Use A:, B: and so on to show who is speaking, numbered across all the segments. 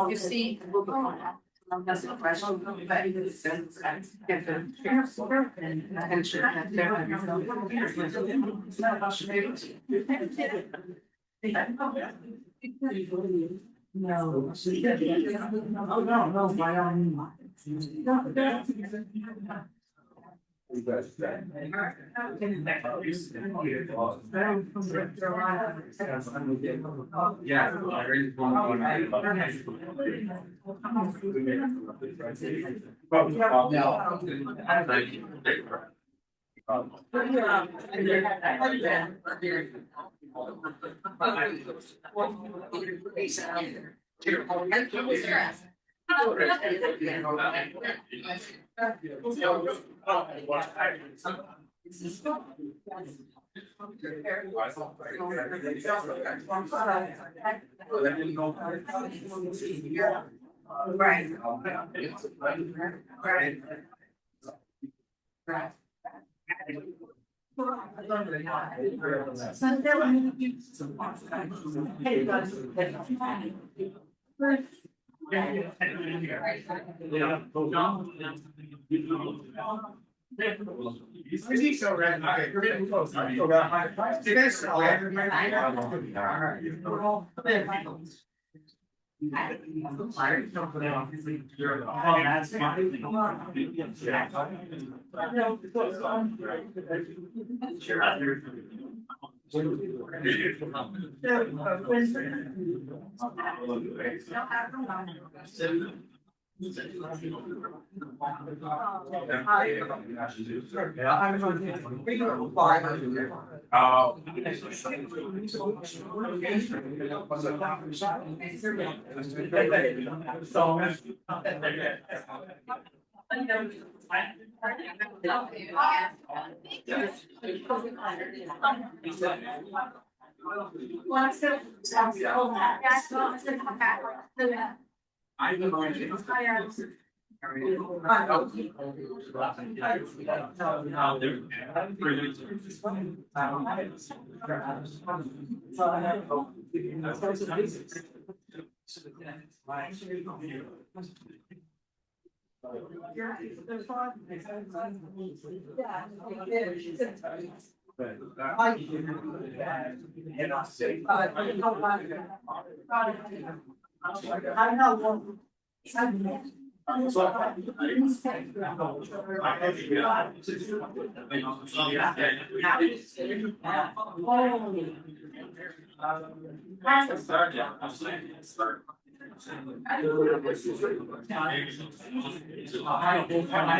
A: You see. That's the question. No. Oh, no, by all means. Right. Right. Is he so red? Okay, we're getting close. I know. Yeah. I know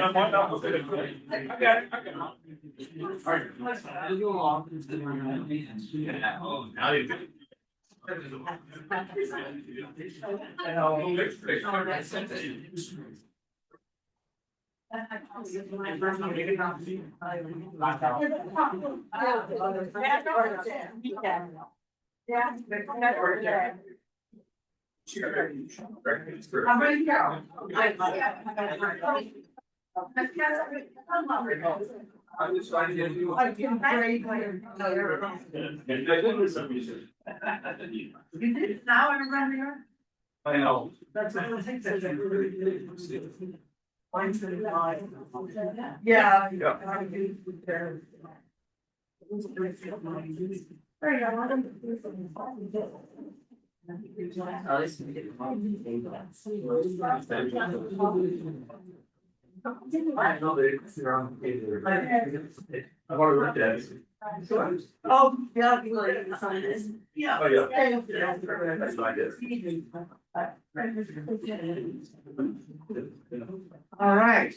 A: I want to look at it. Oh, yeah, yeah. Oh, yeah. That's what I did. All right.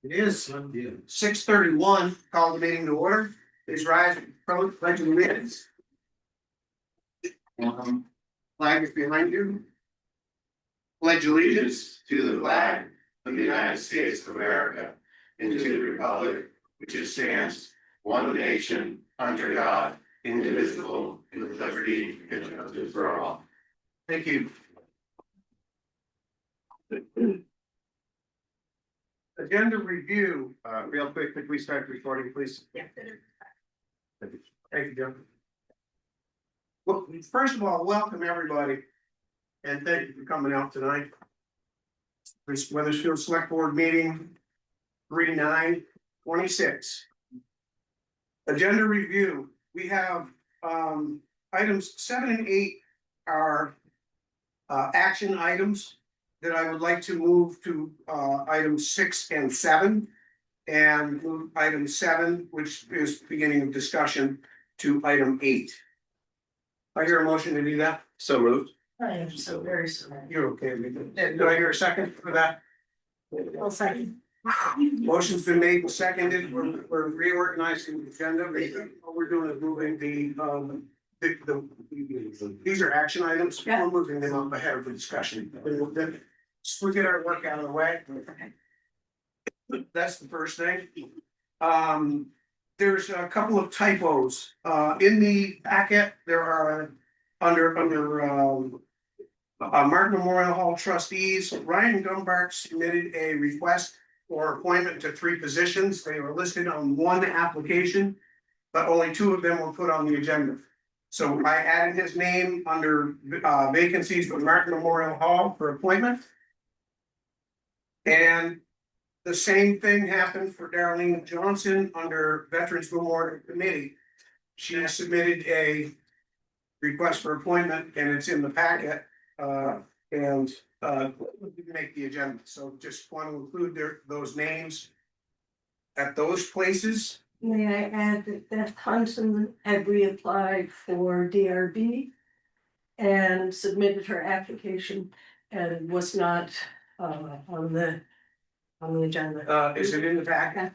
A: It is 6:31. Call the meeting to order. Please rise and approach pledge allegiance. Flag is behind you. Pledge allegiance to the flag of the United States of America and to the republic which stands one nation under God, indivisible, with liberty and justice for all. Thank you.
B: Agenda review, real quick, could we start recording, please?
C: Yes.
B: Thank you, Joe. Well, first of all, welcome everybody. And thank you for coming out tonight. This Weathersfield Select Board meeting 3/9/26. Agenda review, we have items 7 and 8 are action items that I would like to move to items 6 and 7. And move item 7, which is beginning of discussion, to item 8. I hear a motion to do that.
A: So moved.
C: I am so very sorry.
B: You're okay with it. Do I hear a second for that?
C: I'll second.
B: Motion's been made and seconded. We're reorganizing the agenda. What we're doing is moving these are action items.
C: Yeah.
B: We're moving them up ahead of the discussion. Then we'll get our work out of the way. That's the first thing. There's a couple of typos in the packet. There are under Martin Memorial Hall trustees. Ryan Gumbart submitted a request for appointment to 3 positions. They were listed on 1 application, but only 2 of them were put on the agenda. So I added his name under vacancies for Martin Memorial Hall for appointment. And the same thing happened for Darlene Johnson under Veterans Memorial Committee. She submitted a request for appointment and it's in the packet. And make the agenda. So just want to include those names at those places.
C: May I add that Beth Hunson had reapplied for DRB and submitted her application and was not on the agenda.
B: Is it in the packet?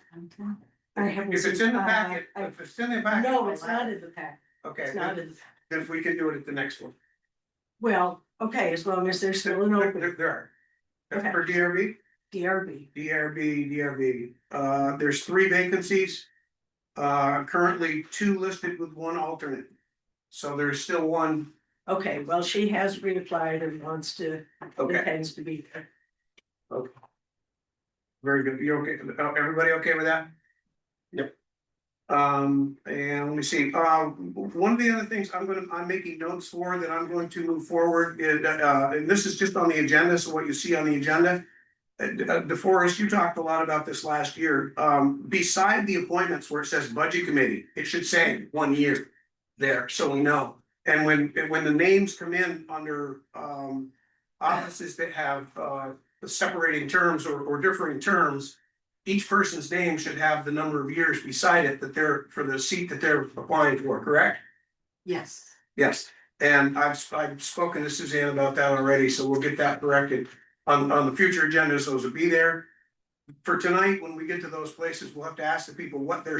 C: I haven't.
B: If it's in the packet,
C: I-
B: if it's in the packet.
C: No, it's not in the packet.
B: Okay,
C: It's not in.
B: then if we can do it at the next one.
C: Well, okay, as long as there's still an open
B: There are.
C: Okay.
B: For DRB,
C: DRB.
B: there's 3 vacancies. Currently 2 listed with 1 alternate. So there's still 1.
C: Okay, well, she has reapplied and wants to,
B: Okay,
C: intends to be there.
B: very good. You okay? Everybody okay with that? Yep. And let me see, one of the other things I'm making notes for that I'm going to move forward is, and this is just on the agenda, so what you see on the agenda. DeForest, you talked a lot about this last year, beside the appointments where it says budget committee, it should say 1 year there, so we know. And when the names come in under, offices that have, separating terms or differing terms, each person's name should have the number of years beside it that they're, for the seat that they're applying for, correct?
C: Yes.
B: Yes, and I've spoken to Suzanne about that already, so we'll get that corrected. On the future agendas, those will be there. For tonight, when we get to those places, we'll have to ask the people what their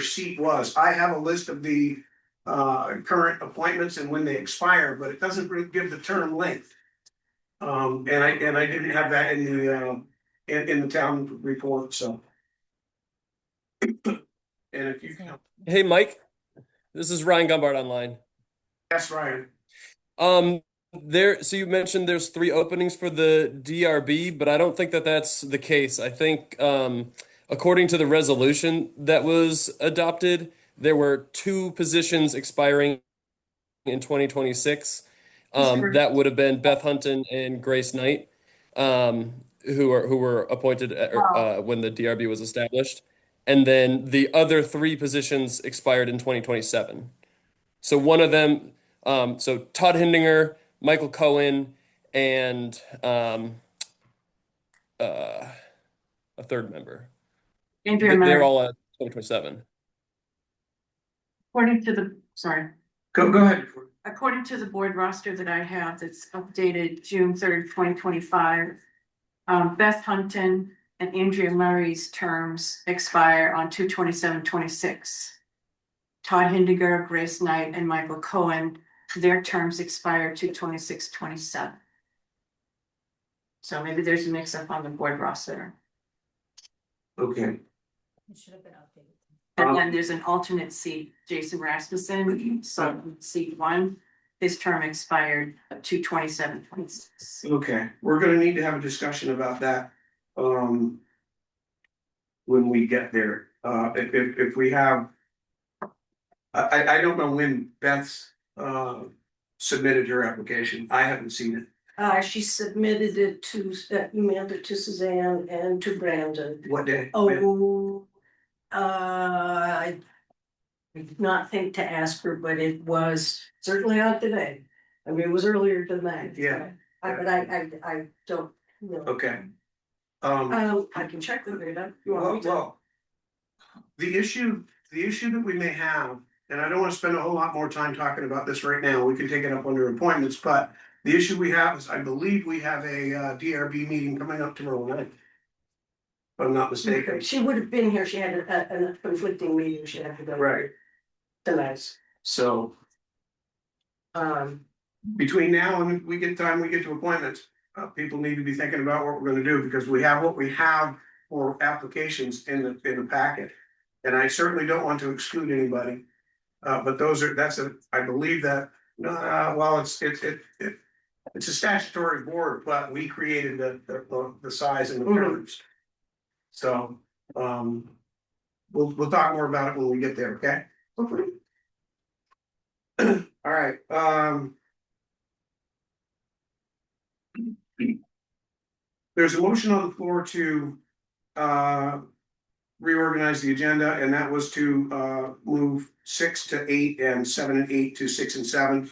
B: seat was. I have a list of the current appointments and when they expire, but it doesn't really give the term length. And I didn't have that in the town report, so. And if you can,
D: Hey, Mike, this is Ryan Gumbart online.
B: that's Ryan.
D: So you mentioned there's 3 openings for the DRB, but I don't think that that's the case. I think, according to the resolution that was adopted, there were 2 positions expiring in 2026. That would have been Beth Hunton and Grace Knight, who were appointed when the DRB was established. And then the other 3 positions expired in 2027. So one of them, so Todd Hindinger, Michael Cohen, and a 3rd member.
E: Andrea
D: They're
E: Murray,
D: all at 2027.
E: according to the, sorry,
B: Go ahead.
E: according to the board roster that I have, that's updated June 3rd, 2025. Beth Hunton and Andrea Murray's terms expire on 2/27/26. Todd Hindiger, Grace Knight, and Michael Cohen, their terms expire 2/26/27. So maybe there's a mix up on the board roster.
B: Okay.
C: It should have been updated.
E: And then there's an alternate seat, Jason Rasmussen, so seat 1, his term expired 2/27/26.
B: Okay, we're gonna need to have a discussion about that. when we get there. If we have. I don't know when Beth's submitted her application. I haven't seen it.
C: She submitted it to, emailed it to Suzanne and to Brandon.
B: What day?
C: Oh, I did not think to ask her, but it was certainly not today. I mean, it was earlier than that.
B: Yeah.
C: But I don't know.
B: Okay.
C: I can check the data. You want me to?
B: Well, the issue that we may have, and I don't wanna spend a whole lot more time talking about this right now, we can take it up under appointments, but the issue we have is, I believe we have a DRB meeting coming up tomorrow night. If I'm not mistaken.
C: She would have been here. She had a conflicting meeting. She had to go.
B: Right,
C: Tonight.
B: so between now and we get to appointments, people need to be thinking about what we're gonna do, because we have what we have for applications in the packet. And I certainly don't want to exclude anybody. But I believe that, well, it's a statutory board, but we created the size and the terms. So, we'll talk more about it when we get there, okay? All right, there's a motion on the floor to reorganize the agenda, and that was to move 6 to 8 and 7 and 8 to 6 and 7.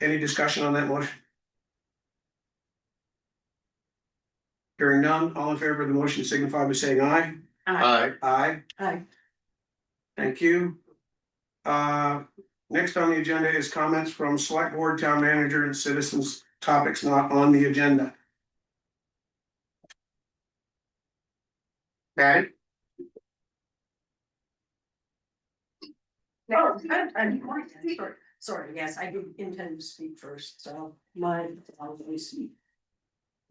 B: Any discussion on that motion? Hearing none, all in favor of the motion signify by saying aye.
A: Aye.
B: Aye.
C: Aye.
B: Thank you. Next on the agenda is comments from select board, town manager, and citizens, topics not on the agenda. Patty?
C: No, sorry, yes, I did intend to speak first, so I'll speak.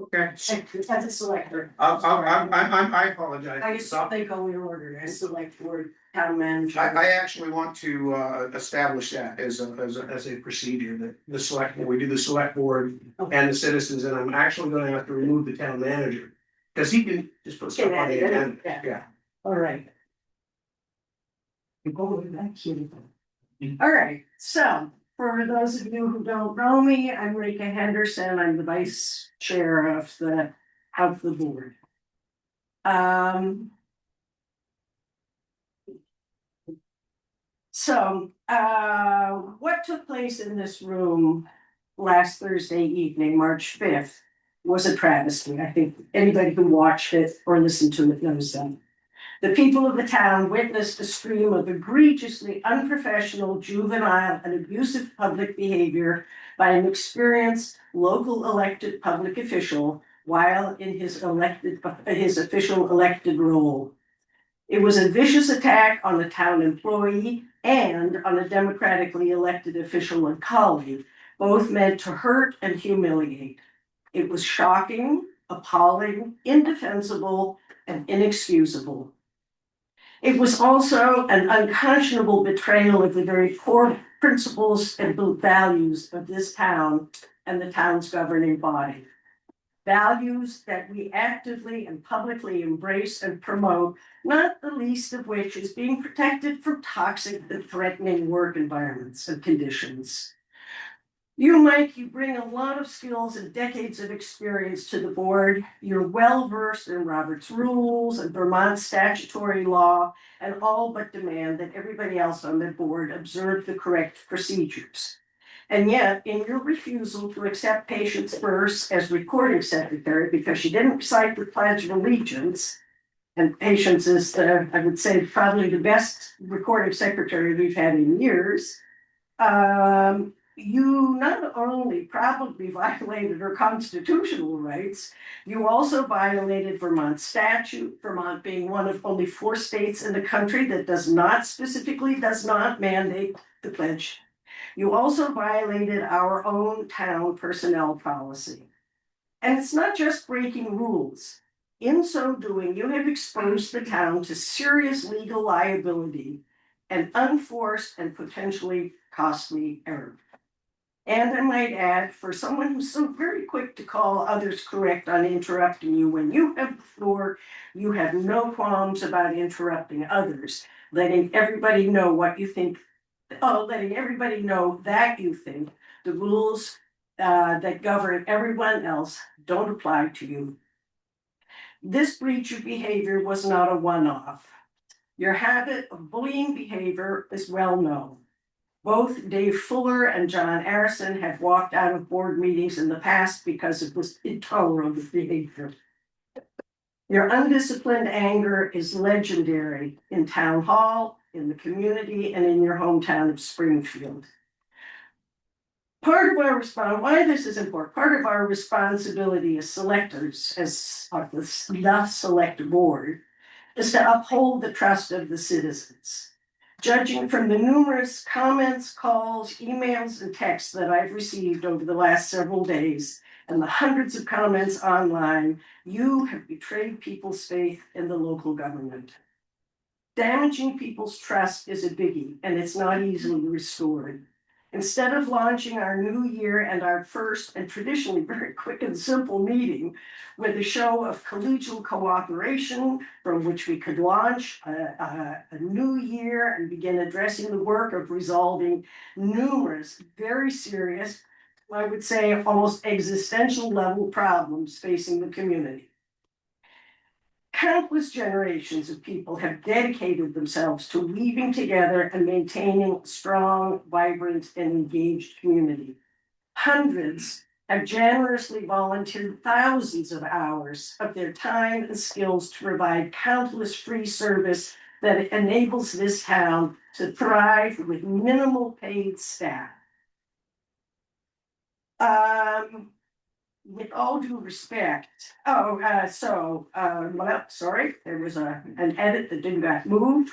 B: Okay.
C: As a selector.
B: I apologize.
C: I used to think only ordered as select board town manager.
B: I actually want to establish that as a procedure, that the select, we do the select board and the citizens, and I'm actually gonna have to remove the town manager. Cause he can just put stuff on the agenda, yeah.
C: All right. All right, so for those of you who don't know me, I'm Rika Henderson. I'm the vice chair of the board. So what took place in this room last Thursday evening, March 5th, was a travesty. I think anybody who watched it or listened to it knows that. The people of the town witnessed a stream of egregiously unprofessional, juvenile, and abusive public behavior by an experienced local elected public official while in his official elected role. It was a vicious attack on a town employee and on a democratically elected official and colleague, both meant to hurt and humiliate. It was shocking, appalling, indefensible, and inexcusable. It was also an unconscionable betrayal of the very core principles and values of this town and the town's governing body. Values that we actively and publicly embrace and promote, not the least of which is being protected from toxic and threatening work environments and conditions. You, Mike, you bring a lot of skills and decades of experience to the board. You're well versed in Robert's rules and Vermont statutory law, and all but demand that everybody else on the board observe the correct procedures. And yet, in your refusal to accept Patience Burse as recording secretary because she didn't recite the Pledge of Allegiance, and Patience is, I would say, probably the best recording secretary we've had in years, you not only probably violated her constitutional rights, you also violated Vermont statute, Vermont being one of only 4 states in the country that does not mandate the pledge. You also violated our own town personnel policy. And it's not just breaking rules. In so doing, you have exposed the town to serious legal liability and unforced and potentially costly error. And I might add, for someone who's so very quick to call others correct on interrupting you when you have the floor, you have no qualms about interrupting others, letting everybody know what you think. Oh, letting everybody know that you think the rules that govern everyone else don't apply to you. This breach of behavior was not a one-off. Your habit of bullying behavior is well known. Both Dave Fuller and John Arison have walked out of board meetings in the past because of this intolerable behavior. Your undisciplined anger is legendary in town hall, in the community, and in your hometown of Springfield. Part of our response, why this is important, part of our responsibility as selectors, as the select board, is to uphold the trust of the citizens. Judging from the numerous comments, calls, emails, and texts that I've received over the last several days, and the hundreds of comments online, you have betrayed people's faith in the local government. Damaging people's trust is a biggie, and it's not easily restored. Instead of launching our new year and our first and traditionally very quick and simple meeting with a show of collegial cooperation from which we could launch a new year and begin addressing the work of resolving numerous very serious, I would say almost existential level problems facing the community. Countless generations of people have dedicated themselves to weaving together and maintaining a strong, vibrant, and engaged community. Hundreds have generously volunteered thousands of hours of their time and skills to provide countless free service that enables this town to thrive with minimal paid staff. With all due respect, sorry, there was an edit that didn't get moved.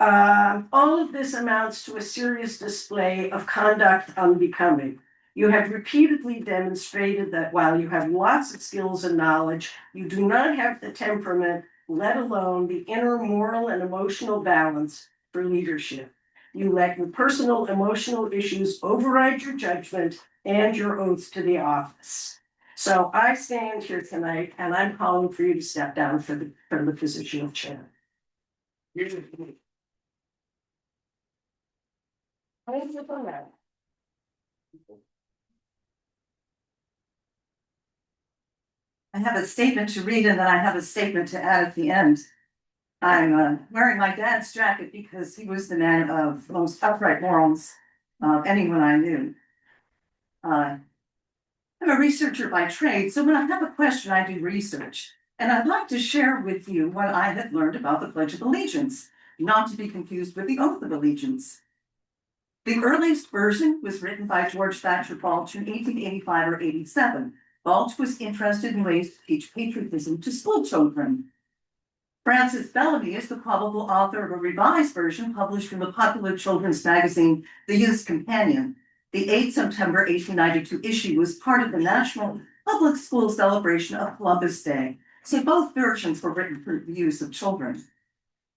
C: All of this amounts to a serious display of conduct unbecoming. You have repeatedly demonstrated that while you have lots of skills and knowledge, you do not have the temperament, let alone the inner moral and emotional balance for leadership. You let your personal emotional issues override your judgment and your oath to the office. So I stand here tonight and I'm calling for you to step down from the position of chair.
F: I have a statement to read and then I have a statement to add at the end. I'm wearing my dad's jacket because he was the man of the most upright morals of anyone I knew. I'm a researcher by trade, so when I have a question, I do research. And I'd like to share with you what I have learned about the Pledge of Allegiance, not to be confused with the Oath of Allegiance. The earliest version was written by George Thacher Balch in 1885 or 87. Balch was interested in ways to teach patriotism to school children. Francis Bellamy is the probable author of a revised version published in the popular children's magazine, The Youth's Companion. The 8 September 1892 issue was part of the National Public School celebration of Columbus Day, so both versions were written for the use of children.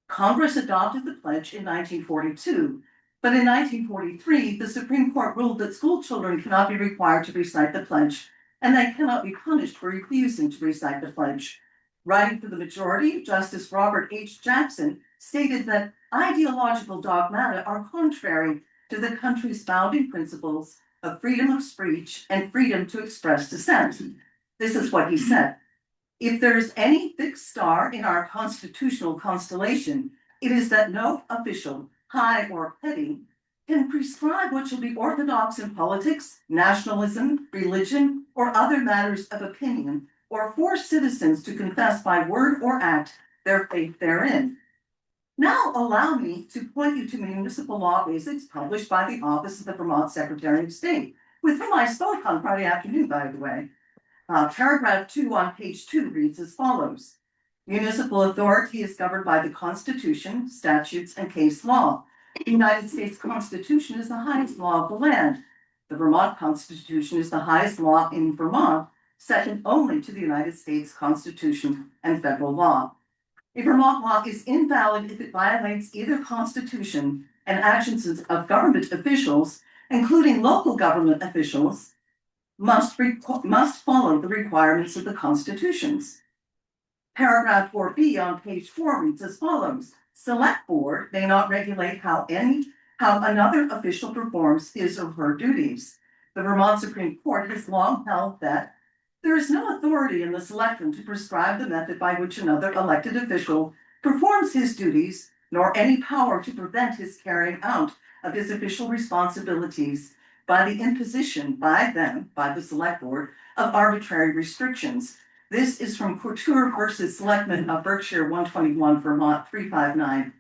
F: Congress adopted the pledge in 1942, but in 1943, the Supreme Court ruled that school children cannot be required to recite the pledge, and they cannot be punished for refusing to recite the pledge. Writing for the majority, Justice Robert H. Jackson stated that ideological dogmata are contrary to the country's founding principles of freedom of speech and freedom to express dissent. This is what he said. If there is any fixed star in our constitutional constellation, it is that no official, high or petty, can prescribe what shall be orthodox in politics, nationalism, religion, or other matters of opinion, or force citizens to confess by word or act their faith therein. Now allow me to point you to Municipal Law Basics published by the Office of the Vermont Secretary of State, with whom I spoke on Friday afternoon, by the way. Paragraph 2 on page 2 reads as follows. Municipal authority is governed by the Constitution, statutes, and case law. The United States Constitution is the highest law of the land. The Vermont Constitution is the highest law in Vermont, second only to the United States Constitution and federal law. A Vermont law is invalid if it violates either Constitution, and actions of government officials including local government officials, must follow the requirements of the constitutions. Paragraph 4B on page 4 reads as follows: Select Board may not regulate how another official performs his or her duties. The Vermont Supreme Court has long held that there is no authority in the selectmen to prescribe the method by which another elected official performs his duties, nor any power to prevent his carrying out of his official responsibilities by the imposition by the Select Board, of arbitrary restrictions. This is from Couture versus Selectmen of Berkshire 121, Vermont 359.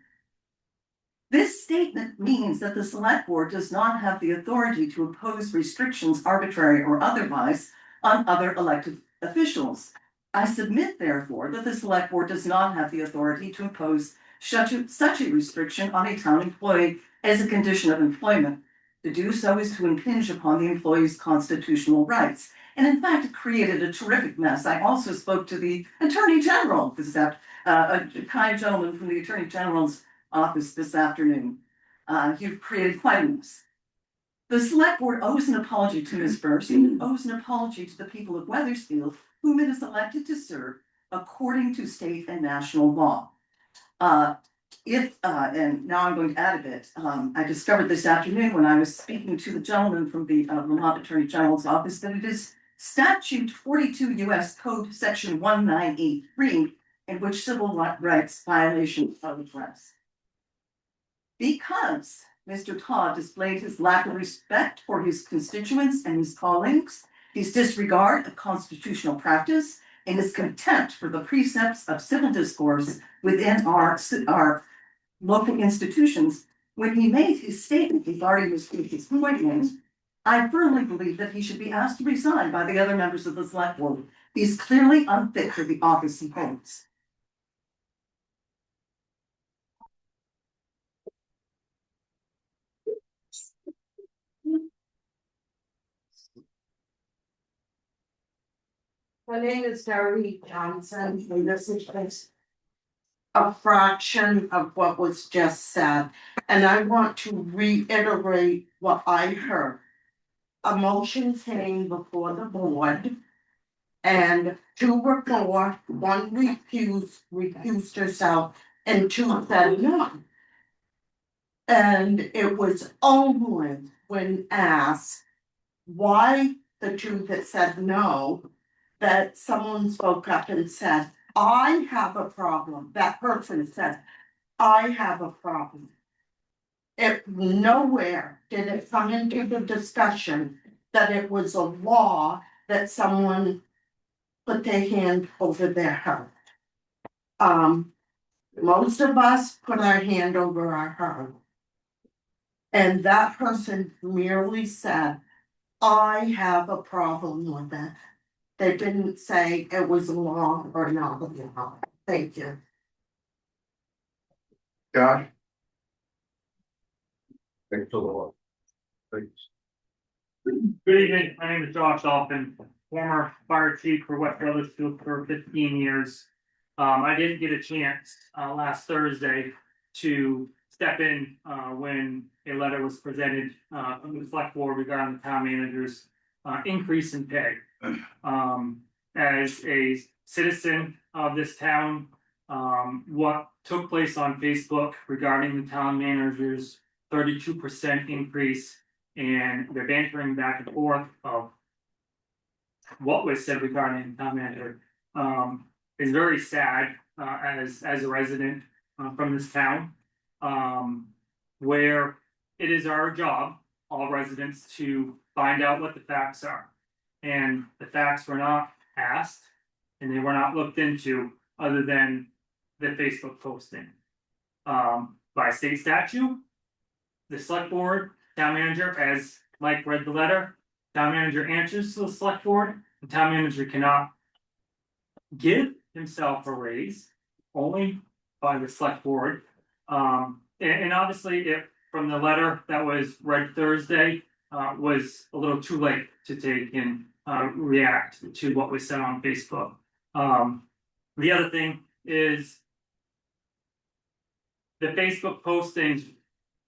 F: This statement means that the Select Board does not have the authority to impose restrictions, arbitrary or otherwise, on other elected officials. I submit, therefore, that the Select Board does not have the authority to impose such a restriction on a town employee as a condition of employment. To do so is to impinge upon the employee's constitutional rights. And in fact, it created a terrific mess. I also spoke to the Attorney General a kind gentleman from the Attorney General's office this afternoon. You've created quite a mess. The Select Board owes an apology to Ms. Burst and owes an apology to the people of Weathersfield, whom it is elected to serve according to state and national law. And now I'm going to add a bit. I discovered this afternoon when I was speaking to the gentleman from the Vermont Attorney General's office that it is statute 42 U.S. Code section 1983 in which civil rights violations are addressed. Because Mr. Todd displayed his lack of respect for his constituents and his colleagues, his disregard of constitutional practice, and his contempt for the precepts of civil discourse within our local institutions, when he made his statement regarding his appointment, I firmly believe that he should be asked to resign by the other members of the Select Board. He's clearly unfit for the office he holds.
G: My name is Darby Johnson, and this is just a fraction of what was just said. And I want to reiterate what I heard. A motion came before the board, and two were for, one recused herself, and two said no. And it was only when asked why the two that said no, that someone spoke up and said, I have a problem. That person said, I have a problem. It nowhere did it come into the discussion that it was a law that someone put their hand over their heart. Most of us put our hand over our heart. And that person merely said, I have a problem with it. They didn't say it was a law or not a law. Thank you.
A: Josh?
H: Thanks a lot. Thanks.
I: Good evening, my name is Josh Dolphin, former fire chief for West Weathersfield for 15 years. I didn't get a chance last Thursday to step in when a letter was presented from the Select Board regarding the town manager's increase in pay. As a citizen of this town, what took place on Facebook regarding the town manager's 32% increase, and the bantering back and forth of what was said regarding the town manager is very sad as a resident from this town, where it is our job, all residents, to find out what the facts are. And the facts were not asked and they were not looked into other than the Facebook posting. By state statute, the Select Board, town manager, as Mike read the letter, town manager answers to the Select Board. The town manager cannot give himself a raise, only by the Select Board. And obviously, if from the letter that was read Thursday, was a little too late to take and react to what was said on Facebook. The other thing is the Facebook posting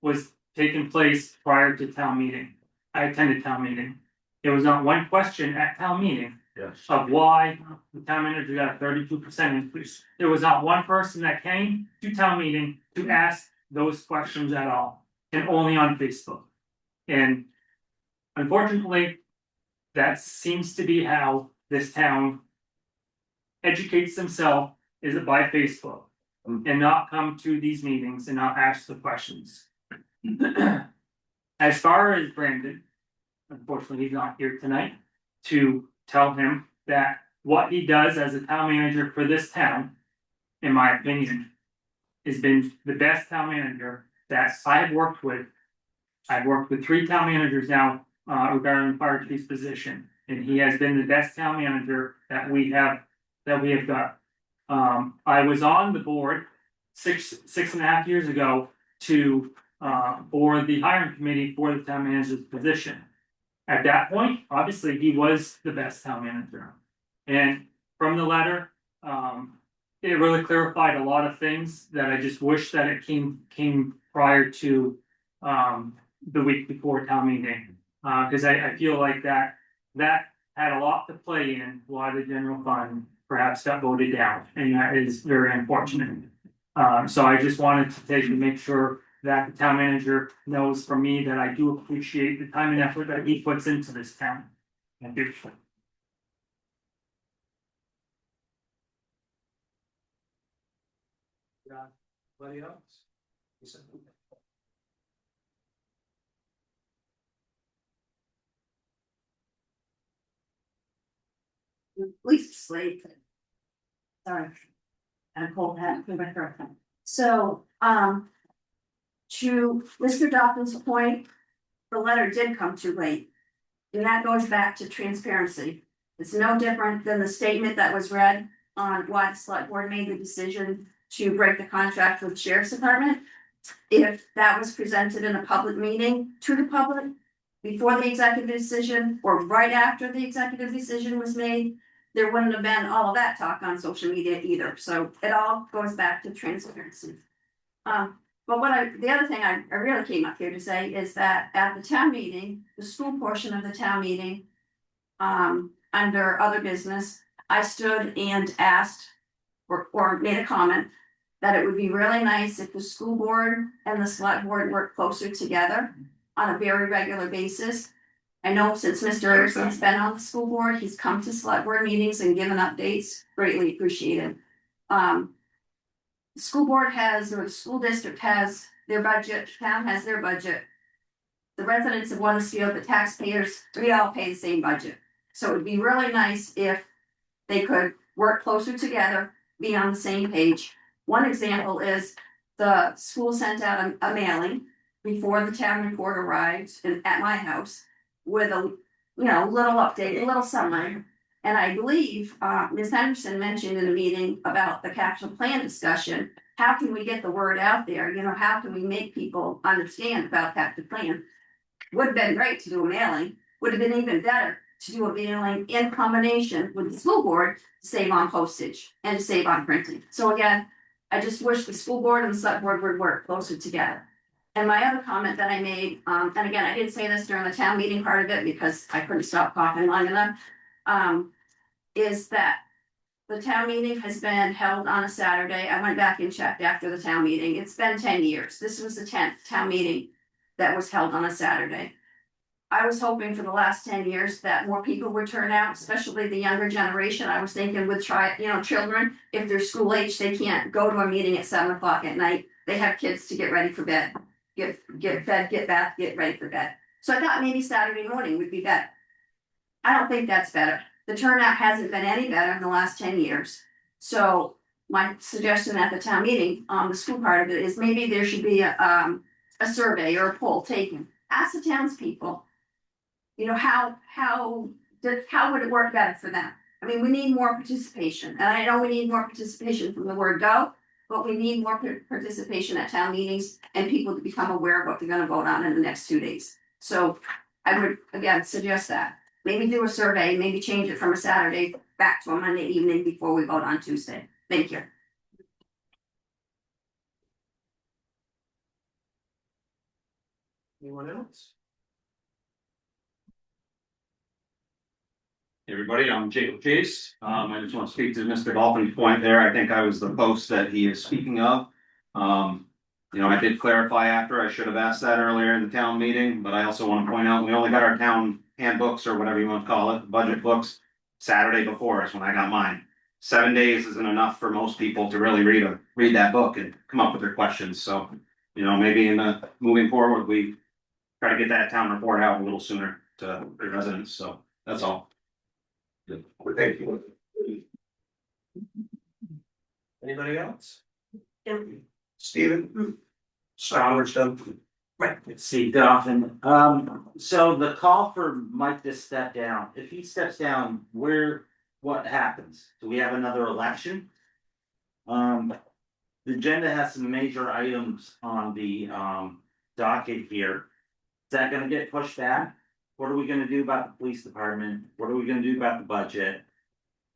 I: was taking place prior to town meeting. I attended town meeting. There was not one question at town meeting
H: Yes.
I: of why the town manager got a 32% increase. There was not one person that came to town meeting to ask those questions at all, and only on Facebook. And unfortunately, that seems to be how this town educates themselves, is it by Facebook, and not come to these meetings and not ask the questions. As far as Brandon, unfortunately, he's not here tonight to tell him that what he does as a town manager for this town, in my opinion, has been the best town manager that I've worked with. I've worked with 3 town managers now, regarding the fire chief's position, and he has been the best town manager that we have got. I was on the board six and a half years ago to, for the hiring committee for the town manager's position. At that point, obviously, he was the best town manager. And from the letter, it really clarified a lot of things that I just wish that it came prior to the week before town meeting. Cause I feel like that had a lot to play in why the general fund perhaps got voted down, and that is very unfortunate. So I just wanted to take and make sure that the town manager knows from me that I do appreciate the time and effort that he puts into this town. Thank you.
B: Anybody else?
J: Lisa Slade. Sorry. I'm cold hat for my throat. So, to Mr. Dobbin's point, the letter did come too late. And that goes back to transparency. It's no different than the statement that was read on why the select board made the decision to break the contract with sheriff's department. If that was presented in a public meeting to the public before the executive decision or right after the executive decision was made, there wouldn't have been all of that talk on social media either. So it all goes back to transparency. But the other thing I really came up here to say is that at the town meeting, the school portion of the town meeting, under other business, I stood and asked or made a comment that it would be really nice if the school board and the select board worked closer together on a very regular basis. I know since Mr. Erickson's been on the school board, he's come to select board meetings and given updates, greatly appreciated. The school board has, or the school district has their budget, town has their budget. The residents of Weathersfield, the taxpayers, we all pay the same budget. So it would be really nice if they could work closer together, be on the same page. One example is the school sent out a mailing before the town report arrived at my house with a, little update, a little summary. And I believe, Ms. Henderson mentioned in a meeting about the capital plan discussion, how can we get the word out there? How can we make people understand about capital plan? Would have been great to do a mailing, would have been even better to do a mailing in combination with the school board to save on postage and to save on printing. So again, I just wish the school board and the select board would work closer together. And my other comment that I made, and again, I didn't say this during the town meeting part of it because I couldn't stop coughing long enough, is that the town meeting has been held on a Saturday. I went back and checked after the town meeting. It's been 10 years. This was the 10th town meeting that was held on a Saturday. I was hoping for the last 10 years that more people would turn out, especially the younger generation. I was thinking with children, if they're school age, they can't go to a meeting at 7 o'clock at night. They have kids to get ready for bed, get fed, get bath, get ready for bed. So I thought maybe Saturday morning would be better. I don't think that's better. The turnout hasn't been any better in the last 10 years. So my suggestion at the town meeting, the school part of it, is maybe there should be a survey or a poll taken. Ask the townspeople, how would it work better for them? I mean, we need more participation, and I know we need more participation from the word go, but we need more participation at town meetings and people to become aware of what they're gonna vote on in the next 2 days. So I would, again, suggest that. Maybe do a survey, maybe change it from a Saturday back to a Monday evening before we vote on Tuesday. Thank you.
B: Anyone else?
K: Everybody, I'm Jacob Chase. I just want to speak to Mr. Dolphin's point there. I think I was the post that he is speaking of. I did clarify after, I should have asked that earlier in the town meeting, but I also want to point out, we only got our town handbooks or whatever you want to call it, budget books, Saturday before us when I got mine. 7 days isn't enough for most people to really read that book and come up with their questions. So, maybe moving forward, we try to get that town report out a little sooner to the residents. So that's all.
B: Thank you. Anybody else? Steven? Howard's done.
L: Right, Steve Dolphin. So the call for Mike to step down, if he steps down, what happens? Do we have another election? The agenda has some major items on the docket here. Is that gonna get pushed back? What are we gonna do about the police department? What are we gonna do about the budget?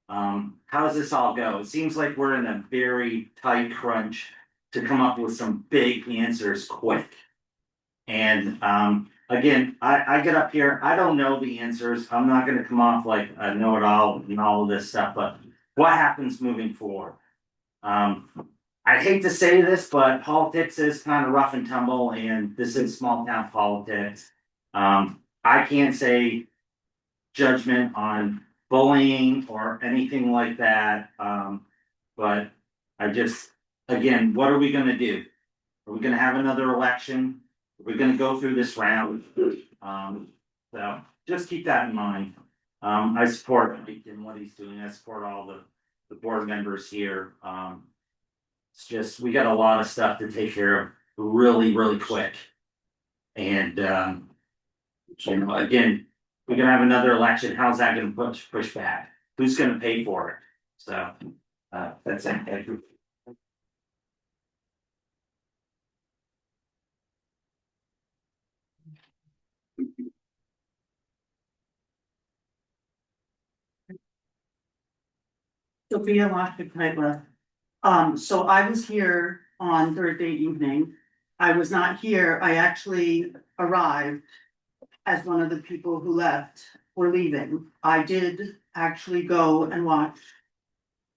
L: How does this all go? It seems like we're in a very tight crunch to come up with some big answers quick. And again, I get up here, I don't know the answers. I'm not gonna come off like a know-it-all and all of this stuff, but what happens moving forward? I hate to say this, but politics is kind of rough and tumble, and this is small town politics. I can't say judgment on bullying or anything like that. But I just, again, what are we gonna do? Are we gonna have another election? Are we gonna go through this round? So just keep that in mind. I support Mike and what he's doing. I support all the board members here. It's just, we got a lot of stuff to take care of really, really quick. And again, we're gonna have another election. How's that gonna push back? Who's gonna pay for it? So that's it. Thank you.
G: Sophia Washington. So I was here on Thursday evening. I was not here. I actually arrived as one of the people who left or leaving. I did actually go and watch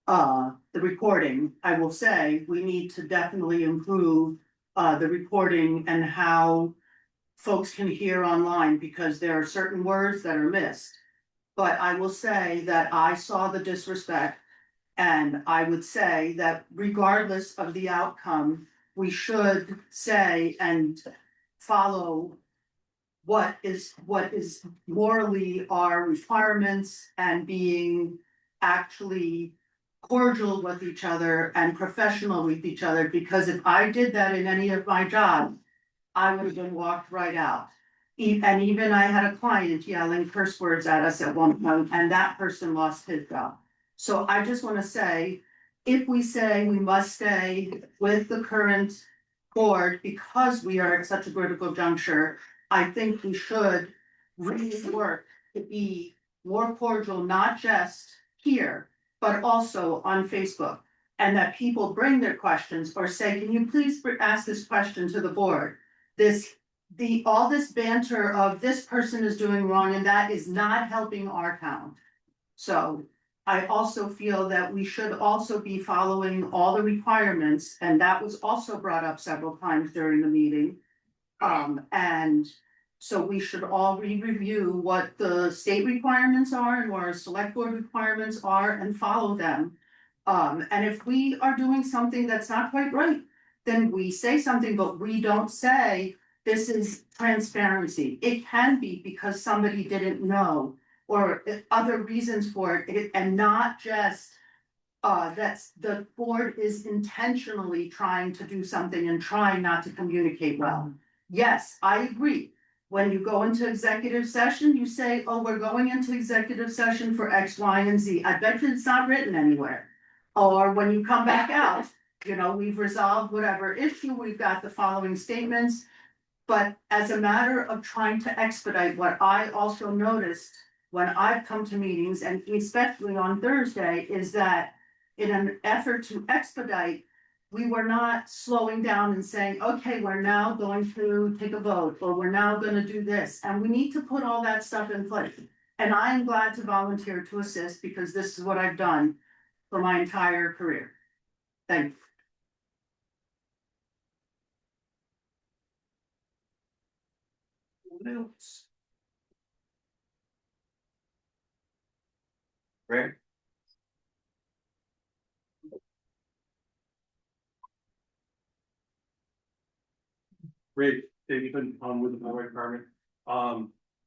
G: the recording. I will say we need to definitely improve the recording and how folks can hear online, because there are certain words that are missed. But I will say that I saw the disrespect, and I would say that regardless of the outcome, we should say and follow what is morally our requirements, and being actually cordial with each other and professional with each other. Because if I did that in any of my jobs, I would have been walked right out. And even I had a client yelling curse words at us at one point, and that person lost his job. So I just wanna say, if we say we must stay with the current board because we are at such a critical juncture, I think we should really work to be more cordial, not just here, but also on Facebook. And that people bring their questions or say, can you please ask this question to the board? All this banter of this person is doing wrong and that is not helping our town. So I also feel that we should also be following all the requirements, and that was also brought up several times during the meeting. And so we should all review what the state requirements are and what our select board requirements are and follow them. And if we are doing something that's not quite right, then we say something, but we don't say this is transparency. It can be because somebody didn't know, or other reasons for it, and not just that's the board is intentionally trying to do something and trying not to communicate well. Yes, I agree. When you go into executive session, you say, oh, we're going into executive session for X, Y, and Z. I bet you it's not written anywhere. Or when you come back out, we've resolved whatever issue, we've got the following statements. But as a matter of trying to expedite, what I also noticed when I've come to meetings, and especially on Thursday, is that in an effort to expedite, we were not slowing down and saying, okay, we're now going to take a vote, or we're now gonna do this, and we need to put all that stuff in place. And I'm glad to volunteer to assist because this is what I've done for my entire career. Thank you.
B: What else? Greg?
M: Great, David, with the highway department.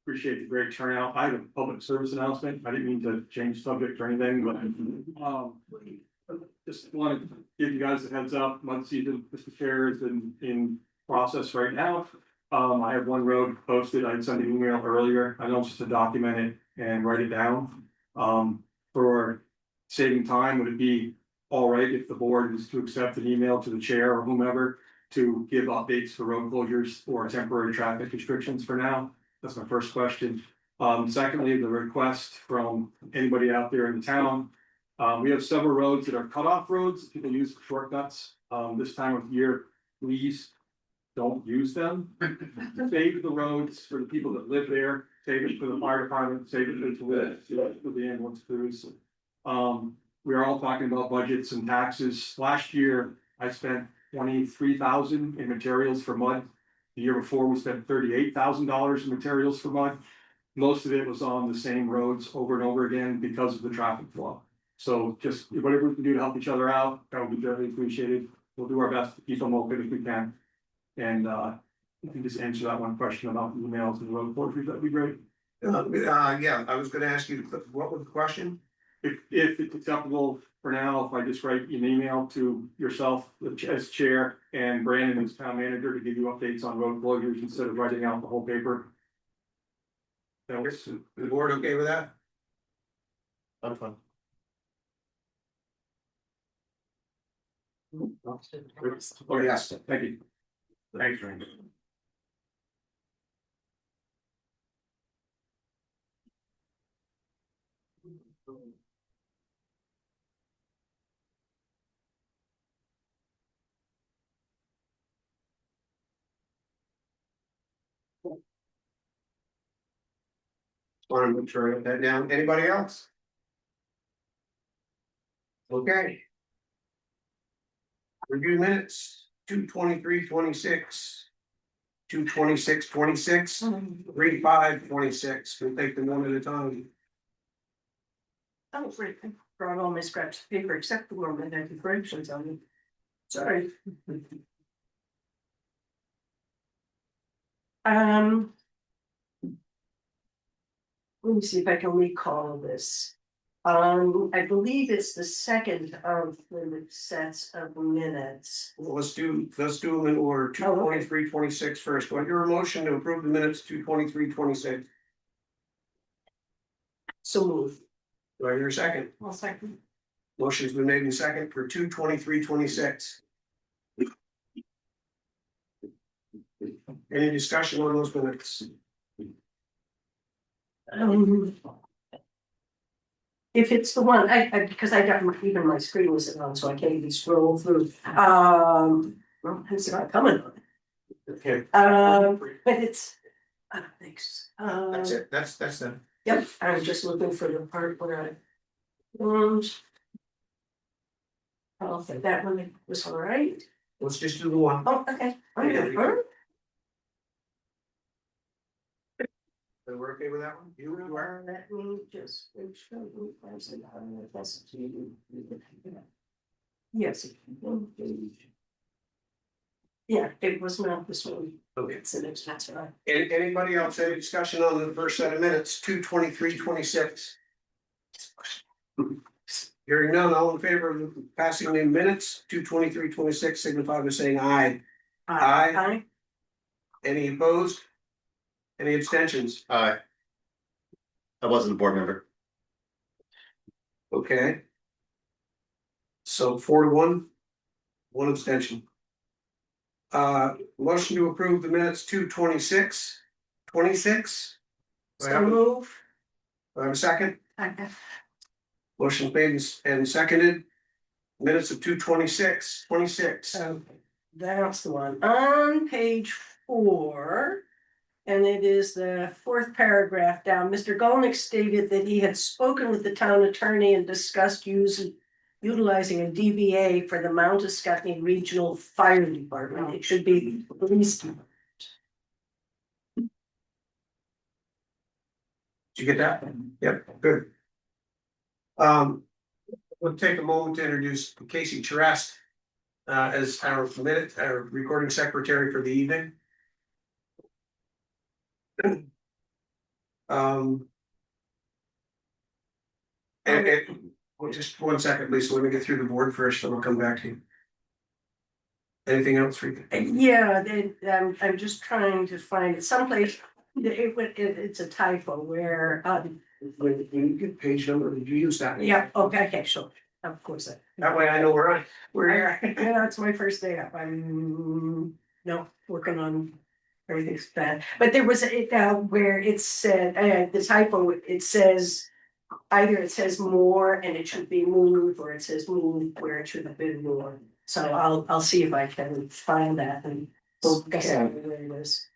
M: Appreciate the great turnout. I have a public service announcement. I didn't mean to change subject or anything, but just wanted to give you guys a heads up. Mud season, Mr. Chair, is in process right now. I have one road posted. I sent an email earlier. I know it's just to document it and write it down. For saving time, would it be all right if the board is to accept an email to the chair or whomever to give updates for road closures or temporary traffic restrictions for now? That's my first question. Secondly, the request from anybody out there in the town. We have several roads that are cutoff roads people use for shortcuts. This time of year, please don't use them. Save the roads for the people that live there, save it for the fire department, save it for the ambulance crews. We are all talking about budgets and taxes. Last year, I spent $23,000 in materials for mud. The year before, we spent $38,000 in materials for mud. Most of it was on the same roads over and over again because of the traffic flow. So just whatever we can do to help each other out, that would be very appreciated. We'll do our best to keep them open if we can. And if you just answer that one question about emails and road closures, that'd be great.
B: Yeah, I was gonna ask you, what was the question?
M: If it's acceptable for now, if I just write an email to yourself as chair and Brandon as town manager to give you updates on road closures instead of writing out the whole paper.
B: Is the board okay with that?
D: I'm fine.
B: Oh, yes.
M: Thank you.
B: Thanks, Randy. Want to make sure I have that down. Anybody else? Okay. Review minutes, 2/23/26. 2/26/26, 3/5/26. We'll take them one at a time.
C: Oh, great, I brought all my scraps of paper except the one that had the corrections on it. Sorry. Let me see if I can recall this. I believe it's the second of the sets of minutes.
B: Well, let's do them in order. 2/23/26 first. Do I hear a motion to approve the minutes 2/23/26?
C: So move.
B: Do I hear a second?
C: I'll second.
B: Motion's been made in second for 2/23/26. Any discussion on those minutes?
C: If it's the one, because I got even my screen wasn't on, so I can't even scroll through. Well, it's not coming on.
B: Okay.
C: But it's, thanks.
B: That's it. That's them.
C: Yep, I'm just looking for the part where I. I'll think that one was all right.
B: Let's just do the one.
C: Oh, okay.
B: We're okay with that one? You are?
C: Let me just. Yes. Yeah, it was not this one.
B: Okay.
C: It's the next, that's right.
B: Anybody else have a discussion on the first set of minutes, 2/23/26? Hearing none, all in favor of passing the minutes, 2/23/26, signify by saying aye. Aye. Any opposed? Any abstentions?
A: Aye. I wasn't a board member.
B: Okay. So 4-1, one abstention. Motion to approve the minutes 2/26/26.
C: So move.
B: Do I have a second?
C: Okay.
B: Motion made and seconded. Minutes of 2/26/26.
C: That's the one. On page 4. And it is the fourth paragraph down. Mr. Golnick stated that he had spoken with the town attorney and discussed utilizing a DBA for the Mount Escutney Regional Fire Department. It should be police.
B: Did you get that? Yep, good. We'll take a moment to introduce Casey Charest as our recording secretary for the evening. Well, just 1 second, Lisa, let me get through the board first, and we'll come back to you. Anything else for you?
C: Yeah, I'm just trying to find it someplace. It's a typo where,
B: When you get page number, did you use that?
C: yeah, okay, sure, of course.
B: That way I know we're on.
C: Yeah, it's my first day up. I'm working on everything's bad. But there was where it said the typo. It says either it says more and it should be moved, or it says move where it should have been more. So I'll see if I can find that and discuss where it is.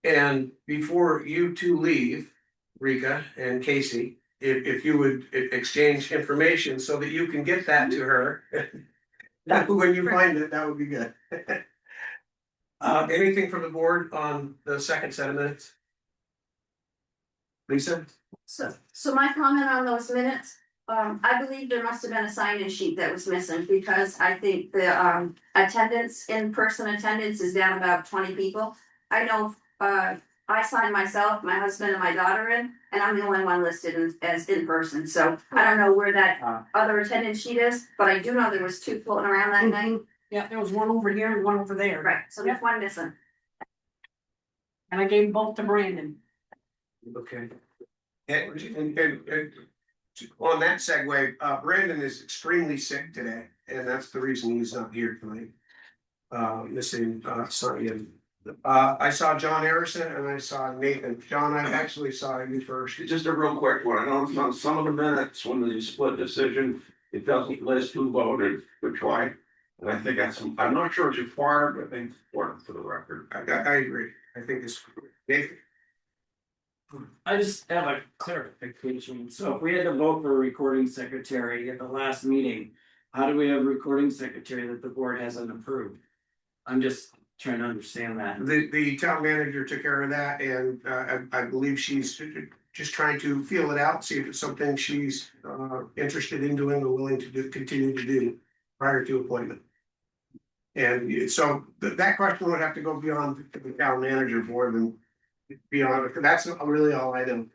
B: And before you two leave, Rika and Casey, if you would exchange information so that you can get that to her. When you find it, that would be good. Anything from the board on the second set of minutes? Lisa?
J: So my comment on those minutes, I believe there must have been a sign-in sheet that was missing, because I think the attendance, in-person attendance is down about 20 people. I know I signed myself, my husband and my daughter in, and I'm the only one listed as in person, so I don't know where that other attendance sheet is, but I do know there was 2 floating around that night.
C: Yeah, there was one over here and one over there.
J: Right, so there's one missing.
C: And I gave them both to Brandon.
B: Okay. And on that segue, Brandon is extremely sick today, and that's the reason he's not here tonight. Missing Sonny and I saw John Harrison and I saw Nathan. John, I actually saw you first.
H: Just a real quick one. I noticed on some of the minutes, when the split decision, it doesn't list who voted which way. And I think that's, I'm not sure it's required, but I think it's important for the record.
B: I agree. I think it's Nathan.
N: I just have a clarification. So if we had to vote for a recording secretary at the last meeting, how do we have a recording secretary that the board hasn't approved? I'm just trying to understand that.
B: The town manager took care of that, and I believe she's just trying to feel it out, see if it's something she's interested in doing or willing to continue to do prior to appointment. And so that question would have to go beyond the town manager more than beyond it. That's really all I know.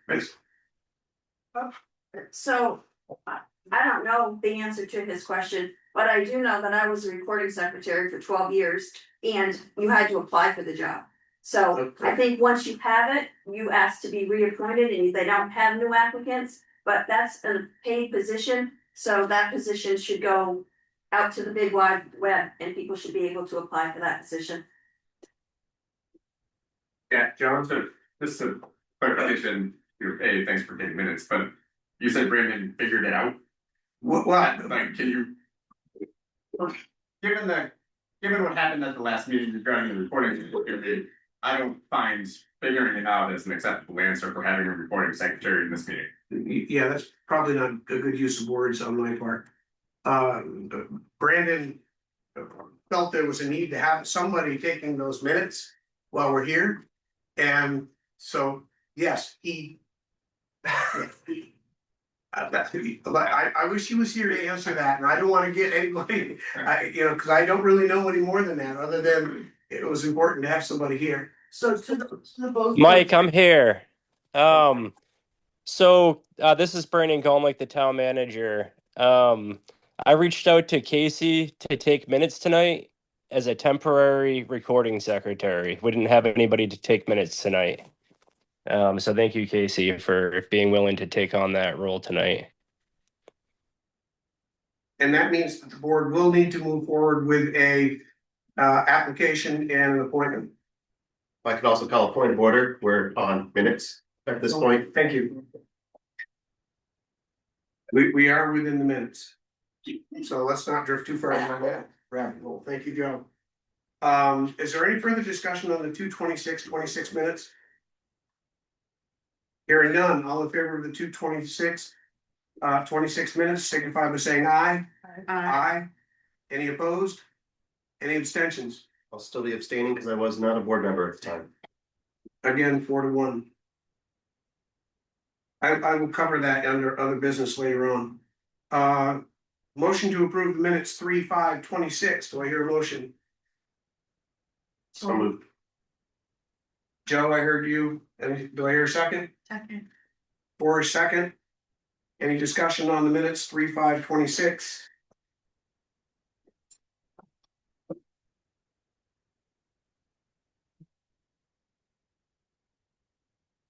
J: So I don't know the answer to his question, but I do know that I was a recording secretary for 12 years and you had to apply for the job. So
B: Okay.
J: I think once you have it, you ask to be reappointed and they don't have new applicants, but that's a paid position. So that position should go out to the big wide web and people should be able to apply for that position.
O: Yeah, John, so just a clarification, hey, thanks for taking minutes, but you said Brandon figured it out.
B: What?
O: Like, can you? Given what happened at the last meeting regarding the recording, I don't find figuring it out as an acceptable answer for having a recording secretary in this meeting.
B: Yeah, that's probably not a good use of words on my part. Brandon felt there was a need to have somebody taking those minutes while we're here. And so, yes, I wish he was here to answer that, and I don't want to get anybody, because I don't really know any more than that, other than it was important to have somebody here.
C: So to the both.
P: Mike, I'm here. So this is Brandon Golnick, the town manager. I reached out to Casey to take minutes tonight as a temporary recording secretary. We didn't have anybody to take minutes tonight. So thank you, Casey, for being willing to take on that role tonight.
B: And that means that the board will need to move forward with a application and an appointment.
A: I could also call a point of order. We're on minutes at this point.
B: Thank you. We are within the minutes. So let's not drift too far down that rabbit hole. Thank you, Joe. Is there any further discussion on the 2/26/26 minutes? Hearing none, all in favor of the 26 minutes, signify by saying aye. Aye. Any opposed? Any abstentions?
Q: I'll still be abstaining because I was not a board member at the time.
B: Again, 4-1. I will cover that under other business later on. Motion to approve the minutes 3/5/26. Do I hear a motion?
Q: So moved.
B: Joe, I heard you. Do I hear a second?
E: Second.
B: For a second. Any discussion on the minutes 3/5/26?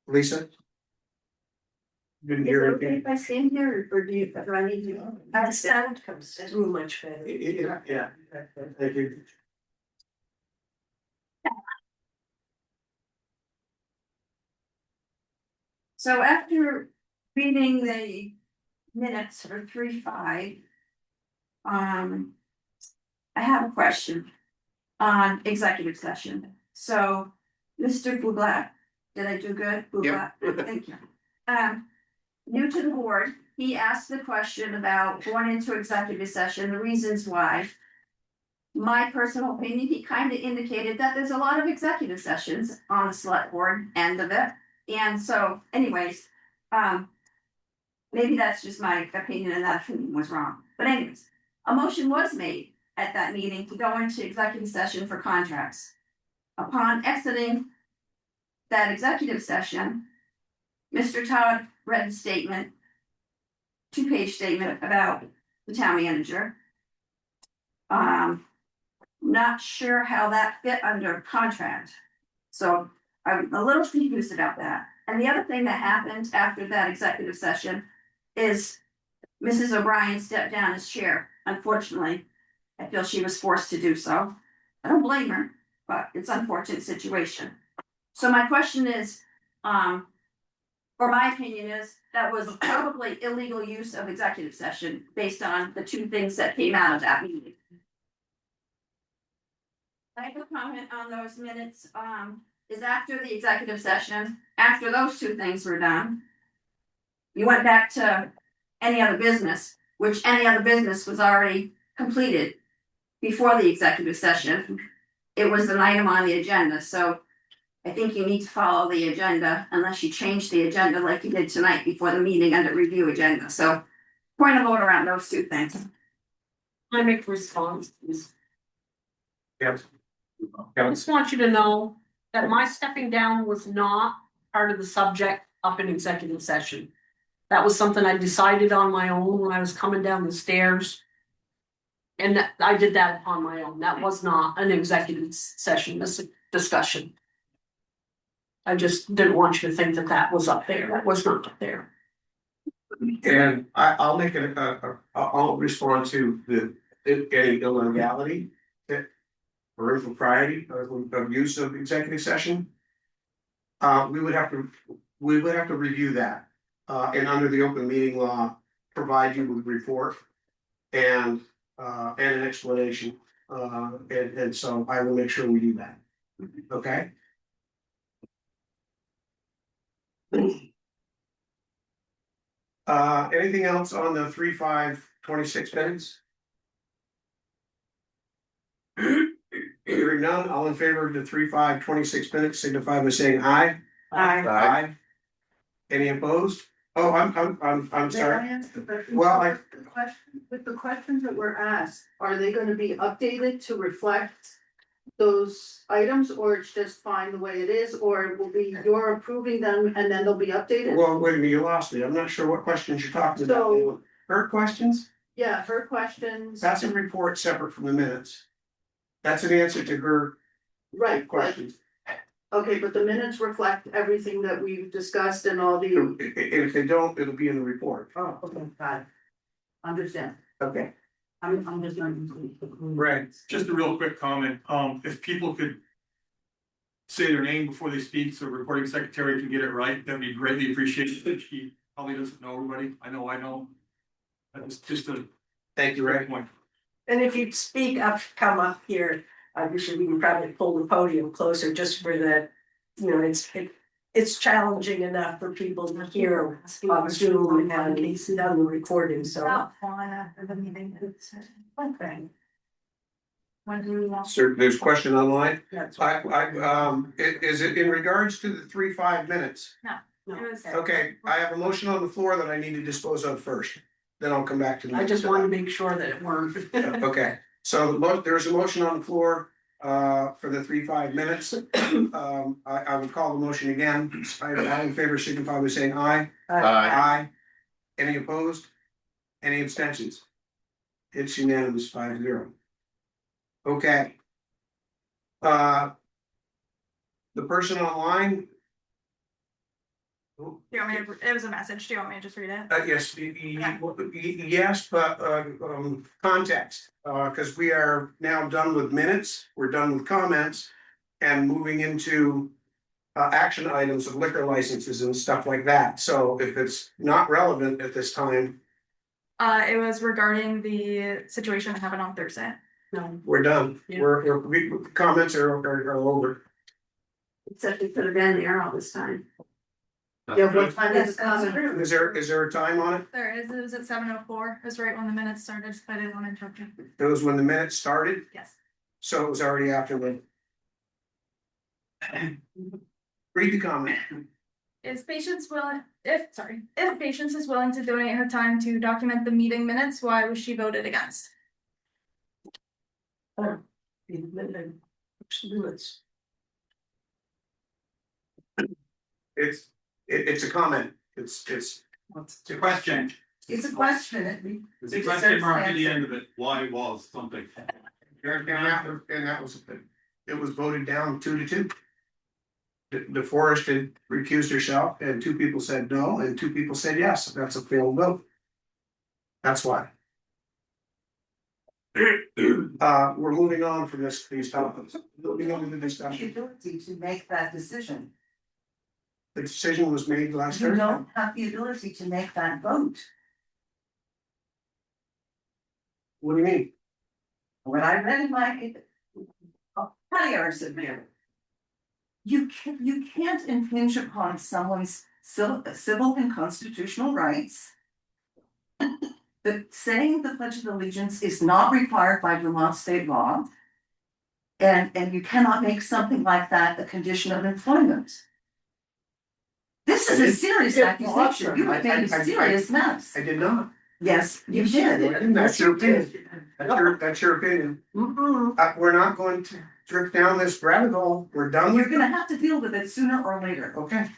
B: Lisa? Didn't
J: Is it
B: hear
J: okay
B: anything.
J: if I stand here or do I need to?
C: The sound comes through much better.
B: Yeah, thank you.
J: So after reading the minutes for 3/5. I have a question on executive session. So, Mr. Buglatt, did I do good? Buglatt, thank you. New to the board, he asked the question about going into executive session, the reasons why. My personal opinion, he kind of indicated that there's a lot of executive sessions on the select board end of it. And so anyways, maybe that's just my opinion and that opinion was wrong. But anyways, a motion was made at that meeting to go into executive session for contracts. Upon exiting that executive session, Mr. Todd read the statement, 2-page statement about the town manager. Not sure how that fit under contract. So I'm a little confused about that. And the other thing that happened after that executive session is Mrs. O'Brien stepped down as chair. Unfortunately, I feel she was forced to do so. I don't blame her, but it's an unfortunate situation. So my question is, or my opinion is, that was probably illegal use of executive session based on the 2 things that came out of that meeting. I have a comment on those minutes, is after the executive session, after those 2 things were done. You went back to any other business, which any other business was already completed before the executive session. It was an item on the agenda, so I think you need to follow the agenda unless you change the agenda like you did tonight before the meeting under review agenda. So point of order around those 2 things.
R: I make responses.
B: Yes.
R: I just want you to know that my stepping down was not part of the subject up in executive session. That was something I decided on my own when I was coming down the stairs. And I did that on my own. That was not an executive session, this discussion. I just didn't want you to think that that was up there. That was not up there.
B: And I'll make it, I'll respond to any illegality or impropriety of use of executive session. We would have to review that, and under the open meeting law, provide you with a report and an explanation. And so I will make sure we do that. Okay? Anything else on the 3/5/26 minutes? Hearing none, all in favor of the 3/5/26 minutes signify by saying aye. Aye. Any opposed? Oh, I'm sorry. Well,
G: With the questions that were asked, are they gonna be updated to reflect those items, or it's just fine the way it is, or it will be you're approving them and then they'll be updated?
B: well, wait a minute, you lost me. I'm not sure what questions you're talking about.
G: So-
B: Her questions?
G: Yeah, her questions.
B: That's a report separate from the minutes. That's an answer to her
G: Right,
B: questions.
G: okay, but the minutes reflect everything that we've discussed and all the.
B: And if they don't, it'll be in the report.
G: Oh, okay, got it. Understand.
B: Okay.
G: I'm just not.
B: Right.
M: Just a real quick comment, if people could say their name before they speak, so recording secretary can get it right, that'd be greatly appreciated. She probably doesn't know everybody, I know. That was just a.
B: Thank you, Ray.
M: Point.
C: And if you speak up, come up here, we can probably pull the podium closer just for the, it's it's challenging enough for people to hear on Zoom and on the recording, so.
F: About one after the meeting. Okay. When do we want?
B: Sir, there's a question online.
C: That's
B: Is it in regards to the 3 minutes?
C: No.
B: Okay, I have a motion on the floor that I need to dispose of first, then I'll come back to the.
C: I just wanted to make sure that it worked.
B: Okay, so there's a motion on the floor for the 3 minutes. I would call the motion again. All in favor signify by saying aye. Aye. Any opposed? Any abstentions? It's unanimous 5-0. Okay. The person online.
S: Do you want me to, it was a message, do you want me to just read it?
B: Yes, yes, but context, because we are now done with minutes, we're done with comments. And moving into action items of liquor licenses and stuff like that, so if it's not relevant at this time,
S: It was regarding the situation that happened on Thursday.
C: No,
B: we're done.
C: Yeah.
B: Comments are over.
J: Except it could have been there all this time.
C: yeah, what time
F: Yes,
C: is
F: that's
C: it?
F: true.
B: Is there a time on it?
S: There is, it was at 7:04, it was right when the minutes started, but I didn't want to interrupt you.
B: It was when the minutes started,
S: Yes.
B: so it was already after the. Read the comment.
S: Is Patience willing, if Patience is willing to donate her time to document the meeting minutes, why was she voted against?
C: Minutes.
B: It's a comment, it's.
H: It's a question.
F: It's a question.
H: It's a question mark at the end of it, why was something?
B: And that was, it was voted down 2-2. DeForest had recused herself and 2 people said no and 2 people said yes, that's a failed vote. That's why. We're moving on from these topics, moving on to the
F: The
B: discussion.
F: ability to make that decision.
B: The decision was made last
F: You
B: Thursday.
F: don't have the ability to make that vote.
B: What do you mean?
F: When I read in my prior here. You can't impinge upon someone's civil and constitutional rights. But saying the Pledge of Allegiance is not required by Vermont state law. And you cannot make something like that a condition of employment. This is a serious accusation, you have made a serious mess.
B: I did not.
F: Yes, you did.
B: That's your opinion. That's your opinion. We're not going to drift down this rabbit hole, we're done
F: You're
B: with
F: gonna
B: it.
F: have to deal with it sooner or later.
B: Okay,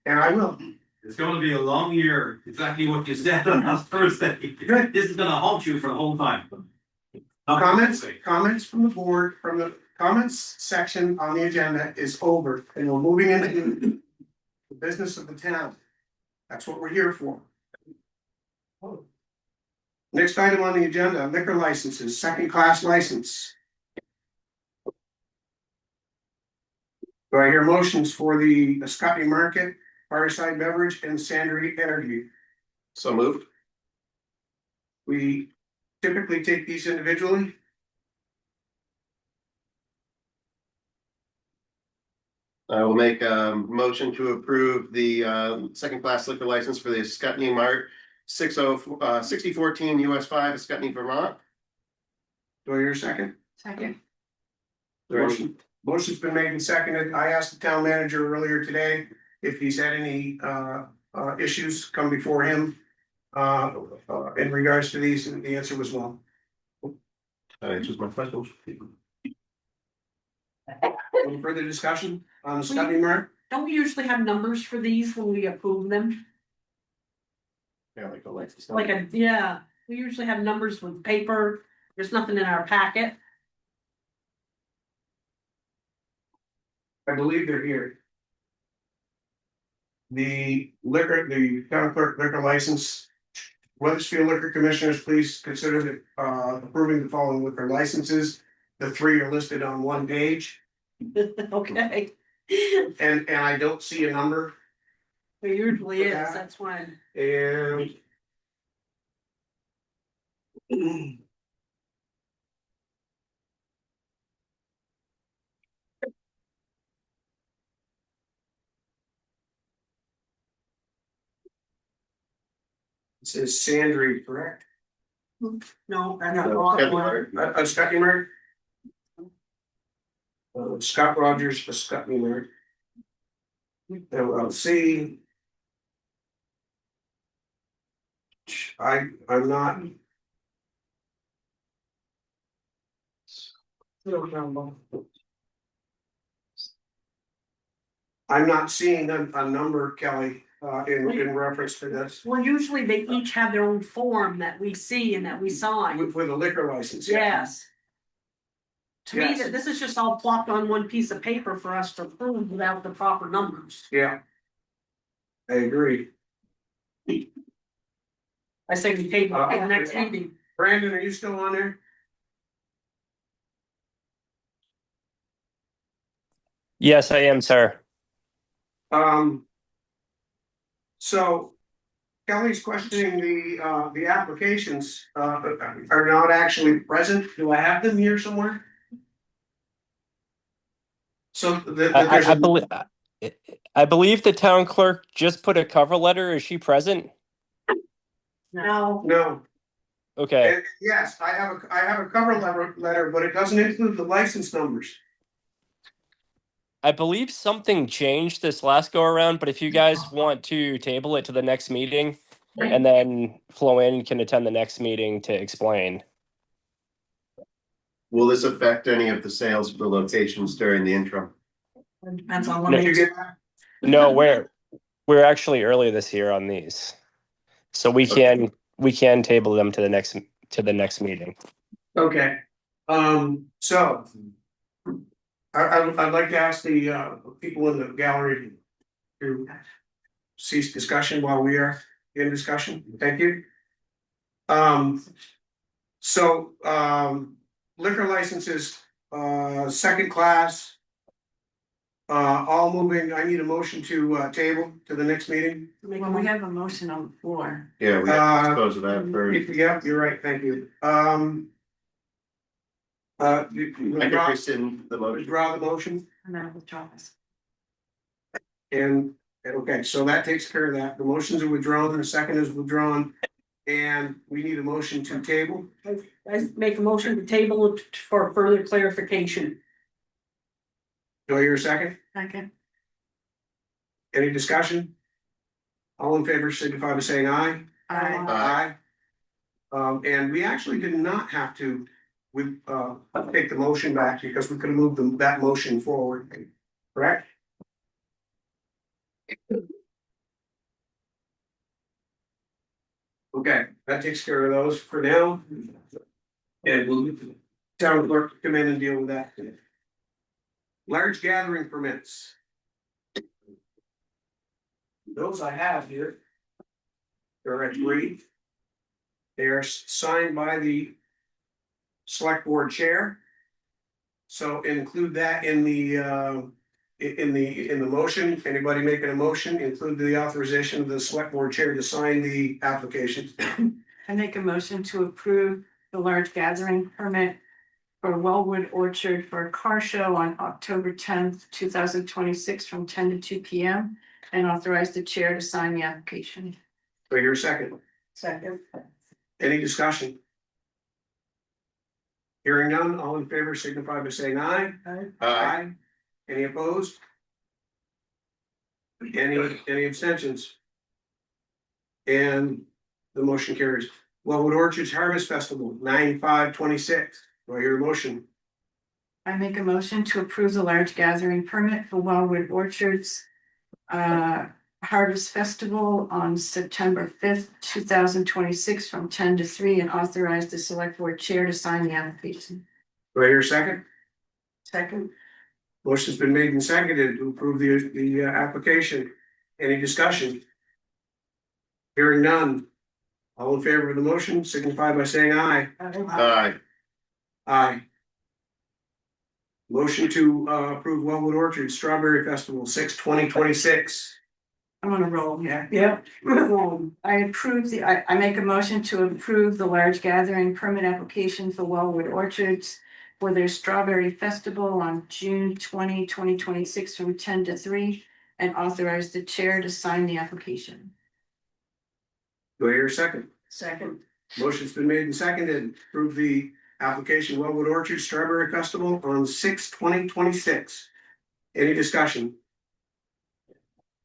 B: and I will.
H: It's gonna be a long year, exactly what you said on last Thursday.
B: Good.
H: This is gonna haunt you for the whole time.
B: Comments from the board, from the comments section on the agenda is over, and we're moving into the business of the town. That's what we're here for. Next item on the agenda, liquor licenses, second-class license. Do I hear motions for the Scotty Market, Fireside Beverage, and Sandry Energy?
Q: So moved.
B: We typically take these individually.
Q: I will make a motion to approve the second-class liquor license for the Scotney Mart 6014 US 5, Scotney, Vermont.
B: Do I hear a second?
E: Second.
B: Motion's been made and seconded. I asked the town manager earlier today if he's had any issues come before him in regards to these, and the answer was no.
Q: That answers my question.
B: Any further discussion on the Scotty Mart?
R: Don't we usually have numbers for these when we approve them?
Q: Yeah, like the license.
R: Yeah, we usually have numbers with paper. There's nothing in our packet.
B: I believe they're here. The town clerk liquor license. Weathersfield Liquor Commissioners, please consider approving the following liquor licenses. The 3 are listed on one page,
R: Okay,
B: and I don't see a number.
R: it usually is, that's why.
B: And It says Sandry, correct?
C: No, I
Q: No,
C: don't.
Q: Scotty.
B: Scott Emer. Scott Rogers for Scott Emer. LLC. I'm not. I'm not seeing a number, Kelly, in reference to this.
R: Well, usually they each have their own form that we see and that we sign.
B: With a liquor license.
R: Yes. To me,
B: Yes.
R: this is just all plopped on one piece of paper for us to approve without the proper numbers.
B: Yeah. I agree.
R: I say we table it for the next meeting.
B: Brandon, are you still on there?
P: Yes, I am, sir.
B: So Kelly's questioning the applications, are not actually present. Do I have them here somewhere? So
P: I believe the town clerk just put a cover letter. Is she present?
B: No.
P: Okay.
B: And yes, I have a cover letter, but it doesn't include the license numbers.
P: I believe something changed this last go around, but if you guys want to table it to the next meeting and then Floanne can attend the next meeting to explain.
Q: Will this affect any of the sales for locations during the interim?
C: Depends on
P: No.
C: what you get.
P: No, we're actually early this year on these. So we can table them to the next meeting.
B: Okay, so. I'd like to ask the people in the gallery to cease discussion while we are in discussion. Thank you. So liquor licenses, second class. All moving, I need a motion to table to the next meeting.
E: Well, we have a motion on the floor.
Q: Yeah, we have to dispose of that first.
B: Yeah, you're right, thank you.
Q: I can rescind the motion.
B: Withdraw the motion.
E: And then withdraw this.
B: And, okay, so that takes care of that. The motions are withdrawn and the second is withdrawn. And we need a motion to table.
R: I make a motion to table it for further clarification.
B: Do I hear a second?
E: Second.
B: Any discussion? All in favor signify by saying aye.
E: Aye.
B: And we actually did not have to take the motion back because we could have moved that motion forward, correct? Okay, that takes care of those for now. And we'll town clerk come in and deal with that. Large gathering permits. Those I have here. There are 3. They are signed by the select board chair. So include that in the motion. Anybody making a motion, include the authorization of the select board chair to sign the application.
E: I make a motion to approve the large gathering permit for Wellwood Orchard for a car show on October 10th, 2026 from 10 to 2 p.m. and authorize the chair to sign the application.
B: So you're second.
C: Second.
B: Any discussion? Hearing none, all in favor signify by saying aye. Aye. Any opposed? Any abstentions? And the motion carries. Wellwood Orchards Harvest Festival, 9/5/26. Do I hear a motion?
E: I make a motion to approve the large gathering permit for Wellwood Orchards Harvest Festival on September 5th, 2026 from 10 to 3 and authorize the select board chair to sign the application.
B: Do I hear a second?
E: Second.
B: Motion's been made and seconded to approve the application. Any discussion? Hearing none. All in favor of the motion signify by saying aye.
Q: Aye.
B: Aye. Motion to approve Wellwood Orchard Strawberry Festival 6/20/26.
E: I'm on a roll here. Yep. I make a motion to approve the large gathering permit application for Wellwood Orchards for their Strawberry Festival on June 20, 2026 from 10 to 3 and authorize the chair to sign the application.
B: Do I hear a second?
C: Second.
B: Motion's been made and seconded, to approve the application Wellwood Orchard Strawberry Festival on 6/20/26. Any discussion?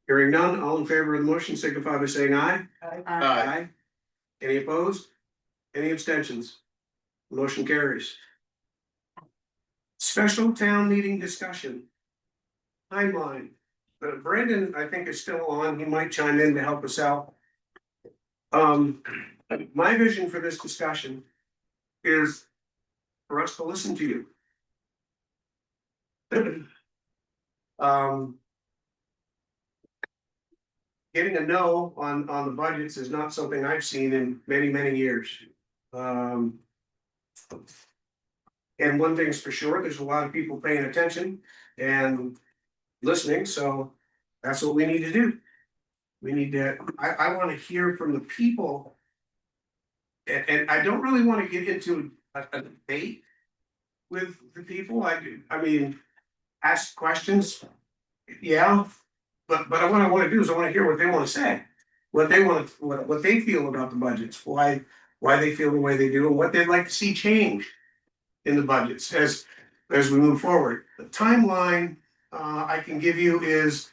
B: Hearing none, all in favor of the motion signify by saying aye.
C: Aye.
B: Any opposed? Any abstentions? Motion carries. Special town meeting discussion. Timeline. Brandon, I think, is still on. He might chime in to help us out. My vision for this discussion is for us to listen to you. Getting a no on the budgets is not something I've seen in many, many years. And one thing's for sure, there's a lot of people paying attention and listening, so that's what we need to do. We need to, I wanna hear from the people. And I don't really wanna get into a debate with the people. I mean, ask questions, yeah. But what I wanna do is I wanna hear what they wanna say, what they want, what they feel about the budgets, why they feel the way they do, and what they'd like to see change in the budgets as we move forward. The timeline I can give you is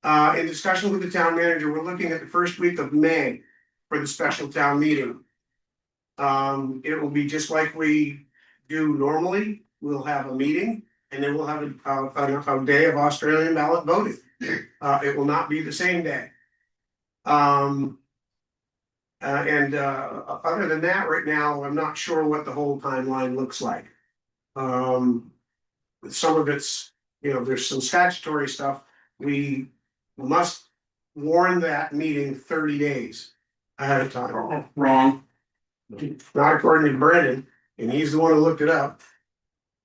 B: in discussion with the town manager, we're looking at the first week of May for the special town meeting. It will be just like we do normally. We'll have a meeting and then we'll have a day of Australian ballot voting. It will not be the same day. Other than that, right now, I'm not sure what the whole timeline looks like. Some of it's, there's some statutory stuff. We must warn that meeting 30 days ahead of time. Wrong. Not according to Brendan, and he's the one who looked it up.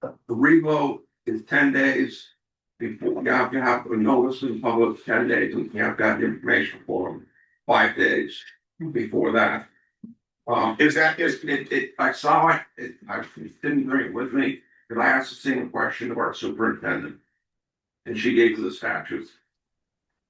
H: The revote is 10 days before you have to have a notice in public, 10 days, and you have to have the information for them, 5 days before that. I saw it, I didn't bring it with me, but I asked the same question of our superintendent. And she gave me the statutes.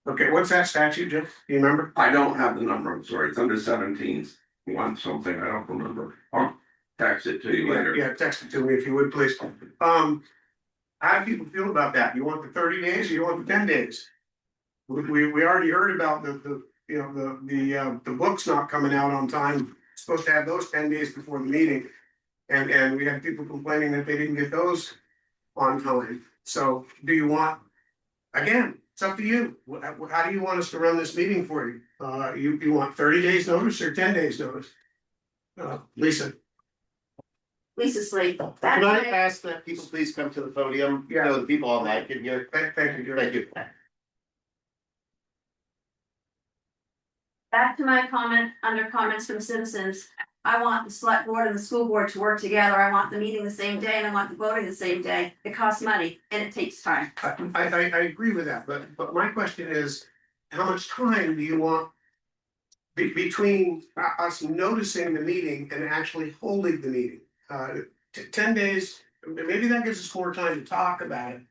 B: Okay, what's that statute, Jeff? Do you remember?
H: I don't have the number, I'm sorry, it's under 17. Want something, I don't remember. I'll text it to you later.
B: Yeah, text it to me if you would, please. How do people feel about that? You want the 30 days or you want the 10 days? We already heard about the books not coming out on time. Supposed to have those 10 days before the meeting. And we had people complaining that they didn't get those on time. So do you want, again, it's up to you. How do you want us to run this meeting for you? You want 30 days notice or 10 days notice? Lisa.
J: Lisa Slate.
Q: Can I ask that people please come to the podium?
B: Yeah.
Q: So the people online can hear.
B: Thank you.
Q: Thank you.
J: Back to my comment, under comments from citizens, I want the select board and the school board to work together, I want the meeting the same day and I want the voting the same day, it costs money and it takes time.
B: I agree with that, but my question is, how much time do you want between us noticing the meeting and actually holding the meeting? 10 days, maybe that gives us more time to talk about it,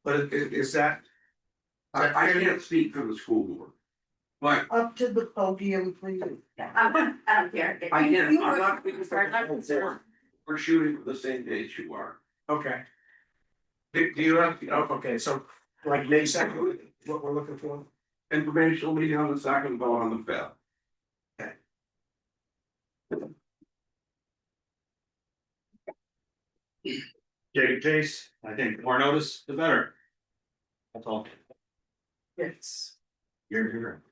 B: but is that?
H: I can't speak for the school board. But
G: Up to the podium, please.
J: I don't care. If
H: I
J: you-
H: can't,
J: you
H: I'm
J: work-
H: not speaking for
J: I'm
H: the school
J: concerned.
H: board. We're shooting for the same dates you are.
B: Okay. Do you have, okay, so like May 2nd, what we're looking for?
H: Informational meeting on the 2nd, vote on the 5th.
K: Jace, I think the more notice, the better. That's all.
B: Yes.
H: You're here.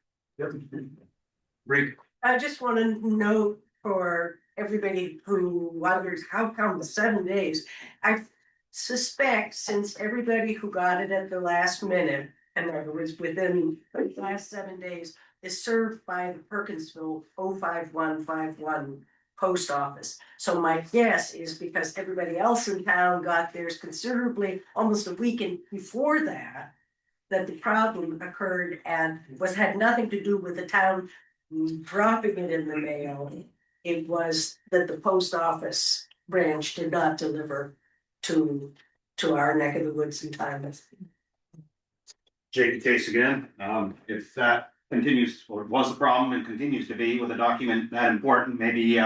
B: Rick.
C: I just want to note for everybody who wonders how come the 7 days. I suspect since everybody who got it at the last minute, and it was within the last 7 days, is served by the Perkinsville 05151 post office. So my guess is because everybody else in town got theirs considerably, almost a week before that, that the problem occurred and had nothing to do with the town dropping it in the mail. It was that the post office branch did not deliver to our neck of the woods in time.
K: Jake Case again, if that continues, or was a problem and continues to be with a document that important, maybe,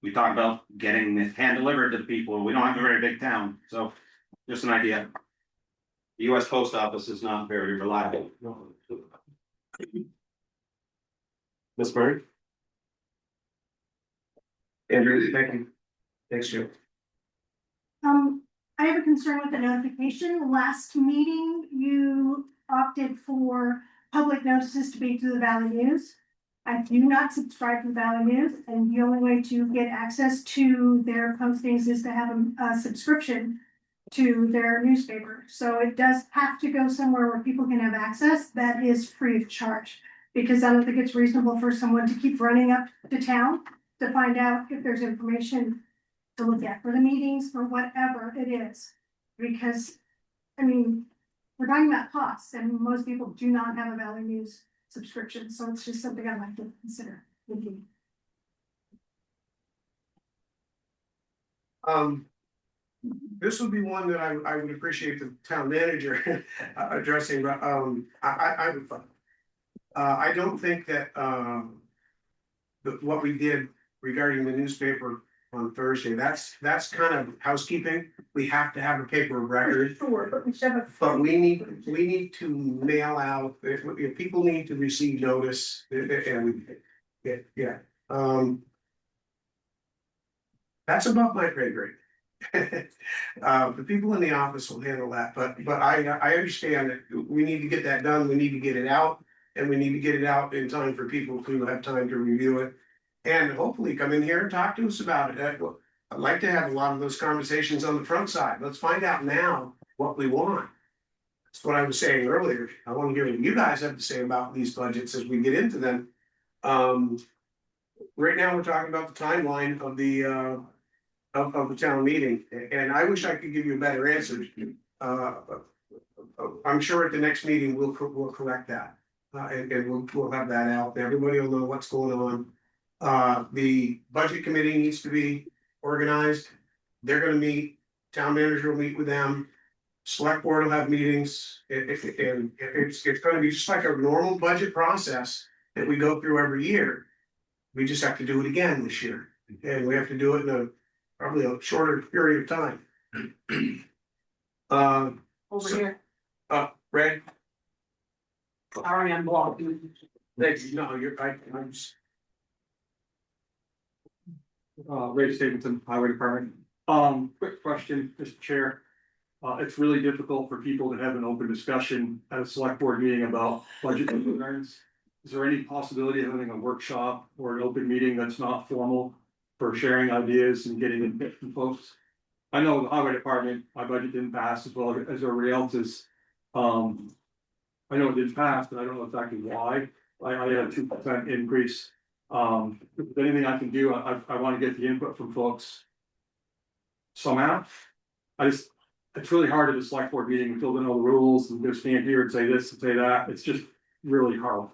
K: we talk about getting it hand delivered to the people. We don't have a very big town, so just an idea. The US Post Office is not very reliable.
Q: Ms. Murray? Andrew, thank you. Thanks, Joe.
T: I have a concern with the notification. Last meeting, you opted for public notices to be through the Valley News. I do not subscribe to the Valley News, and the only way to get access to their postings is to have a subscription to their newspaper. So it does have to go somewhere where people can have access that is free of charge. Because I don't think it's reasonable for someone to keep running up to town to find out if there's information to look at for the meetings or whatever it is. Because, I mean, we're talking about costs and most people do not have a Valley News subscription. So it's just something I'd like to consider. Thank you.
B: This would be one that I would appreciate the town manager addressing, but I would. I don't think that what we did regarding the newspaper on Thursday, that's kind of housekeeping. We have to have a paper of record.
T: Sure, but we should have.
B: But we need to mail out, if people need to receive notice, and yeah. That's above my pay grade. The people in the office will handle that, but I understand that we need to get that done, we need to get it out. And we need to get it out in time for people to have time to review it. And hopefully come in here and talk to us about it. I'd like to have a lot of those conversations on the front side. Let's find out now what we want. That's what I was saying earlier. I want to hear what you guys have to say about these budgets as we get into them. Right now, we're talking about the timeline of the town meeting, and I wish I could give you a better answer. I'm sure at the next meeting, we'll correct that. And we'll have that out. Everybody will know what's going on. The budget committee needs to be organized. They're gonna meet, town manager will meet with them. Select board will have meetings. It's gonna be just like a normal budget process that we go through every year. We just have to do it again this year. And we have to do it in probably a shorter period of time.
R: Over here,
B: Ray?
R: already unblocked.
B: Thanks, no, I'm just.
M: Ray Stapleton, Highway Department. Quick question, Mr. Chair. It's really difficult for people to have an open discussion at a select board meeting about budget concerns. Is there any possibility of having a workshop or an open meeting that's not formal for sharing ideas and getting input from folks? I know the Highway Department, my budget didn't pass as well as everybody else's. I know it didn't pass, but I don't know exactly why. I had a 2% increase. If there's anything I can do, I want to get the input from folks somehow. It's really hard at a select board meeting until they know the rules and just stand here and say this and say that. It's just really hard.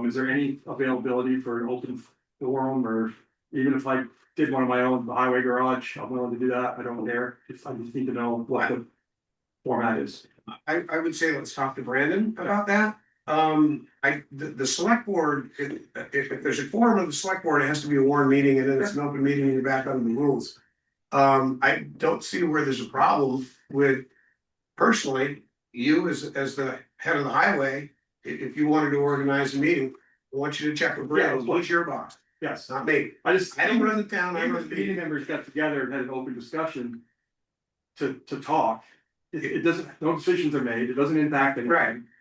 M: Is there any availability for an open forum, or even if I did one of my own, the highway garage, I'm willing to do that. I don't care. I just need to know what the format is.
B: I would say let's talk to Brandon about that. The select board, if there's a forum of the select board, it has to be a warned meeting, and then it's an open meeting and you're back under the rules. I don't see where there's a problem with, personally, you as the head of the highway, if you wanted to organize a meeting, I want you to check with Brandon. Who's your boss?
M: Yes.
B: Not me.
M: I
B: don't run the town, I run the
M: Meeting
B: meeting.
M: members got together and had an open discussion to talk. It doesn't, no decisions are made, it doesn't impact anything.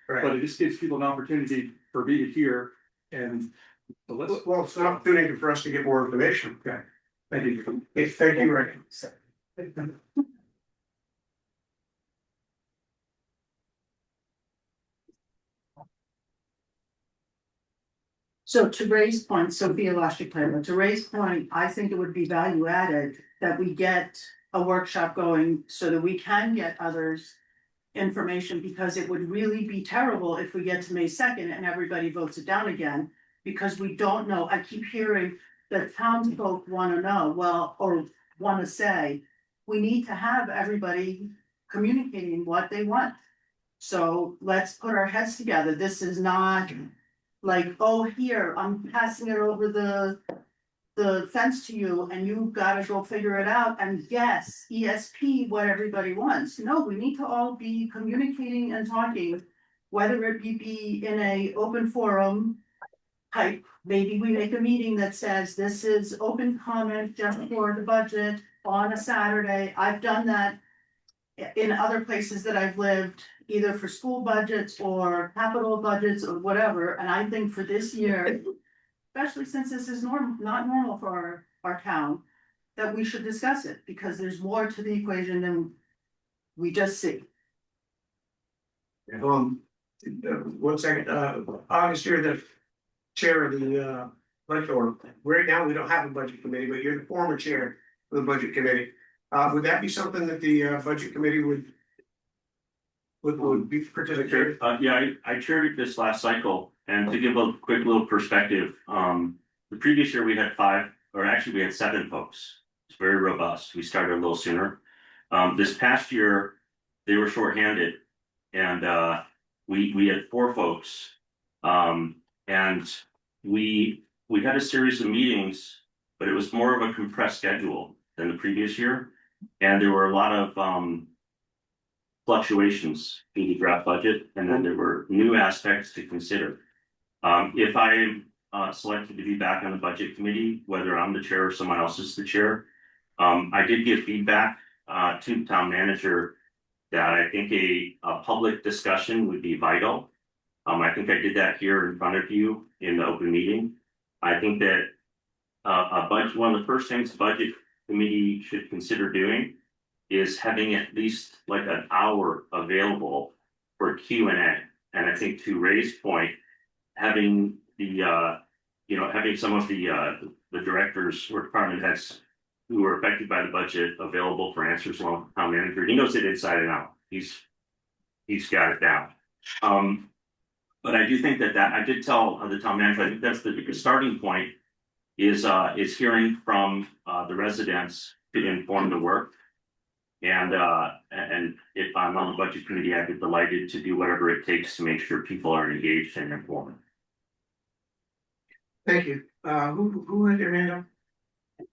B: Right.
M: But it just gives people an opportunity for me to hear and. So let's.
B: Well, it's an opportunity for us to get more information.
M: Okay, thank you.
B: Thank you, Ray.
F: So to Ray's point, Sophia lost your plan, but to Ray's point, I think it would be value added that we get a workshop going so that we can get others information, because it would really be terrible if we get to May 2nd and everybody votes it down again, because we don't know. I keep hearing that townsfolk wanna know, well, or wanna say, we need to have everybody communicating what they want.
G: So let's put our heads together. This is not like, oh, here, I'm passing it over the fence to you and you've gotta go figure it out and guess ESP what everybody wants. No, we need to all be communicating and talking, whether it be in a open forum type, maybe we make a meeting that says this is open comment just for the budget on a Saturday. I've done that in other places that I've lived, either for school budgets or capital budgets or whatever, and I think for this year, especially since this is not normal for our town, that we should discuss it, because there's more to the equation than we just see.
B: One second, August, you're the chair of the budget, or right now, we don't have a budget committee, but you're the former chair of the budget committee. Would that be something that the budget committee would be participating?
U: Yeah, I chaired it this last cycle, and to give a quick little perspective, the previous year we had 5, or actually we had 7 folks. It's very robust. We started a little sooner. This past year, they were shorthanded, and we had 4 folks. And we had a series of meetings, but it was more of a compressed schedule than the previous year. And there were a lot of fluctuations in the draft budget, and then there were new aspects to consider. If I'm selected to be back on the budget committee, whether I'm the chair or someone else is the chair, I did give feedback to the town manager that I think a public discussion would be vital. I think I did that here in front of you in the open meeting. I think that one of the first things the budget committee should consider doing is having at least like an hour available for Q&A. And I think to Ray's point, having the having some of the directors or department heads who are affected by the budget available for answers along with the town manager. He knows it inside and out. He's got it down. But I do think that I did tell the town manager, I think that's the starting point is hearing from the residents to inform the work. And if I'm on the budget committee, I'd be delighted to do whatever it takes to make sure people are engaged and informed.
B: Thank you. Who had their hand up?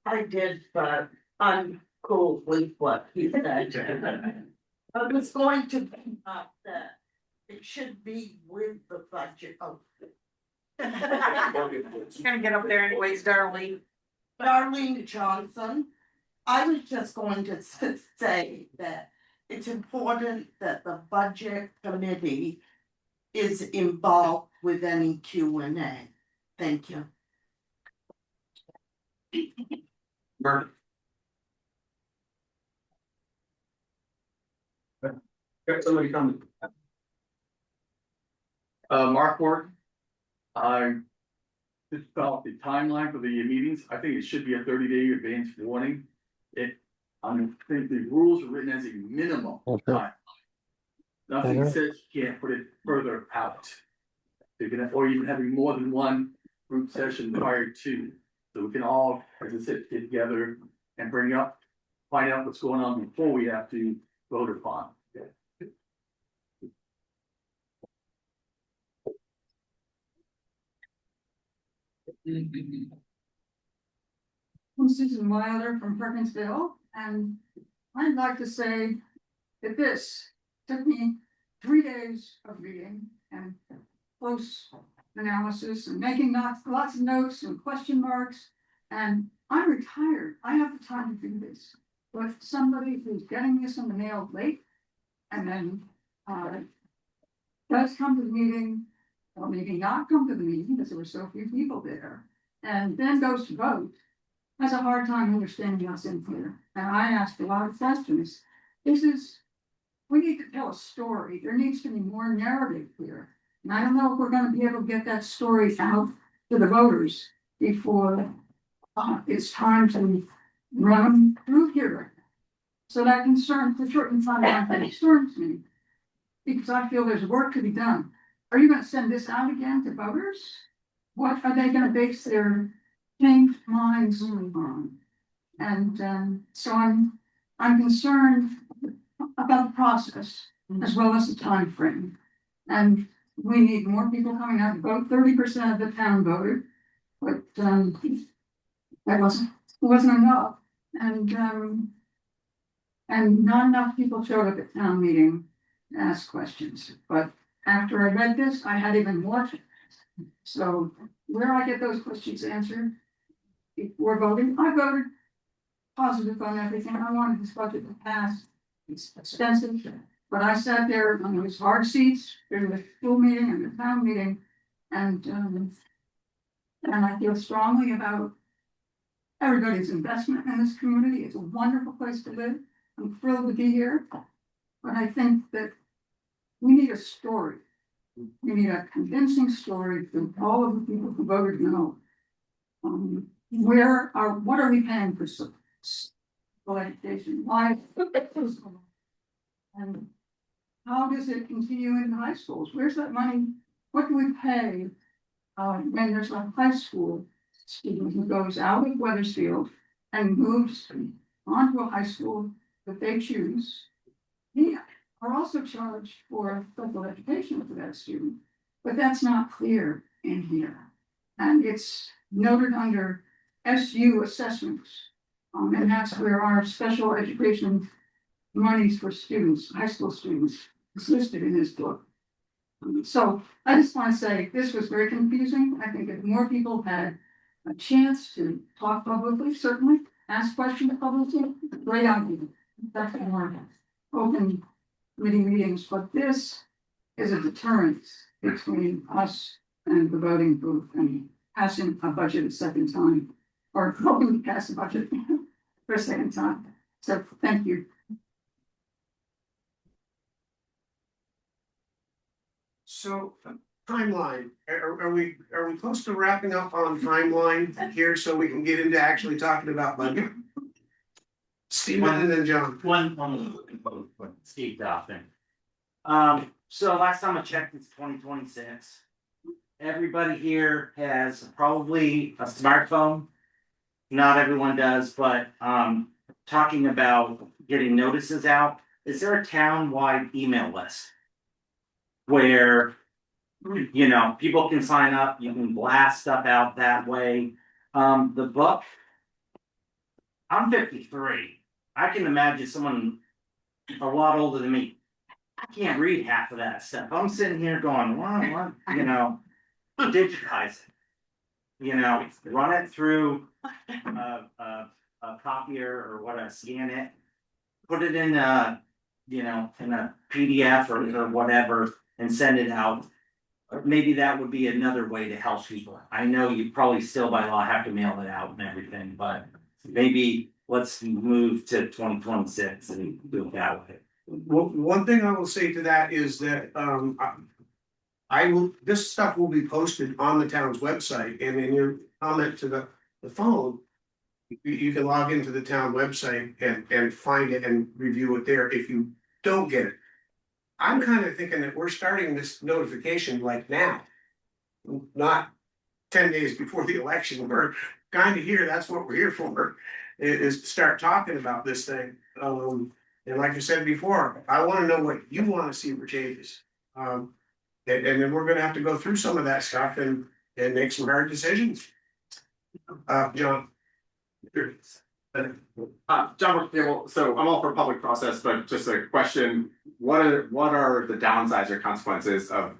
G: I did, but I'm cool with what he said. I was going to bring up that it should be with the budget. Oh.
R: You're gonna get up there anyways, Darlene.
G: Darlene Johnson. I was just going to say that it's important that the budget committee is involved with any Q&A. Thank you.
H: Mark. Got somebody coming.
M: Mark Ward. I just felt the timeline for the meetings. I think it should be a 30-day advance warning. I think the rules are written as a minimum time. Nothing says you can't put it further out. Or even having more than one group session prior to, so we can all, as I said, get together and find out what's going on before we have to vote upon.
V: I'm Susan Wilder from Perkinsville, and I'd like to say that this took me 3 days of reading and close analysis and making lots of notes and question marks. And I'm retired. I have the time to do this. But somebody who's getting this in the mail late and then does come to the meeting, or maybe not come to the meeting because there were so few people there, and then goes to vote, has a hard time understanding what's in here. And I asked a lot of questions. We need to tell a story. There needs to be more narrative here. And I don't know if we're gonna be able to get that story out to the voters before it's time to run through here. So that concerns the shortened timeline that concerns me, because I feel there's work to be done. Are you gonna send this out again to voters? What are they gonna base their changed minds on? And so I'm concerned about the process. as well as the time frame. And we need more people coming out to vote. 30% of the town voted, but that wasn't enough. And not enough people showed up at town meeting to ask questions. But after I read this, I had even more. So where I get those questions answered before voting, I voted positive on everything. I wanted this budget to pass. It's expensive, but I sat there on those hard seats during the school meeting and the town meeting, and I feel strongly about everybody's investment in this community. It's a wonderful place to live. I'm thrilled to be here, but I think that we need a story. We need a convincing story from all of the people who voted no. What are we paying for school education? Why? And how does it continue in high schools? Where's that money? What do we pay when there's a high school student who goes out of Weathersfield and moves onto a high school that they choose? They are also charged for special education for that student, but that's not clear in here. And it's noted under SU assessments. And that's where our special education monies for students, high school students, is listed in this book. So I just want to say this was very confusing. I think if more people had a chance to talk publicly, certainly ask questions publicly, great idea. That's more open committee meetings, but this is a deterrent between us and the voting booth and passing a budget a second time, or hoping to pass a budget for a second time. So thank you.
B: So timeline, are we close to wrapping up on timeline here so we can get into actually talking about budget? Steven and then John.
N: One, Steve Doffin. So last time I checked, it's 2026. Everybody here has probably a smartphone. Not everyone does, but talking about getting notices out, is there a town-wide email list? Where, you know, people can sign up, you can blast stuff out that way. The book, I'm 53. I can imagine someone a lot older than me. I can't read half of that stuff. I'm sitting here going, what, you know, digitize it. You know, run it through a copier or what, scan it, put it in a, you know, in a PDF or whatever, and send it out. Maybe that would be another way to help people. I know you probably still by law have to mail it out and everything, but maybe let's move to 2026 and do it that way.
B: Well, one thing I will say to that is that this stuff will be posted on the town's website, and in your comment to the phone, you can log into the town website and find it and review it there if you don't get it. I'm kind of thinking that we're starting this notification like now, not 10 days before the election. We're kind of here, that's what we're here for, is to start talking about this thing. And like I said before, I want to know what you want to see for changes. And then we're gonna have to go through some of that stuff and make some hard decisions. John.
O: John, so I'm all for public process, but just a question, what are the downsides or consequences of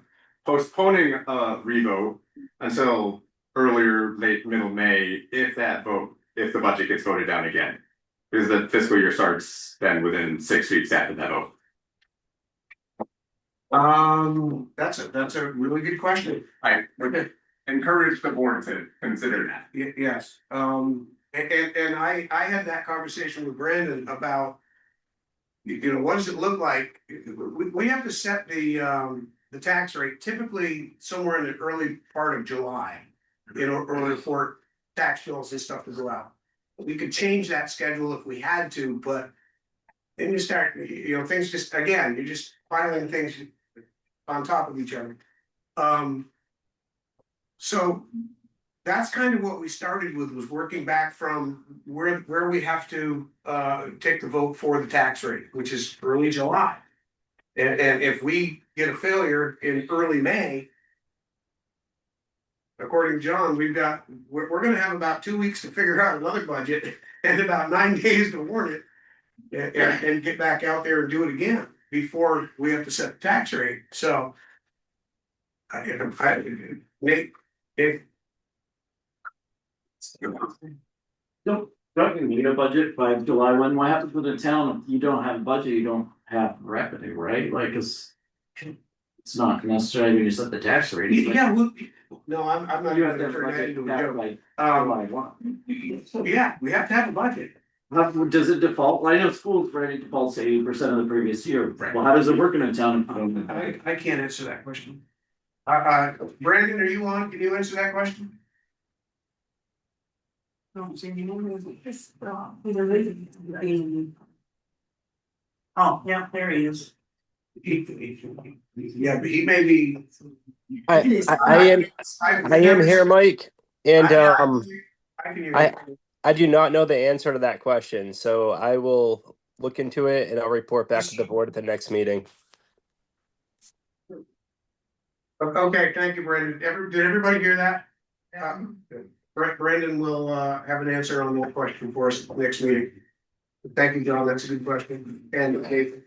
O: postponing a revote until earlier, late, middle May, if the budget gets voted down again? Because the fiscal year starts then within 6 weeks after that vote.
B: That's a really good question.
O: I would encourage the board to consider that.
B: Yes, and I had that conversation with Brandon about, you know, what does it look like? We have to set the tax rate typically somewhere in the early part of July, in order for tax bills and stuff to go out. We could change that schedule if we had to, but then you start, you know, things just, again, you're just piling things on top of each other. So that's kind of what we started with, was working back from where we have to take the vote for the tax rate, which is early July. And if we get a failure in early May, according to John, we're gonna have about 2 weeks to figure out another budget and about 9 days to warn it. And get back out there and do it again before we have to set the tax rate, so. Nick.
N: Don't you need a budget by July 1? What happens with the town? If you don't have a budget, you don't have revenue, right? Like, it's not necessarily when you set the tax rate.
B: Yeah, no, I'm not
N: You
B: even
N: have to
B: gonna
N: have a
B: turn that
N: budget
B: into a
N: back
B: joke.
N: by July 1.
B: Yeah, we have to have a budget.
N: Does it default? I know schools ready defaults to 80% of the previous year. Well, how does it work in a town?
B: I can't answer that question. Brandon, are you on? Can you answer that question?
R: Oh, yeah, there he is.
B: Yeah, but he may be.
P: I am here, Mike, and
B: I can hear you.
P: I do not know the answer to that question, so I will look into it and I'll report back to the board at the next meeting.
B: Okay, thank you, Brandon. Did everybody hear that? Brandon will have an answer on that question for us next meeting. Thank you, John. That's a good question. And Nathan.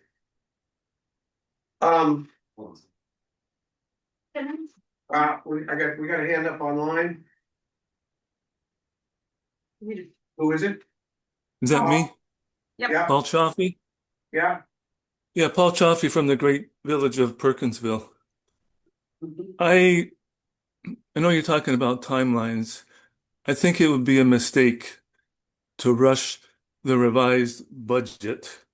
B: We got a hand up online. Who is it?
I: Is that me?
R: Yep.
B: Yeah.
I: Paul Chaffee?
B: Yeah.
I: Yeah, Paul Chaffee from the great village of Perkinsville. I know you're talking about timelines. I think it would be a mistake to rush the revised budget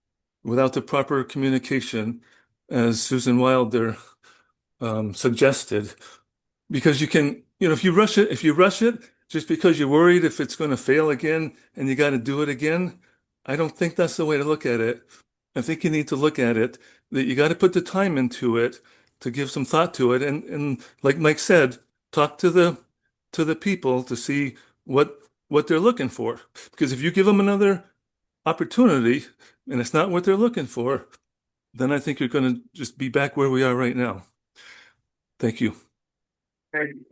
I: without the proper communication, as Susan Wilder suggested. Because if you rush it just because you're worried if it's going to fail again and you got to do it again, I don't think that's the way to look at it. I think you need to look at it that you got to put the time into it to give some thought to it, and like Mike said, talk to the people to see what they're looking for. Because if you give them another opportunity and it's not what they're looking for, then I think you're going to just be back where we are right now. Thank you.
B: Thank you.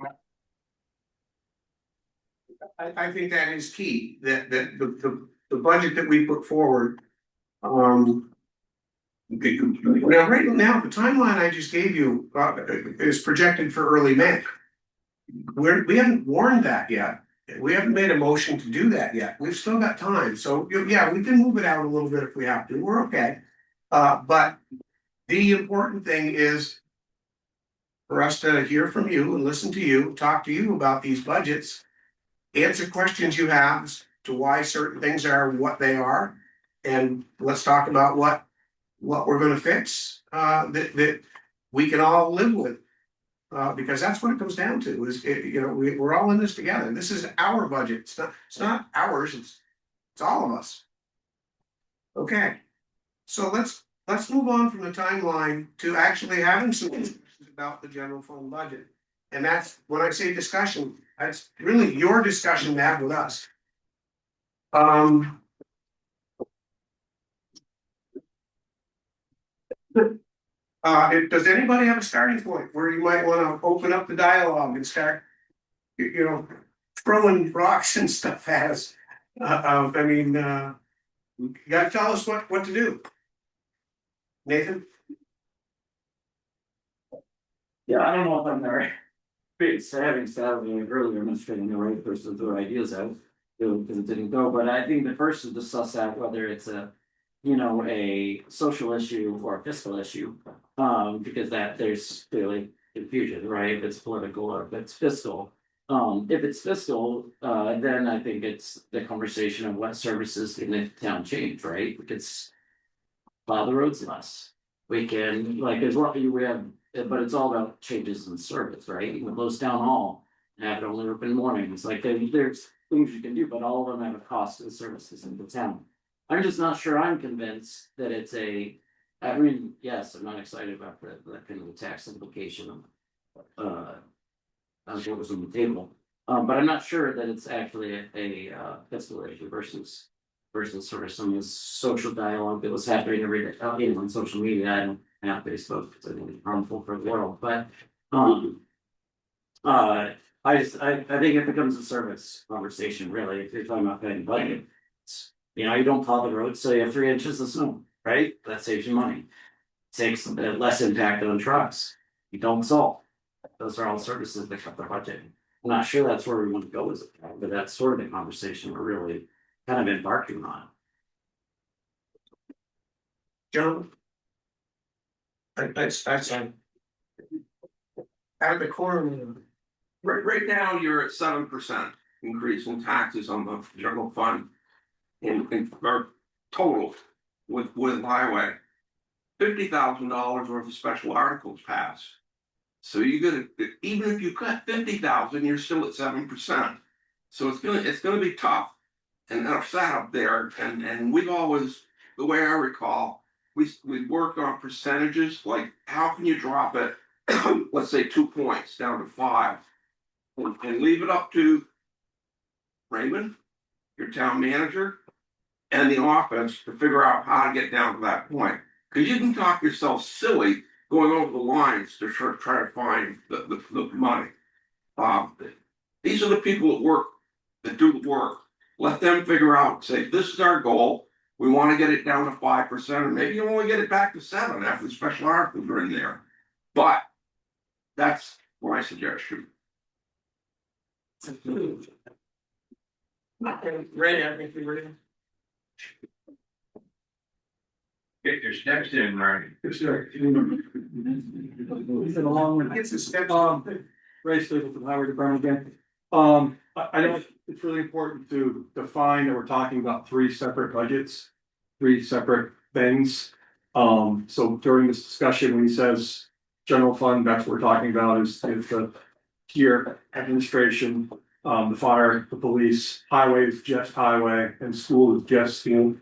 B: I think that is key, that the budget that we put forward. Now, right now, the timeline I just gave you is projected for early May. We haven't warned that yet. We haven't made a motion to do that yet. We've still got time. So yeah, we can move it out a little bit if we have to. We're okay. But the important thing is for us to hear from you and listen to you, talk to you about these budgets, answer questions you have as to why certain things are what they are, and let's talk about what we're going to fix that we can all live with, because that's what it comes down to. We're all in this together. This is our budget. It's not ours. It's all of us. Okay, so let's move on from the timeline to actually having some discussions about the general fund budget. And that's when I say discussion, that's really your discussion to have with us. Does anybody have a starting point where you might want to open up the dialogue and start, throwing rocks and stuff at us? You gotta tell us what to do. Nathan?
N: Yeah, I don't know if I'm there. Having Saturday earlier, I'm not getting the right person to throw ideas out, because it didn't go, but I think the first is to suss out whether it's a social issue or a fiscal issue. Because there's clearly confusion, right? If it's political or if it's fiscal. If it's fiscal, then I think it's the conversation of what services can the town change, right? Because plow the roads less. We can, we have, but it's all about changes in service, right? You can close town hall and have it only open mornings. There's things you can do, but all of them have a cost to the services in the town. I'm just not sure I'm convinced that it's yes, I'm not excited about the kind of the tax implication of what was on the table. But I'm not sure that it's actually a fiscal issue versus versus sort of some of the social dialogue that was happening every day, on social media. I don't have Facebook because I think it's harmful for the world, but, I think it becomes a service conversation, really, if you're talking about paying budget. You don't plow the road, so you have 3 inches of snow, right? That saves you money. Takes less impact on trucks. You don't salt. Those are all services that cut the budget. I'm not sure that's where we want to go as a town, but that's sort of the conversation we're really kind of embarking on.
B: John? That's out of the corner.
H: Right now, you're at 7% increase in taxes on the general fund. In our total with highway. $50,000 worth of special articles passed. So you gotta, even if you cut 50,000, you're still at 7%. So it's gonna be tough. And I've sat up there and we've always, the way I recall, we worked on percentages, like how can you drop it, let's say 2 points down to 5, and leave it up to Raymond, your town manager, and the office to figure out how to get down to that point. Because you can talk yourself silly going over the lines to try to find the money. These are the people that do the work. Let them figure out, say, this is our goal. We want to get it down to 5%, and maybe you only get it back to 7 after the special articles are in there. But that's my suggestion.
N: Ready, I think we're ready.
H: Get your steps in, Marty.
M: It's been a long one. Ray Staples from Highway Department again. I know it's really important to define that we're talking about 3 separate budgets, 3 separate things. So during this discussion, when he says general fund, that's what we're talking about is the tier administration, the fire, the police, highway is just highway, and school is just school.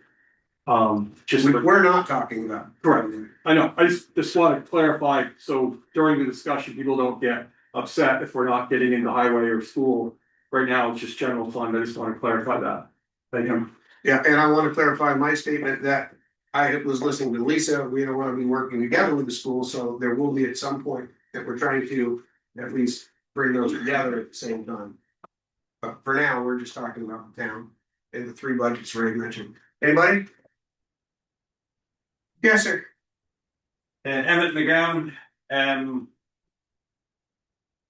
B: We're not talking about.
M: Correct. I know, I just want to clarify, so during the discussion, people don't get upset if we're not getting into highway or school. Right now, it's just general fund, I just want to clarify that. Thank you.
B: Yeah, and I want to clarify my statement that I was listening to Lisa, we don't want to be working together with the school, so there will be at some point that we're trying to at least bring those together at the same time. But for now, we're just talking about the town and the 3 budgets Ray mentioned. Anybody? Yes, sir.
D: Emmett McGowan, I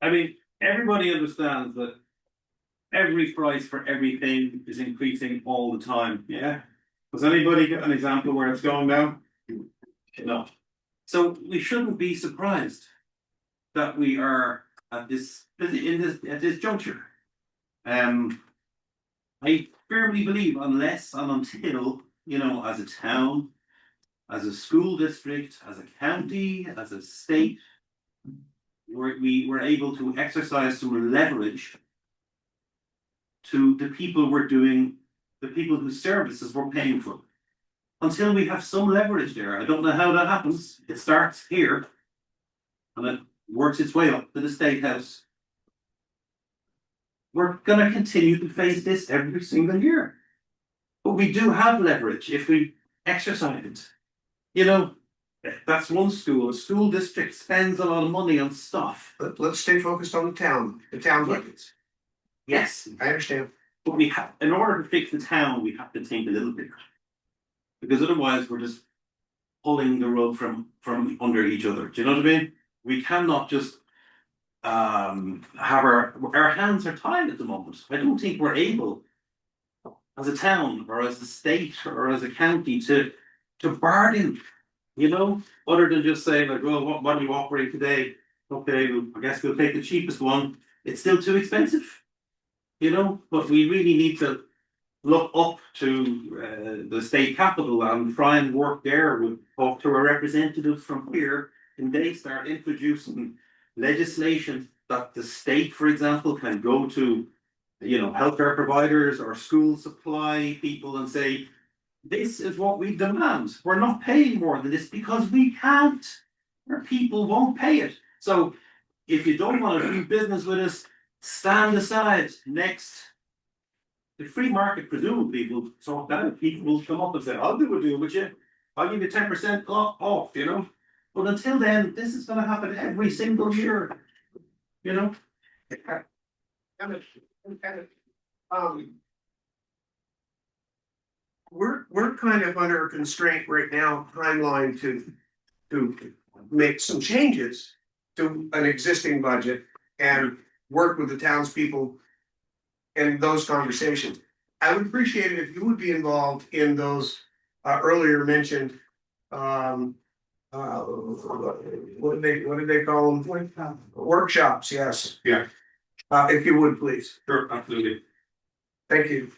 D: mean, everybody understands that every price for everything is increasing all the time, yeah? Does anybody get an example where it's going down? No. So we shouldn't be surprised that we are at this juncture. I firmly believe unless and until, as a town, as a school district, as a county, as a state, we were able to exercise some leverage to the people the people whose services we're paying for. Until we have some leverage there, I don't know how that happens. It starts here and it works its way up to the State House. We're going to continue to face this every single year. But we do have leverage if we exercise it. That's one school. A school district spends a lot of money on stuff.
B: But let's stay focused on the town budgets.
D: Yes.
B: I understand.
D: But in order to fix the town, we have to think a little bit. Because otherwise we're just pulling the rug from under each other. Do you know what I mean? We cannot just have our hands are tied at the moment. I don't think we're able, as a town or as a state or as a county, to bargain, other than just say like, well, what are you offering today? Okay, I guess we'll take the cheapest one. It's still too expensive, but we really need to look up to the state capital and try and work there. We'll talk to a representative from here, and they start introducing legislation that the state, for example, can go to, healthcare providers or school supply people and say, this is what we demand. We're not paying more than this because we can't. Our people won't pay it. So if you don't want to do business with us, stand aside next the free market presumably will sort that out. People will come up and say, I'll do a deal with you. I'll give you 10% off, you know? But until then, this is gonna happen every single year, you know?
B: We're kind of under a constraint right now, timeline to make some changes to an existing budget and work with the townspeople in those conversations. I would appreciate it if you would be involved in those earlier mentioned what did they call them? Workshops, yes.
H: Yeah.
B: If you would, please.
H: Sure, absolutely.
B: Thank you.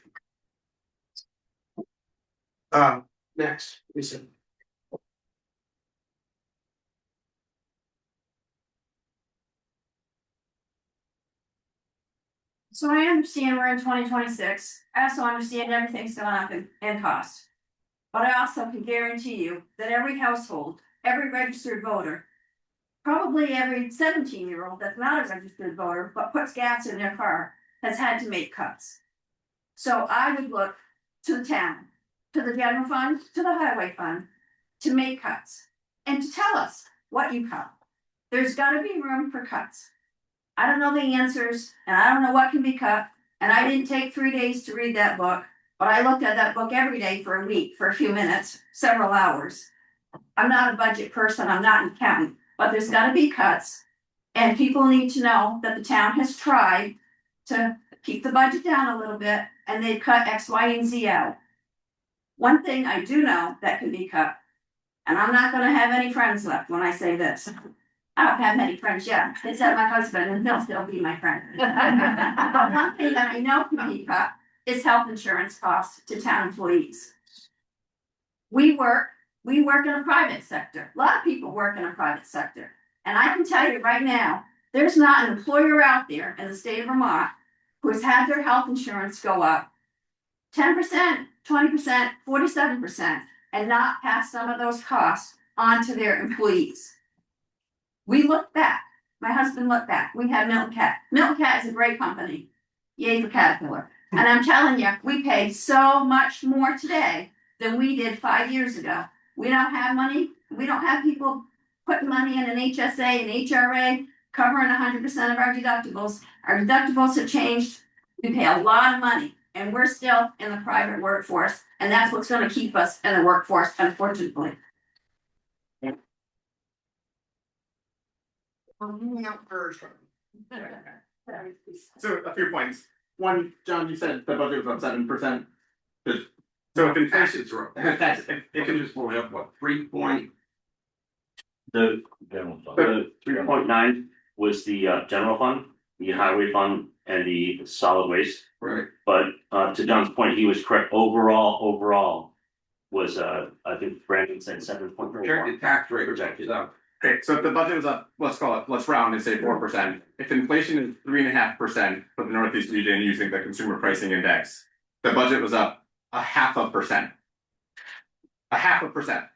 B: Next, Lisa.
J: So I understand we're in 2026. I also understand everything's going up in cost. But I also can guarantee you that every household, every registered voter, probably every 17-year-old that's not a registered voter but puts gas in their car, has had to make cuts. So I would look to the town, to the general fund, to the highway fund, to make cuts and to tell us what you cut. There's got to be room for cuts. I don't know the answers, and I don't know what can be cut, and I didn't take 3 days to read that book, but I looked at that book every day for a week, for a few minutes, several hours. I'm not a budget person, I'm not an accountant, but there's gotta be cuts, and people need to know that the town has tried to keep the budget down a little bit, and they've cut X, Y, and Z out. One thing I do know that can be cut, and I'm not gonna have any friends left when I say this. I don't have many friends yet, except my husband, and he'll still be my friend. But one thing that I know can be cut is health insurance costs to town employees. We work in a private sector. A lot of people work in a private sector. And I can tell you right now, there's not an employer out there in the state of Vermont who has had their health insurance go up 10%, 20%, 47%, and not pass some of those costs on to their employees. We look back. My husband looked back. We have Milton Cat. Milton Cat is a great company. Yay for Caterpillar. And I'm telling you, we pay so much more today than we did 5 years ago. We don't have money. We don't have people putting money in an HSA and HRA, covering 100% of our deductibles. Our deductibles have changed. We pay a lot of money, and we're still in the private workforce, and that's what's going to keep us in the workforce, unfortunately.
O: So a few points. One, John, you said the budget was up 7%. So if inflation,
H: It can just blow up, what, 3 point?
U: The 3.9 was the general fund, the highway fund, and the solid waste.
H: Right.
U: But to John's point, he was correct. Overall was I think Brandon said 7.4.
H: Projected tax rate.
U: Projected.
O: okay, so if the budget was up, let's round and say 4%. If inflation is 3.5% for the Northeast region using the consumer pricing index, the budget was up 0.5%. 0.5%.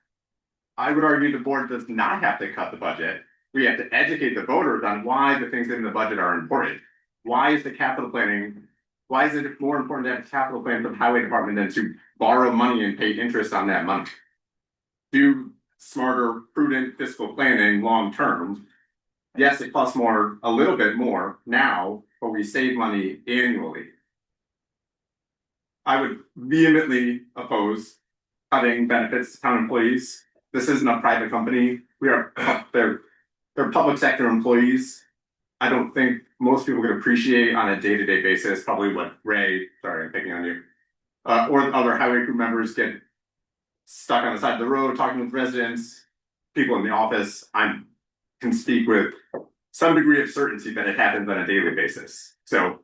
O: I would argue the board does not have to cut the budget. We have to educate the voters on why the things in the budget are important. Why is it more important to have a capital plan for the highway department than to borrow money and pay interest on that money? Do smarter, prudent fiscal planning long term. Yes, it costs a little bit more now, but we save money annually. I would vehemently oppose cutting benefits to town employees. This isn't a private company. They're public sector employees. I don't think most people could appreciate on a day-to-day basis, probably what Ray, sorry, I'm picking on you, or other highway crew members get stuck on the side of the road, talking with residents, people in the office. I can speak with some degree of certainty that it happens on a daily basis. So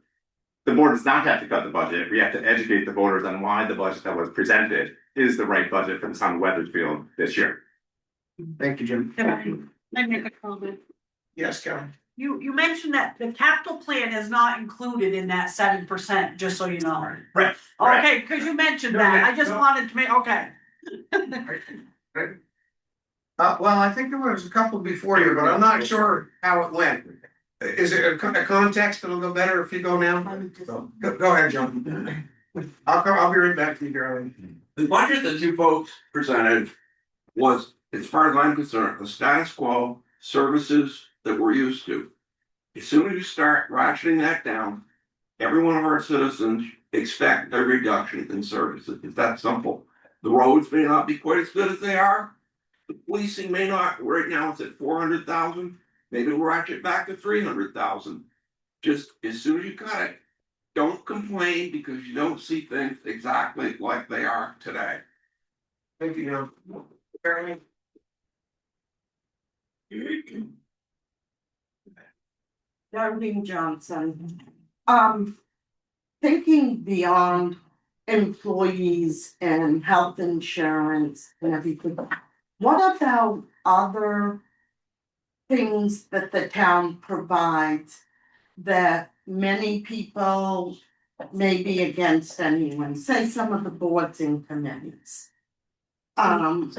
O: the board does not have to cut the budget. We have to educate the voters on why the budget that was presented is the right budget for the town of Weathersfield this year.
B: Thank you, Jim.
R: I make a comment.
B: Yes, Karen.
R: You mentioned that the capital plan is not included in that 7%, just so you know.
B: Right.
R: Okay, because you mentioned that. I just wanted to make, okay.
B: Well, I think there was a couple before you, but I'm not sure how it went. Is it a context that'll go better if you go now? Go ahead, John. I'll be right back to you, Darrell.
H: The budget that you folks presented was, as far as I'm concerned, the status quo services that we're used to. As soon as you start ratcheting that down, every one of our citizens expect a reduction in services. It's that simple. The roads may not be quite as good as they are. The policing may not, right now it's at 400,000. Maybe we'll ratchet back to 300,000. Just as soon as you cut it, don't complain because you don't see things exactly like they are today.
B: Thank you, Darrell.
G: Darlene Johnson. Thinking beyond employees and health insurance and everything, what about other things that the town provides that many people may be against anyone, say some of the boards and committees? Boards,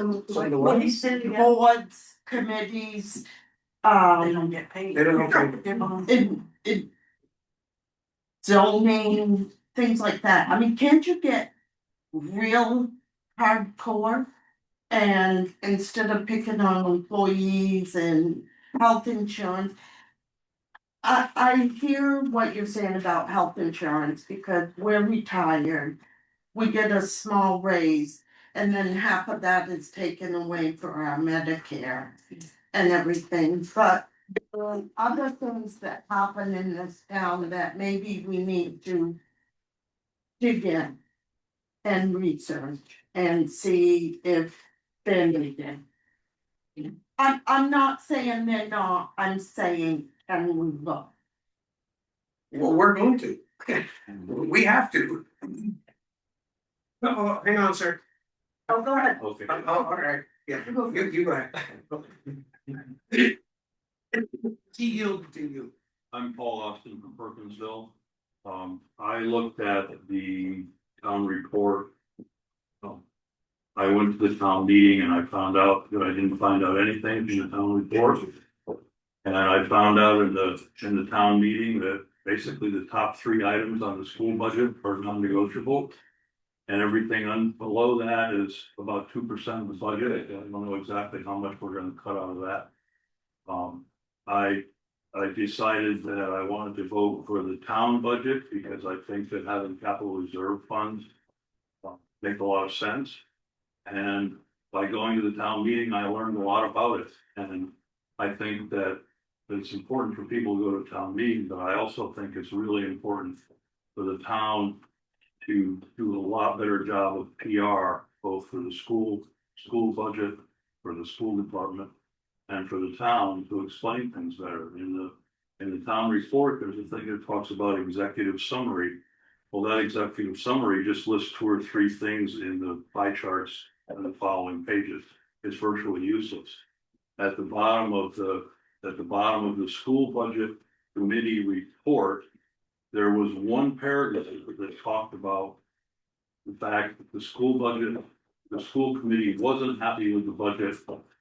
G: committees,
C: They don't get paid.
B: They don't get paid.
G: it zoning, things like that. I mean, can't you get real hardcore? And instead of picking on employees and health insurance, I hear what you're saying about health insurance because we're retired. We get a small raise and then half of that is taken away for our Medicare and everything, but other things that happen in this town that maybe we need to dig in and research and see if they're needed. I'm not saying they're not, I'm saying, can we look?
B: Well, we're going to. We have to. Oh, hang on, sir.
G: Oh, go ahead.
B: Oh, all right, yeah, you go ahead. Continue.
A: I'm Paul Austin from Perkinsville. I looked at the town report. I went to the town meeting and I found out that I didn't find out anything from the town report. And I found out in the town meeting that basically the top 3 items on the school budget are non-negotiable. And everything below that is about 2% of the budget. I don't know exactly how much we're gonna cut out of that. I decided that I wanted to vote for the town budget because I think that having capital reserve funds make a lot of sense. And by going to the town meeting, I learned a lot about it. And I think that it's important for people to go to town meeting, but I also think it's really important for the town to do a lot better job of PR, both for the school budget, for the school department, and for the town to explain things better. In the town report, there's a thing that talks about executive summary. Well, that executive summary just lists 2 or 3 things in the pie charts and the following pages. It's virtually useless. At the bottom of the school budget committee report, there was 1 paragraph that talked about the fact that the school committee wasn't happy with the budget,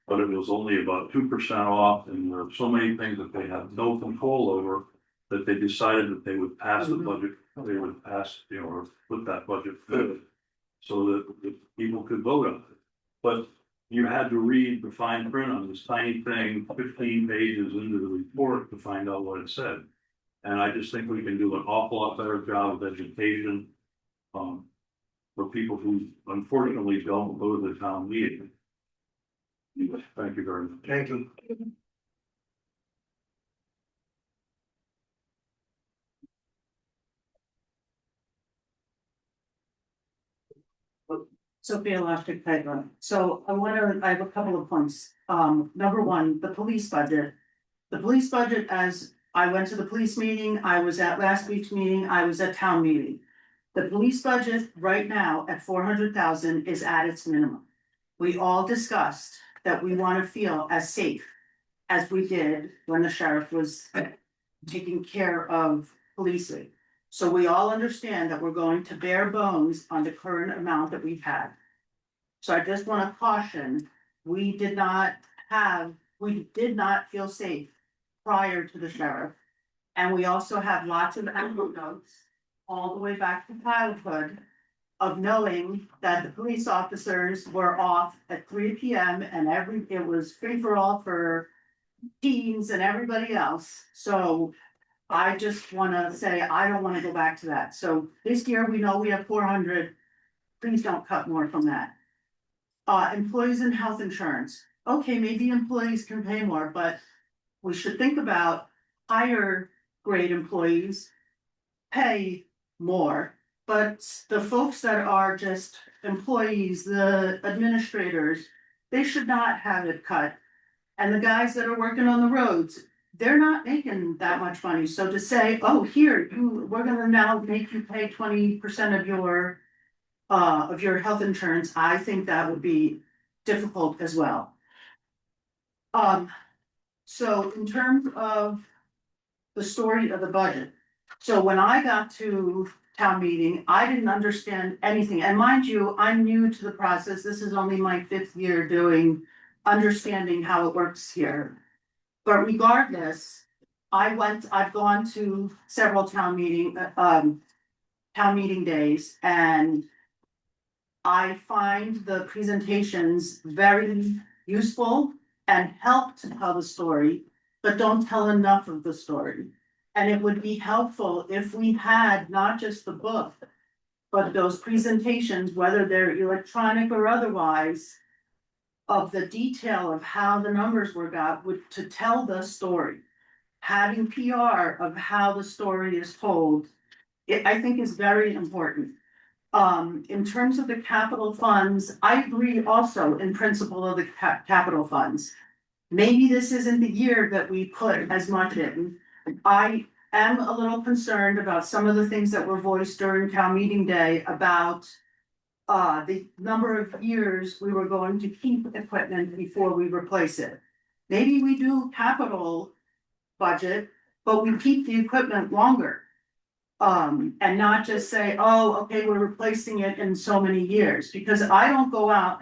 A: but it was only about 2% off, and there are so many things that they have no control over that they decided that they would pass the budget, they would pass, or put that budget forward so that the people could vote on it. But you had to read the fine print on this tiny thing, 15 pages into the report to find out what it said. And I just think we can do an awful lot better job of education for people who unfortunately don't go to the town meeting. Thank you very much.
B: Thank you.
F: Sophia Elastic Piper. So I have a couple of points. Number 1, the police budget. The police budget, as I went to the police meeting, I was at last week's meeting, I was at town meeting. The police budget right now at 400,000 is at its minimum. We all discussed that we want to feel as safe as we did when the sheriff was taking care of policing. So we all understand that we're going to bare bones on the current amount that we've had. So I just want to caution, we did not feel safe prior to the sheriff. And we also have lots of notes
G: all the way back to childhood of knowing that the police officers were off at 3 p.m. and it was free for all for teens and everybody else. So I just wanna say, I don't wanna go back to that. So this year, we know we have 400. Please don't cut more from that. Employees and health insurance. Okay, maybe employees can pay more, but we should think about higher grade employees pay more. But the folks that are just employees, the administrators, they should not have it cut. And the guys that are working on the roads, they're not making that much money. So to say, oh, here, we're gonna now make you pay 20% of your health insurance, I think that would be difficult as well. So in terms of the story of the budget, so when I got to town meeting, I didn't understand anything. And mind you, I'm new to the process. This is only my 5th year understanding how it works here. But regardless, I've gone to several town meeting days, and I find the presentations very useful and help to tell the story, but don't tell enough of the story. And it would be helpful if we had not just the book, but those presentations, whether they're electronic or otherwise, of the detail of how the numbers were got, to tell the story. Having PR of how the story is told, I think is very important. In terms of the capital funds, I agree also in principle of the capital funds. Maybe this isn't the year that we put as much in. I am a little concerned about some of the things that were voiced during town meeting day about the number of years we were going to keep equipment before we replace it. Maybe we do capital budget, but we keep the equipment longer. And not just say, oh, okay, we're replacing it in so many years, because I don't go out.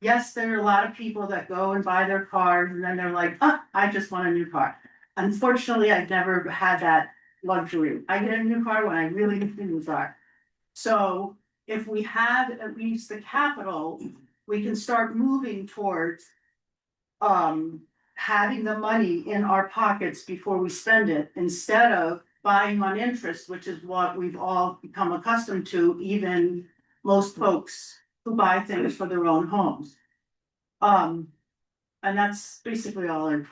G: Yes, there are a lot of people that go and buy their cars and then they're like, I just want a new car. Unfortunately, I've never had that luxury. I get a new car when I really need a new car. So if we have at least the capital, we can start moving towards having the money in our pockets before we spend it, instead of buying on interest, which is what we've all become accustomed to, even most folks who buy things for their own homes. And that's basically all I.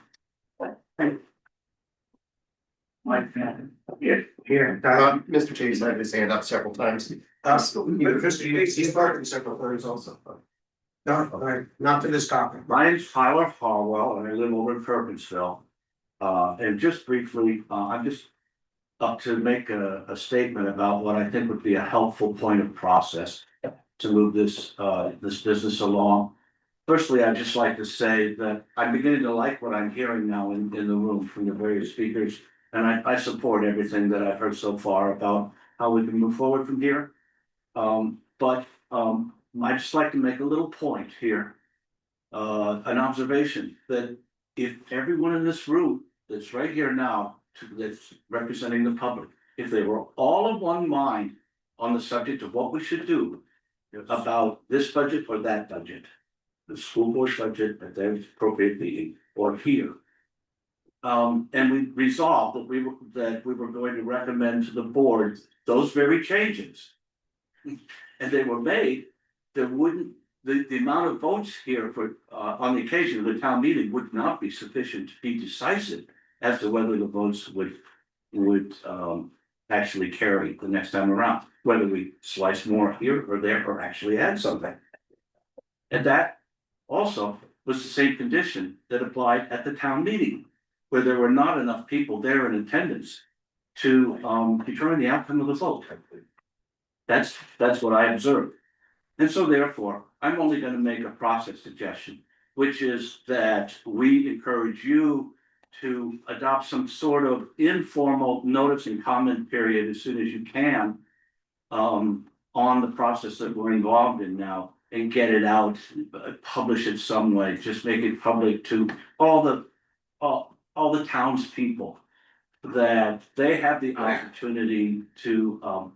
Q: Here, Mr. Chase had his hand up several times.
B: Mr. Chase, he's barking several times also. No, not to this topic.
A: My name's Tyler Harwell, and I live over in Perkinsville. And just briefly, I'm just up to make a statement about what I think would be a helpful point of process to move this business along. Firstly, I'd just like to say that I'm beginning to like what I'm hearing now in the room from the various speakers. And I support everything that I've heard so far about how we can move forward from here. But I'd just like to make a little point here. An observation that if everyone in this room that's right here now, that's representing the public, if they were all of one mind on the subject of what we should do about this budget or that budget, the school board budget at their appropriate meeting or here. And we resolved that we were going to recommend to the board those very changes. And they were made, there wouldn't, the amount of votes here for on the occasion of the town meeting would not be sufficient to be decisive as to whether the votes would actually carry the next time around, whether we slice more here or there or actually add something. And that also was the same condition that applied at the town meeting, where there were not enough people there in attendance to determine the outcome of the vote. That's what I observed. And so therefore, I'm only going to make a process suggestion, which is that we encourage you to adopt some sort of informal notice and comment period as soon as you can on the process that we're involved in now, and get it out, publish it some way, just make it public to all the townspeople, that they have the opportunity to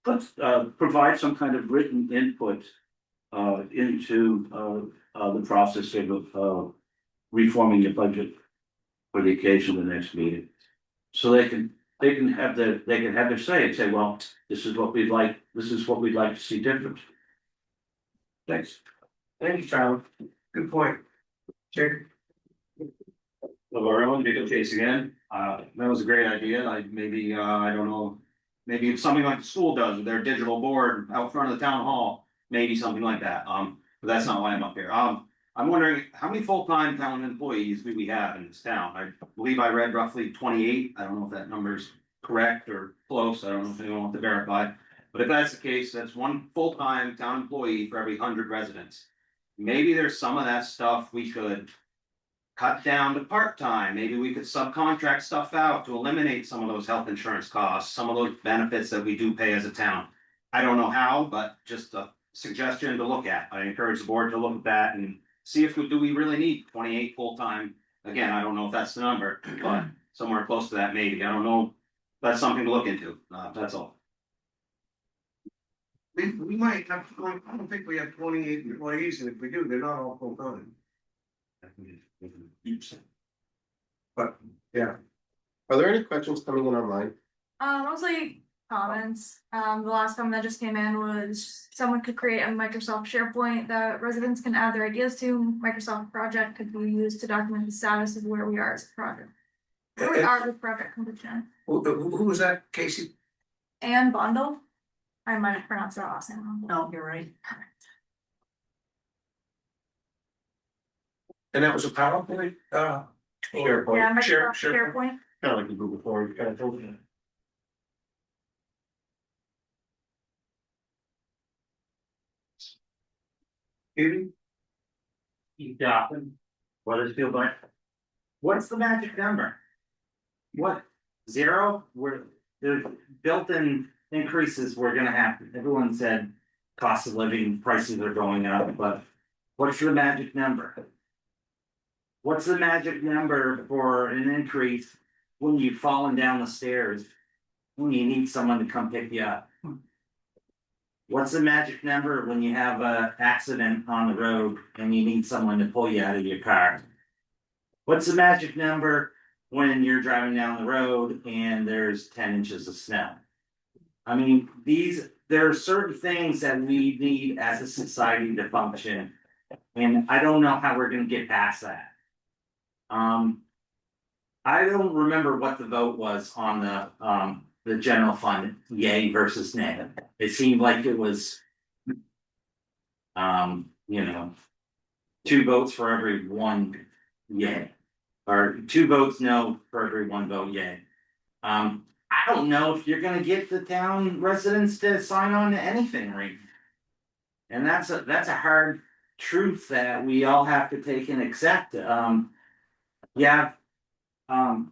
A: let's provide some kind of written input into the process of reforming the budget for the occasion of the next meeting. So they can have their say and say, well, this is what we'd like to see different. Thanks.
B: Thank you, Tyler. Good point. Jake?
K: Hello, everyone, Jacob Chase again. That was a great idea. I don't know, maybe if something like the school does with their digital board out front of the town hall, maybe something like that. But that's not why I'm up here. I'm wondering how many full-time town employees do we have in this town? I believe I read roughly 28. I don't know if that number's correct or close. I don't know if anyone wants to verify. But if that's the case, that's one full-time town employee for every 100 residents. Maybe there's some of that stuff we could cut down to part-time. Maybe we could subcontract stuff out to eliminate some of those health insurance costs, some of those benefits that we do pay as a town. I don't know how, but just a suggestion to look at. I encourage the board to look at that and see if do we really need 28 full-time. Again, I don't know if that's the number, but somewhere close to that maybe. I don't know. That's something to look into. That's all.
B: We might have, I don't think we have 28 employees, and if we do, they're not all full time. But, yeah.
Q: Are there any questions coming in online?
L: Mostly comments. The last one that just came in was someone could create a Microsoft SharePoint that residents can add their ideas to. Microsoft project could be used to document the status of where we are as a project. Where we are with project completion.
B: Who was that, Casey?
L: And bundle. I might have pronounced that last name wrong.
C: No, you're right.
B: And that was a PowerPoint,
Q: SharePoint.
L: Yeah, Microsoft SharePoint.
Q: Kind of like the Google form, you kind of told me.
K: Weathersfield, but what's the magic number? What, 0? Where there's built-in increases we're gonna have, everyone said cost of living prices are going up, but what's the magic number? What's the magic number for an increase when you've fallen down the stairs, when you need someone to come pick you up? What's the magic number when you have a accident on the road and you need someone to pull you out of your car? What's the magic number when you're driving down the road and there's 10 inches of snow? I mean, there are certain things that we need as a society to function. And I don't know how we're gonna get past that. I don't remember what the vote was on the general fund, yay versus nay. It seemed like it was, 2 votes for every 1 yay. Or 2 votes no for every 1 vote yay. I don't know if you're gonna get the town residents to sign on to anything right now. And that's a hard truth that we all have to take and accept.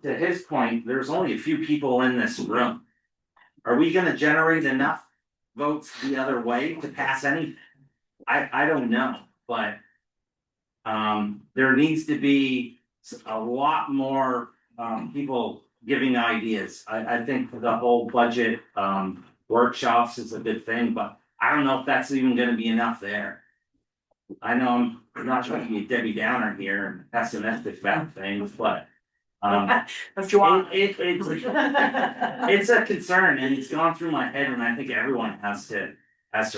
K: To his point, there's only a few people in this room. Are we gonna generate enough votes the other way to pass anything? I don't know, but there needs to be a lot more people giving ideas. I think the whole budget workshops is a good thing, but I don't know if that's even gonna be enough there. I know I'm not trying to be a Debbie Downer here and pessimistic about things, but
C: That's you want.
K: it's a concern and it's gone through my head, and I think everyone has to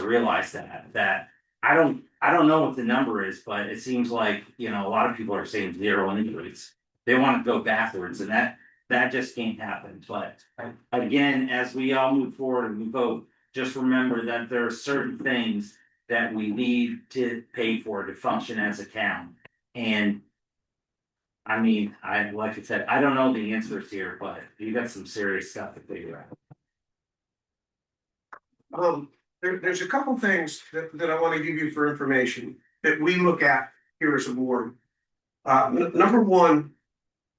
K: realize that I don't know what the number is, but it seems like, a lot of people are saying 0 increase. They want to go backwards, and that just can't happen. But again, as we all move forward and we vote, just remember that there are certain things that we need to pay for to function as a town. And I mean, like I said, I don't know the answers here, but you got some serious stuff to figure
B: out. There's a couple things that I want to give you for information that we look at here as a board. Number one,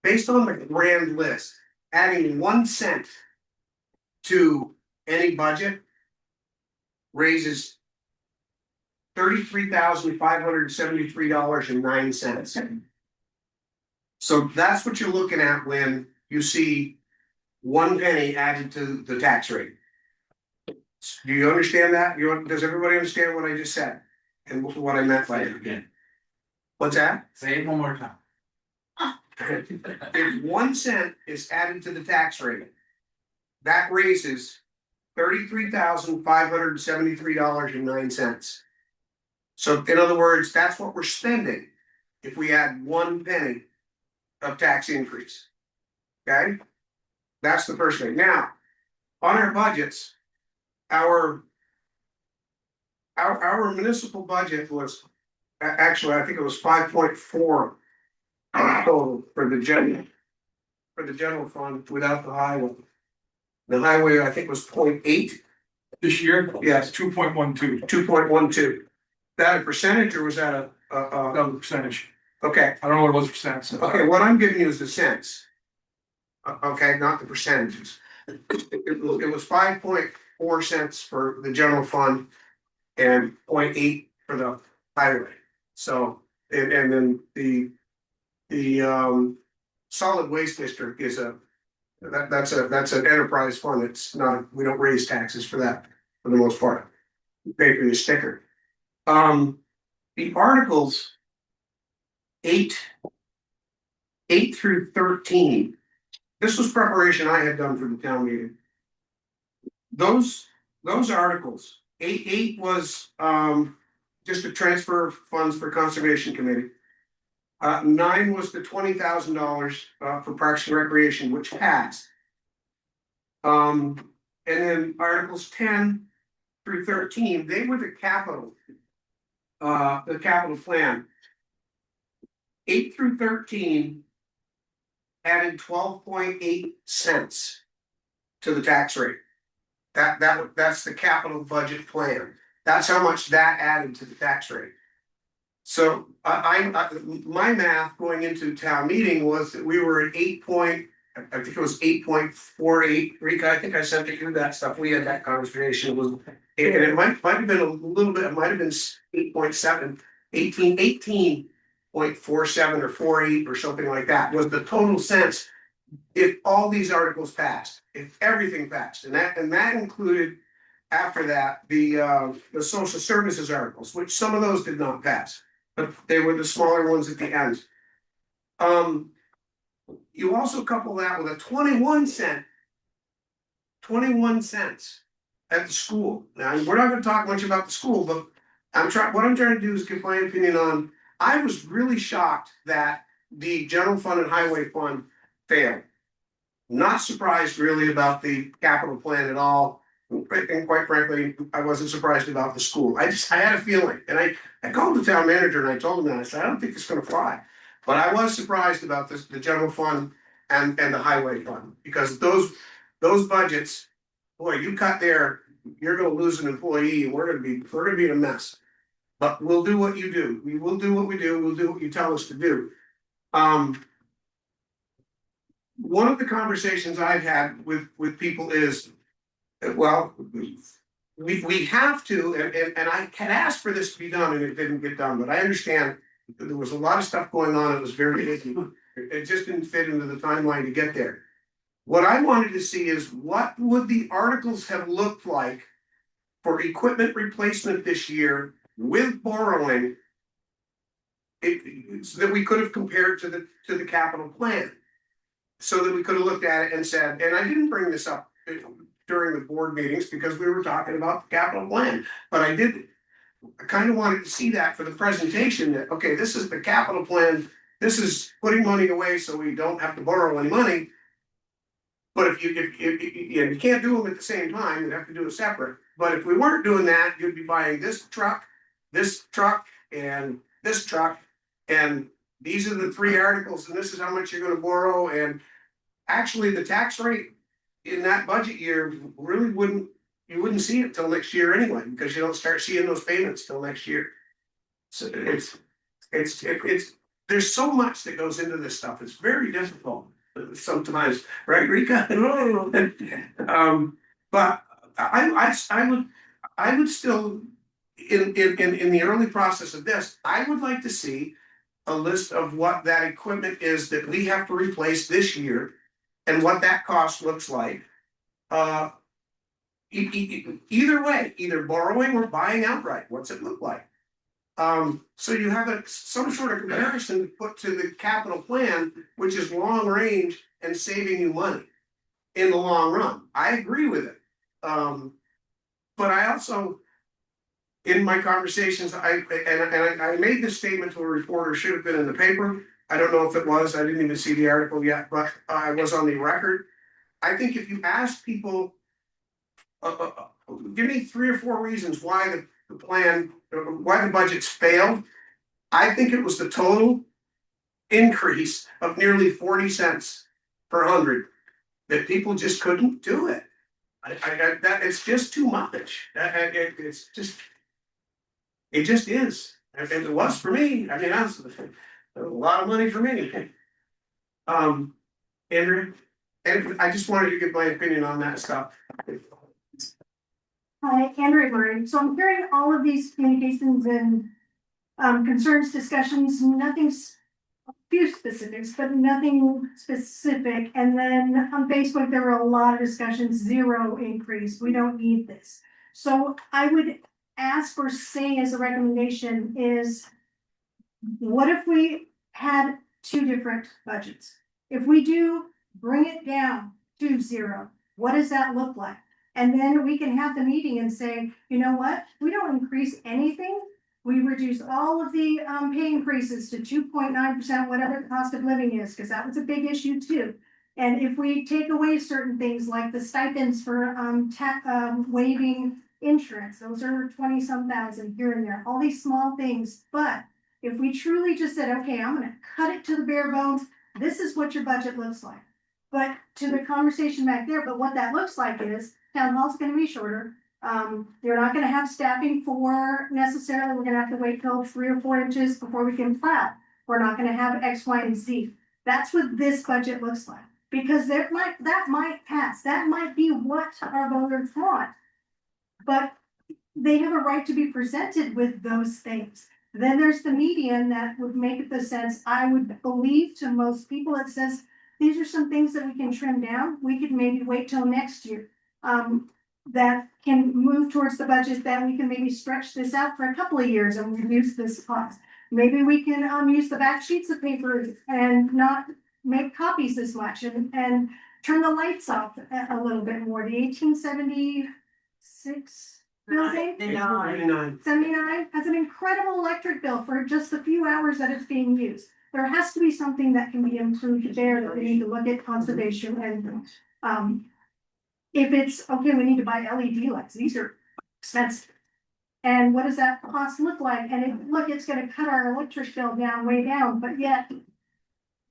B: based on the grand list, adding 1 cent to any budget raises $33,573.09. So that's what you're looking at when you see 1 penny added to the tax rate. Do you understand that? Does everybody understand what I just said? And what I meant by it again? What's that?
N: Say it one more time.
B: If 1 cent is added to the tax rate, that raises $33,573.09. So in other words, that's what we're spending if we add 1 penny of tax increase. Okay? That's the first thing. Now, on our budgets, our municipal budget was actually, I think it was 5.4 total for the general fund without the highway. The highway, I think, was 0.8
M: This year?
B: Yes.
M: 2.12.
B: 2.12. That a percentage or was that a?
M: No, percentage.
B: Okay,
M: I don't know what it was percent. So.
B: okay, what I'm giving you is the cents. Okay, not the percentages. It was 5.4 cents for the general fund and 0.8 for the highway. So, and then the solid waste district is that's an enterprise fund. It's not, we don't raise taxes for that for the most part. We pay for the sticker. The articles 8 through 13. This was preparation I had done for the town meeting. Those articles, 8 was just a transfer of funds for conservation committee. 9 was the $20,000 for Parks and Recreation, which passed. And then articles 10 through 13, they were the capital plan. 8 through 13 added 12.8 cents to the tax rate. That's the capital budget plan. That's how much that added to the tax rate. So my math going into town meeting was that we were at I think it was 8.48. Rika, I think I sent you that stuff. We had that conversation. And it might have been a little bit, it might have been 8.7, 18.47 or 48 or something like that was the total cents if all these articles passed, if everything passed. And that included after that the social services articles, which some of those did not pass, but they were the smaller ones at the end. You also couple that with a 21 cents at the school. Now, we're not going to talk much about the school, but what I'm trying to do is give my opinion on. I was really shocked that the general fund and highway fund failed. Not surprised really about the capital plan at all. And quite frankly, I wasn't surprised about the school. I had a feeling, and I called the town manager and I told him that. I said, I don't think it's going to fly. But I was surprised about the general fund and the highway fund, because those budgets, boy, you cut there, you're going to lose an employee, and we're going to be in a mess. But we'll do what you do. We will do what we do. We'll do what you tell us to do. One of the conversations I've had with people is, well, we have to, and I had asked for this to be done and it didn't get done, but I understand there was a lot of stuff going on. It was very busy. It just didn't fit into the timeline to get there. What I wanted to see is what would the articles have looked like for equipment replacement this year with borrowing, so that we could have compared to the capital plan, so that we could have looked at it and said, and I didn't bring this up during the board meetings because we were talking about the capital plan, but I kind of wanted to see that for the presentation, that okay, this is the capital plan, this is putting money away so we don't have to borrow any money. But if you can't do them at the same time, you'd have to do it separate. But if we weren't doing that, you'd be buying this truck, and this truck, and these are the 3 articles, and this is how much you're going to borrow. And actually, the tax rate in that budget year really wouldn't see it till next year anyway, because you don't start seeing those payments till next year. So it's there's so much that goes into this stuff. It's very difficult sometimes, right, Rika? But I would still, in the early process of this, I would like to see a list of what that equipment is that we have to replace this year and what that cost looks like. Either way, either borrowing or buying outright, what's it look like? So you have some sort of comparison to put to the capital plan, which is long range and saving you money in the long run. I agree with it. But I also, in my conversations, I made this statement to a reporter, should have been in the paper. I don't know if it was, I didn't even see the article yet, but I was on the record. I think if you ask people, give me 3 or 4 reasons why the plan, why the budgets failed. I think it was the total increase of nearly 40 cents per hundred that people just couldn't do it. That it's just too much. It's just, it just is. And it was for me. I mean, that's a lot of money for me. Andrew, and I just wanted to give my opinion on that stuff.
T: Hi, Andrea Murray. So I'm hearing all of these communications and concerns, discussions, nothing's a few specifics, but nothing specific. And then on Facebook, there were a lot of discussions, 0 increase. We don't need this. So I would ask or say as a recommendation is, what if we had 2 different budgets? If we do bring it down to 0, what does that look like? And then we can have the meeting and say, you know what, we don't increase anything. We reduce all of the pay increases to 2.9%, whatever the cost of living is, because that was a big issue too. And if we take away certain things like the stipends for waiving insurance, those are 20-some thousand here and there, all these small things. But if we truly just said, okay, I'm gonna cut it to the bare bones, this is what your budget looks like. But to the conversation back there, but what that looks like is town hall's gonna be shorter. You're not gonna have staffing for necessarily, we're gonna have to wait till 3 or 4 inches before we can plow. We're not gonna have X, Y, and Z. That's what this budget looks like. Because that might pass, that might be what our voters want. But they have a right to be presented with those things. Then there's the median that would make the sense, I would believe to most people, it says, these are some things that we can trim down. We could maybe wait till next year. That can move towards the budget, that we can maybe stretch this out for a couple of years and reduce this cost. Maybe we can use the back sheets of paper and not make copies as much and turn the lights off a little bit more. The 1876 building, 79 has an incredible electric bill for just the few hours that it's being used. There has to be something that can be improved there that we need to look at conservation and if it's, okay, we need to buy LED lights, these are expensive. And what does that cost look like? And it's gonna cut our electric bill down, way down, but yet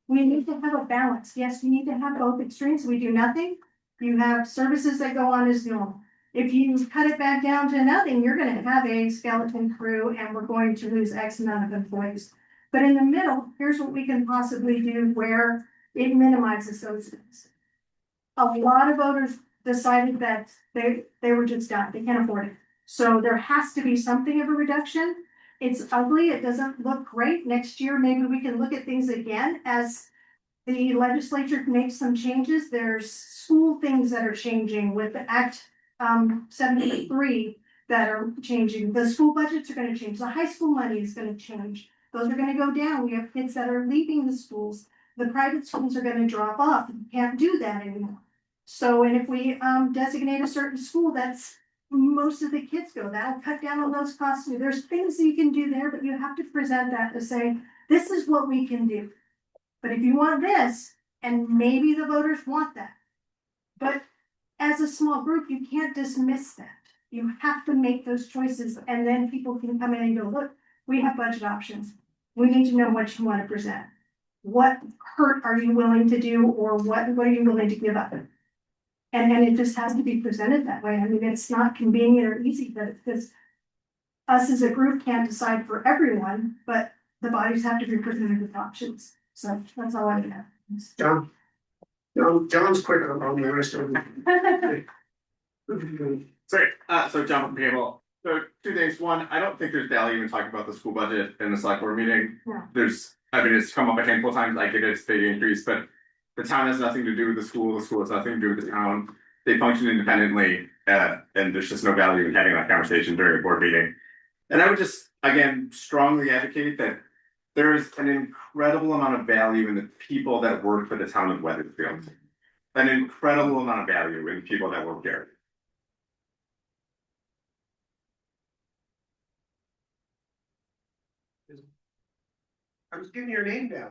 T: we need to have a balance. Yes, we need to have both extremes. We do nothing. You have services that go on as normal. If you cut it back down to nothing, you're gonna have a skeleton crew and we're going to lose X amount of employees. But in the middle, here's what we can possibly do where it minimizes those things. A lot of voters decided that they were just done, they can't afford it. So there has to be something of a reduction. It's ugly, it doesn't look great. Next year, maybe we can look at things again as the legislature makes some changes. There's school things that are changing with the Act 73 that are changing. The school budgets are gonna change, the high school money is gonna change. Those are gonna go down. We have kids that are leaving the schools. The private schools are gonna drop off. You can't do that anymore. So, and if we designate a certain school, that's most of the kids go, that'll cut down on those costs too. There's things that you can do there, but you have to present that to say, this is what we can do. But if you want this, and maybe the voters want that, but as a small group, you can't dismiss that. You have to make those choices and then people can come in and go, look, we have budget options. We need to know what you want to present. What hurt are you willing to do or what are you willing to give up? And it just has to be presented that way. I mean, it's not convenient or easy, but because us as a group can't decide for everyone, but the bodies have to be presented with options. So that's all I have.
B: John's quicker on the rest of them.
O: Sorry, so John from Cable. So 2 things. One, I don't think there's value in talking about the school budget in the select board meeting.
T: Yeah.
O: It's come up a handful of times, I get it's big increase, but the town has nothing to do with the school has nothing to do with the town. they function independently, and there's just no value in having that conversation during a board meeting. And I would just, again, strongly advocate that there is an incredible amount of value in the people that work for the town of Weathersfield. An incredible amount of value in people that work there.
B: I was giving your name down.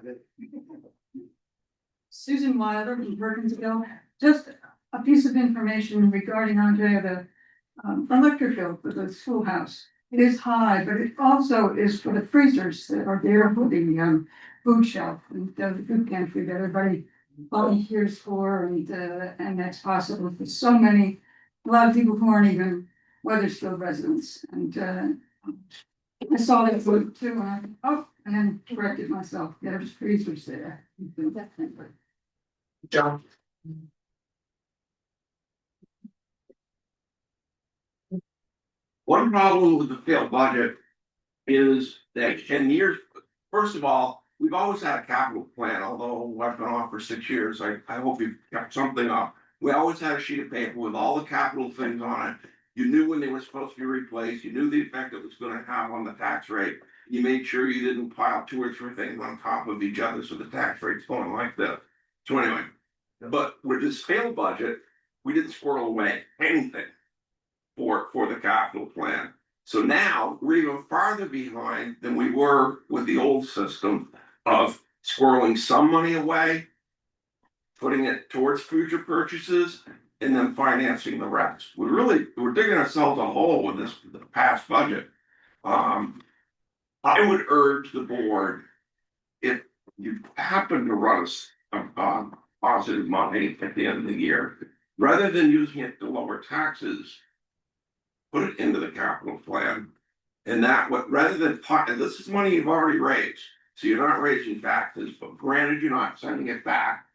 V: Susan Wilder from Perkinsville, just a piece of information regarding Andrea, the electric bill for the schoolhouse. It is high, but it also is for the freezers that are there for the food shelf and the food pantry that everybody volunteers for, and that's possible for so many, a lot of people who aren't even Weathersfield residents. And I saw that food too, and then corrected myself. There's freezers there.
B: John.
H: One problem with the failed budget is that 10 years, first of all, we've always had a capital plan, although I've been on for 6 years. I hope you've kept something up. We always had a sheet of paper with all the capital things on it. You knew when they were supposed to be replaced. You knew the effect it was going to have on the tax rate. You made sure you didn't pile 2 or 3 things on top of each other so the tax rate's going like this. So anyway, but with this failed budget, we didn't squirrel away anything for the capital plan. So now we're even farther behind than we were with the old system of squirreling some money away, putting it towards future purchases, and then financing the rest. We're digging ourselves a hole with this the past budget. I would urge the board, if you happen to run a positive money at the end of the year, rather than using it to lower taxes, put it into the capital plan. And that what rather than and this is money you've already raised, so you're not raising taxes, but granted you're not sending it back.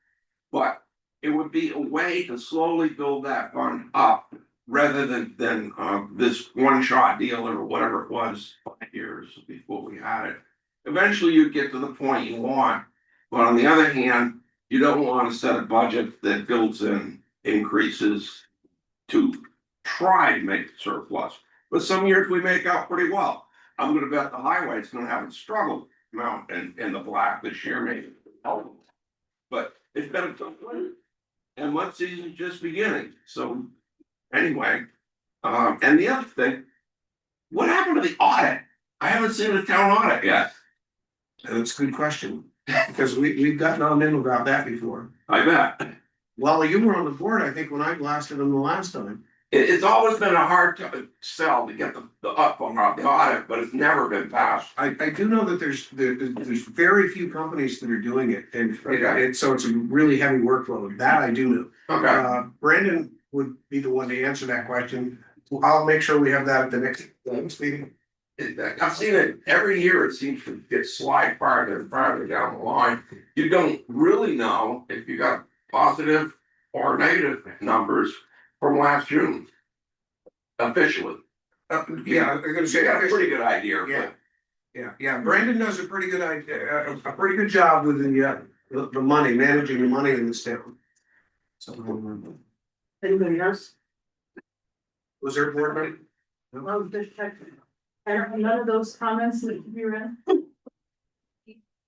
H: But it would be a way to slowly build that fund up rather than this one-shot deal or whatever it was 5 years before we had it. Eventually you'd get to the point you want, but on the other hand, you don't want to set a budget that builds in increases to try to make the surplus. But some years we make out pretty well. I'm gonna bet the highway is gonna have a struggle amount in the black this year, maybe. But it's been a tough winter. And mud season's just beginning. So anyway, and the other thing, what happened to the audit? I haven't seen a town audit yet.
B: That's a good question, because we've gotten on in about that before.
H: I bet.
B: Well, you were on the board, I think, when I blasted them the last time.
H: It's always been a hard sell to get the up on the audit, but it's never been passed.
B: I do know that there's very few companies that are doing it, and so it's a really heavy workload. That I do know.
H: Okay.
B: Brandon would be the one to answer that question. I'll make sure we have that at the next meeting.
H: I've seen it every year. It seems to get slide farther and farther down the line. You don't really know if you got positive or negative numbers from last June. Officially.
B: Yeah, I'm gonna say
H: a pretty good idea.
B: Yeah. Brandon does a pretty good idea, a pretty good job with the money, managing the money in this town. So.
C: Anybody else?
B: Was there a board meeting?
C: Well, just check. None of those comments that you read.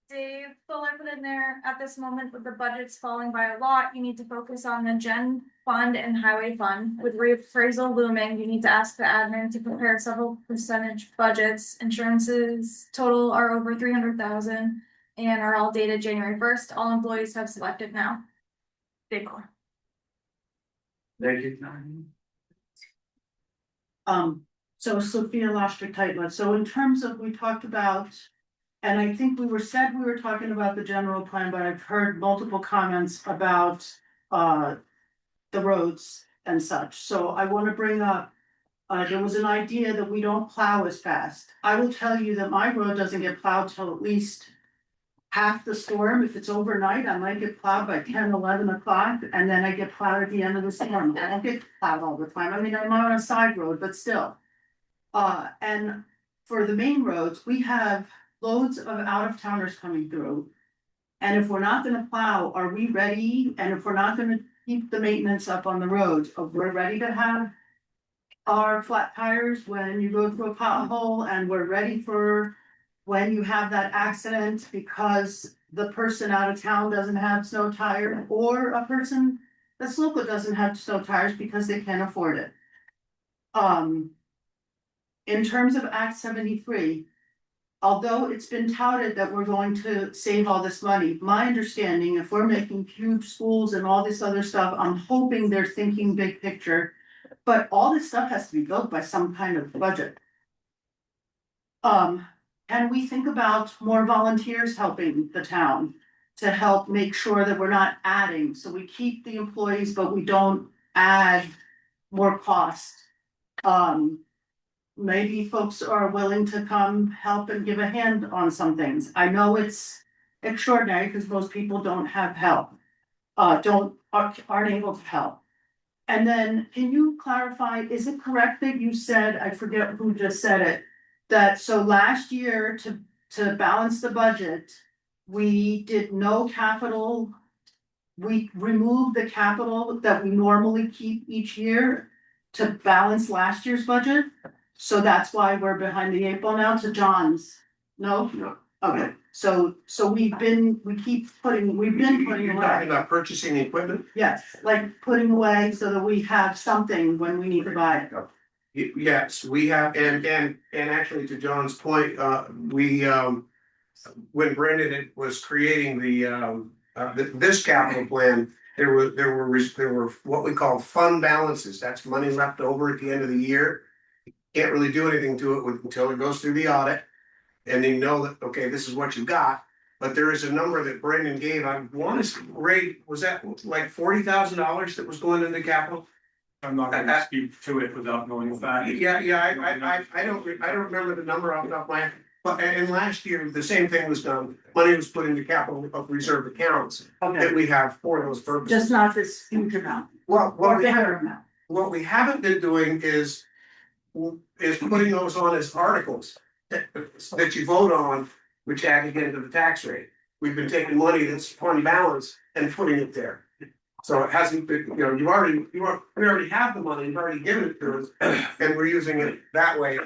L: Dave Fuller put in there, at this moment with the budgets falling by a lot, you need to focus on the gen fund and highway fund. With reappraisal looming, you need to ask the admin to prepare several percentage budgets. Insurances total are over 300,000 and are all dated January 1st. All employees have selected now. Dave Fuller.
B: Thank you.
G: So Sophia lost her title. So in terms of, we talked about, and I think we were talking about the general plan, but I've heard multiple comments about the roads and such. So I want to bring up, there was an idea that we don't plow as fast. I will tell you that my road doesn't get plowed till at least half the storm. If it's overnight, I might get plowed by 10, 11 o'clock, and then I get plowed at the end of the storm. I don't get plowed all the time. I mean, I'm on a side road, but still. And for the main roads, we have loads of out-of-towners coming through. And if we're not gonna plow, are we ready? And if we're not gonna
F: keep the maintenance up on the roads. We're ready to have our flat tires when you go through a pothole, and we're ready for when you have that accident because the person out of town doesn't have snow tires, or a person that's local doesn't have snow tires because they can't afford it. In terms of Act 73, although it's been touted that we're going to save all this money, my understanding, if we're making huge schools and all this other stuff, I'm hoping they're thinking big picture. But all this stuff has to be built by some kind of budget. Can we think about more volunteers helping the town to help make sure that we're not adding, so we keep the employees, but we don't add more cost? Maybe folks are willing to come help and give a hand on some things. I know it's extraordinary because most people don't have help, aren't able to help. And then, can you clarify, is it correct that you said, I forget who just said it, that so last year to balance the budget, we did no capital, we removed the capital that we normally keep each year to balance last year's budget? So that's why we're behind the 8 ball now, to John's, no?
B: No.
F: Okay, so we've been putting
B: You're
F: away.
B: talking about purchasing equipment?
F: Yes, like putting away so that we have something when we need to buy it.
B: Yes, we have, and actually to John's point, when Brendan was creating this capital plan, there were what we call fund balances. That's money left over at the end of the year. Can't really do anything to it until it goes through the audit. And then you know that, okay, this is what you got. But there is a number that Brendan gave. I want to say, was that like $40,000 that was going into capital?
M: I'm not gonna speak to it without knowing the fact.
B: Yeah, I don't remember the number off the top of my head. But and last year, the same thing was done. Money was put into capital reserve accounts that we have for those purposes.
F: Just not this huge amount.
B: Well,
F: Or bigger amount.
B: what we haven't been doing is putting those on as articles that you vote on, which add again to the tax rate. We've been taking money that's fund balance and putting it there. So it hasn't been, we already have the money, you've already given it to us, and we're using it that way,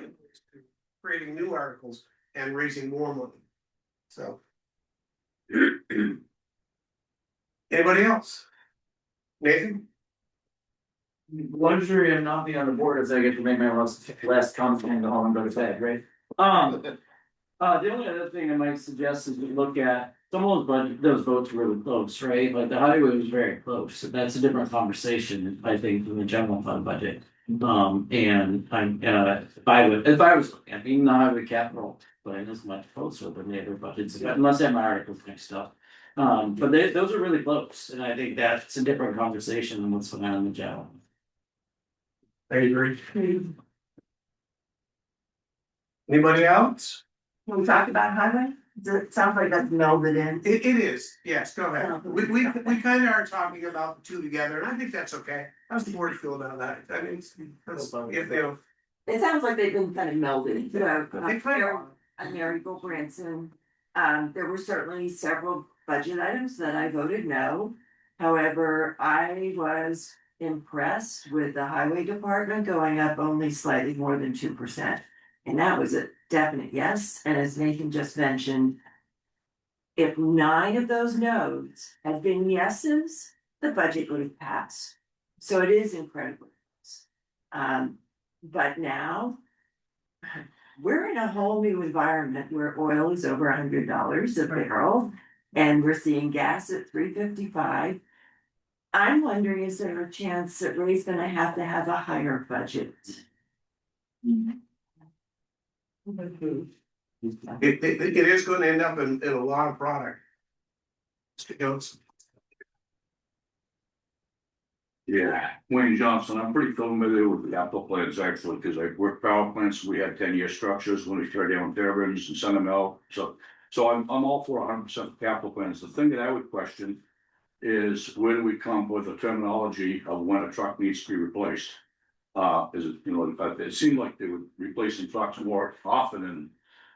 B: creating new articles and raising more money. So. Anybody else? Nathan?
N: Luxury of not being on the board is I get to make my last comment and go home and go to bed, right? The only other thing I might suggest is we look at some of those votes were really close, right? Like the highway was very close. That's a different conversation, I think, than the general fund budget. And if I was looking at being the highway capital, but it's much closer than the other budgets, unless I have my articles mixed up. But those are really close, and I think that's a different conversation than what's going on in the general.
B: I agree. Anybody else?
F: Can we talk about highway? It sounds like that's melded in.
B: It is, yes, go ahead. We kind of are talking about the two together, and I think that's okay. How's the board feel about that? I mean,
F: It sounds like they've been kind of melded.
E: Mary Branson, there were certainly several budget items that I voted no. However, I was impressed with the highway department going up only slightly more than 2%. And that was a definite yes. And as Nathan just mentioned, if 9 of those no's had been yeses, the budget would have passed. So it is incredibly close. But now we're in a whole new environment where oil is over $100 a barrel and we're seeing gas at $3.55. I'm wondering, is there a chance that Ray's gonna have to have a higher budget?
B: It is going to end up in a lot of product. Mr. Jones.
S: Yeah, Wayne Johnson, I'm pretty familiar with the capital plans actually, because I've worked power plants, we had 10-year structures when we tear down turbines and send them out, so I'm all for 100% capital plans. The thing that I would question is where do we come with a terminology of when a truck needs to be replaced? Is it, it seemed like they were replacing trucks more often, and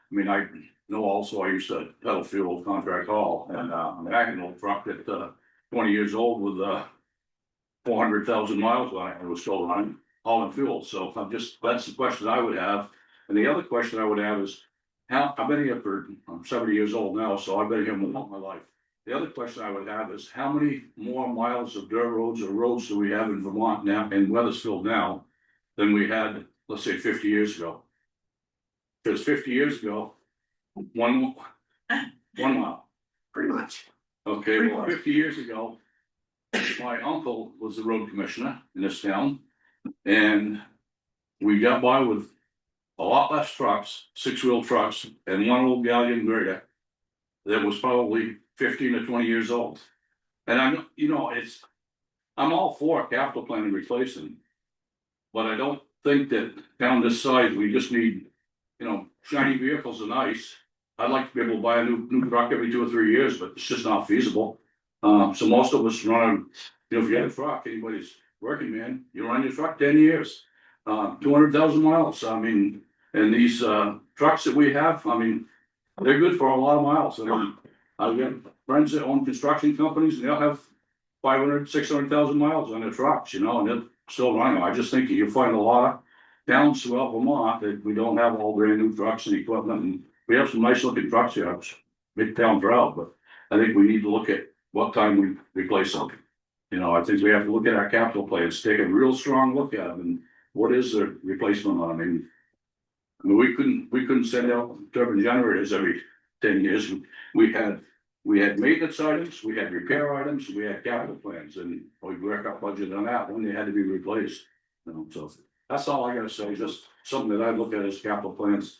S: I mean, I know also I used to pedal fuel contract haul, and I'm an old truck that 20 years old with 400,000 miles on it and it was still running, all in fuel. So that's the question I would have. And the other question I would have is, I've been here I'm 70 years old now, so I've been here all my life. The other question I would have is, how many more miles of dirt roads or roads do we have in Vermont now, in Weathersfield now, than we had, let's say, 50 years ago? Because 50 years ago, one mile.
B: Pretty much.
S: Okay, well, 50 years ago, my uncle was the road commissioner in this town, and we got by with a lot less trucks, 6-wheel trucks, and one old galleon grader that was probably 15 or 20 years old. And I'm all for capital planning replacing, but I don't think that down this side, we just need, shiny vehicles are nice. I'd like to be able to buy a new truck every 2 or 3 years, but it's just not feasible. So most of us run, if you have a truck, anybody's working man, you run your truck 10 years, 200,000 miles. I mean, and these trucks that we have, they're good for a lot of miles. I've got friends that own construction companies and they'll have 500, 600,000 miles on their trucks, and they're still running. I just think you'll find a lot of towns throughout Vermont that we don't have all brand new trucks and equipment. And we have some nice looking trucks here. I'm big town proud, but I think we need to look at what time we replace something. I think we have to look at our capital plans, take a real strong look at them, and what is the replacement on? We couldn't send out turbine generators every 10 years. We had maintenance items, we had repair items, we had capital plans, and we work our budget on that when they had to be replaced. So that's all I gotta say, just something that I look at as capital plans.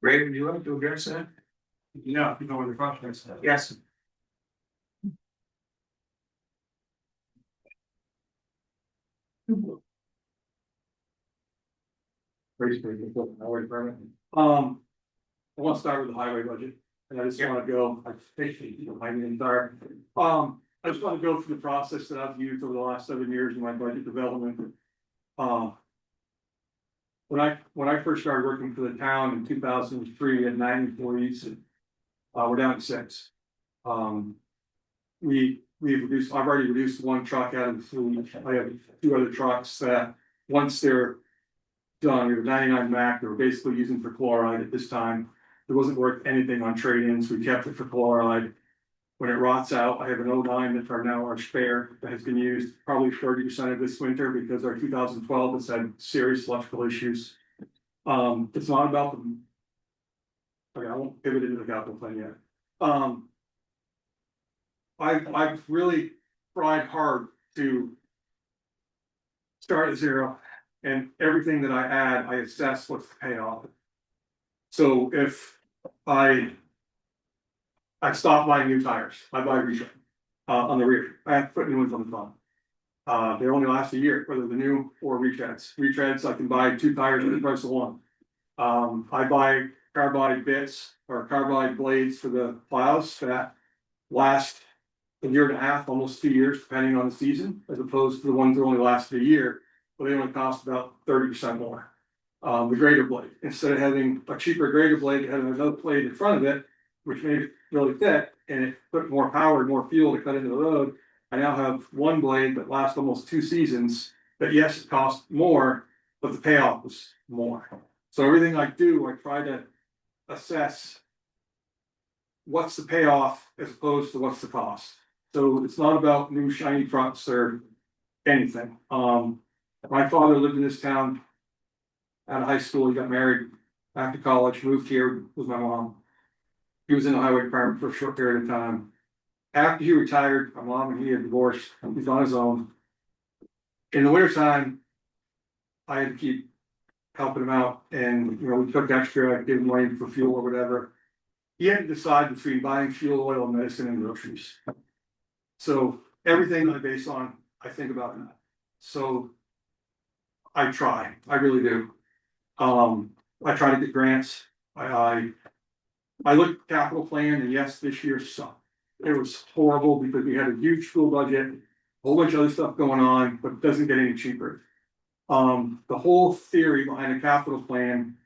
B: Ray, would you like to address that?
M: Yeah, if you know where the question is.
B: Yes.
M: Highway department. I want to start with the highway budget, and I just want to go, I think, my name there. I just want to go through the process that I've used over the last 7 years in my budget development. When I first started working for the town in 2003, at 9 employees, we're down to 6. I've already reduced one truck out of the fleet. I have 2 other trucks that, once they're done, we have 99 Mac, they were basically using for chloride at this time. It wasn't worth anything on trade-ins, we kept it for chloride. When it rots out, I have an 09 that are now our spare, that has been used probably 30% of this winter, because our 2012 has had serious electrical issues. It's not about them. Okay, I won't pivot into the capital plan yet. I've really tried hard to start at 0, and everything that I add, I assess what's the payoff. So if I stop buying new tires, I buy retread on the rear. I have to put new ones on the front. They only last a year, whether they're new or retreads. Retreads, I can buy 2 tires at the price of 1. I buy carbide bits or carbide blades for the plows that last a year and a half, almost 2 years, depending on the season, as opposed to the ones that only last a year, but they only cost about 30% more. The grader blade, instead of having a cheaper grader blade, it had another blade in front of it, which made it really thick, and it put more power and more fuel to cut into the road. I now have one blade that lasts almost 2 seasons, but yes, it costs more, but the payoff was more. So everything I do, I try to assess what's the payoff as opposed to what's the cost. So it's not about new shiny trucks or anything. My father lived in this town out of high school. He got married after college, moved here with my mom. He was in the highway department for a short period of time. After he retired, my mom and he had divorced. He's on his own. In the wintertime, I had to keep helping him out, and we took extra. I gave him money for fuel or whatever. He had to decide between buying fuel, oil, medicine, and groceries. So everything I base on, I think about that. So I try, I really do. I try to get grants. I looked at the capital plan, and yes, this year sucked. It was horrible because we had a huge school budget, a whole bunch of other stuff going on, but it doesn't get any cheaper. The whole theory behind a capital plan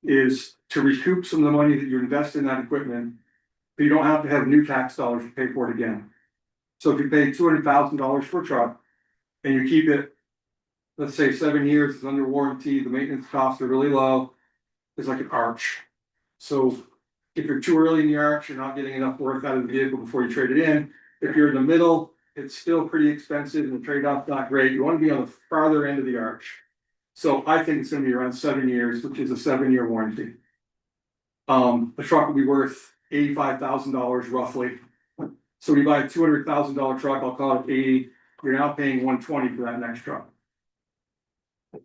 M: is to recoup some of the money that you invest in that equipment but you don't have to have new tax dollars to pay for it again. So if you pay $200,000 for a truck and you keep it, let's say 7 years, it's under warranty, the maintenance costs are really low, it's like an arch. So if you're too early in the arch, you're not getting enough work out of the vehicle before you trade it in. If you're in the middle, it's still pretty expensive and the trade-off's not great. You want to be on the farther end of the arch. So I think it's gonna be around 7 years, which is a 7-year warranty. The truck will be worth $85,000 roughly. So when you buy a $200,000 truck, I'll call it 80, you're now paying 120 for that next truck.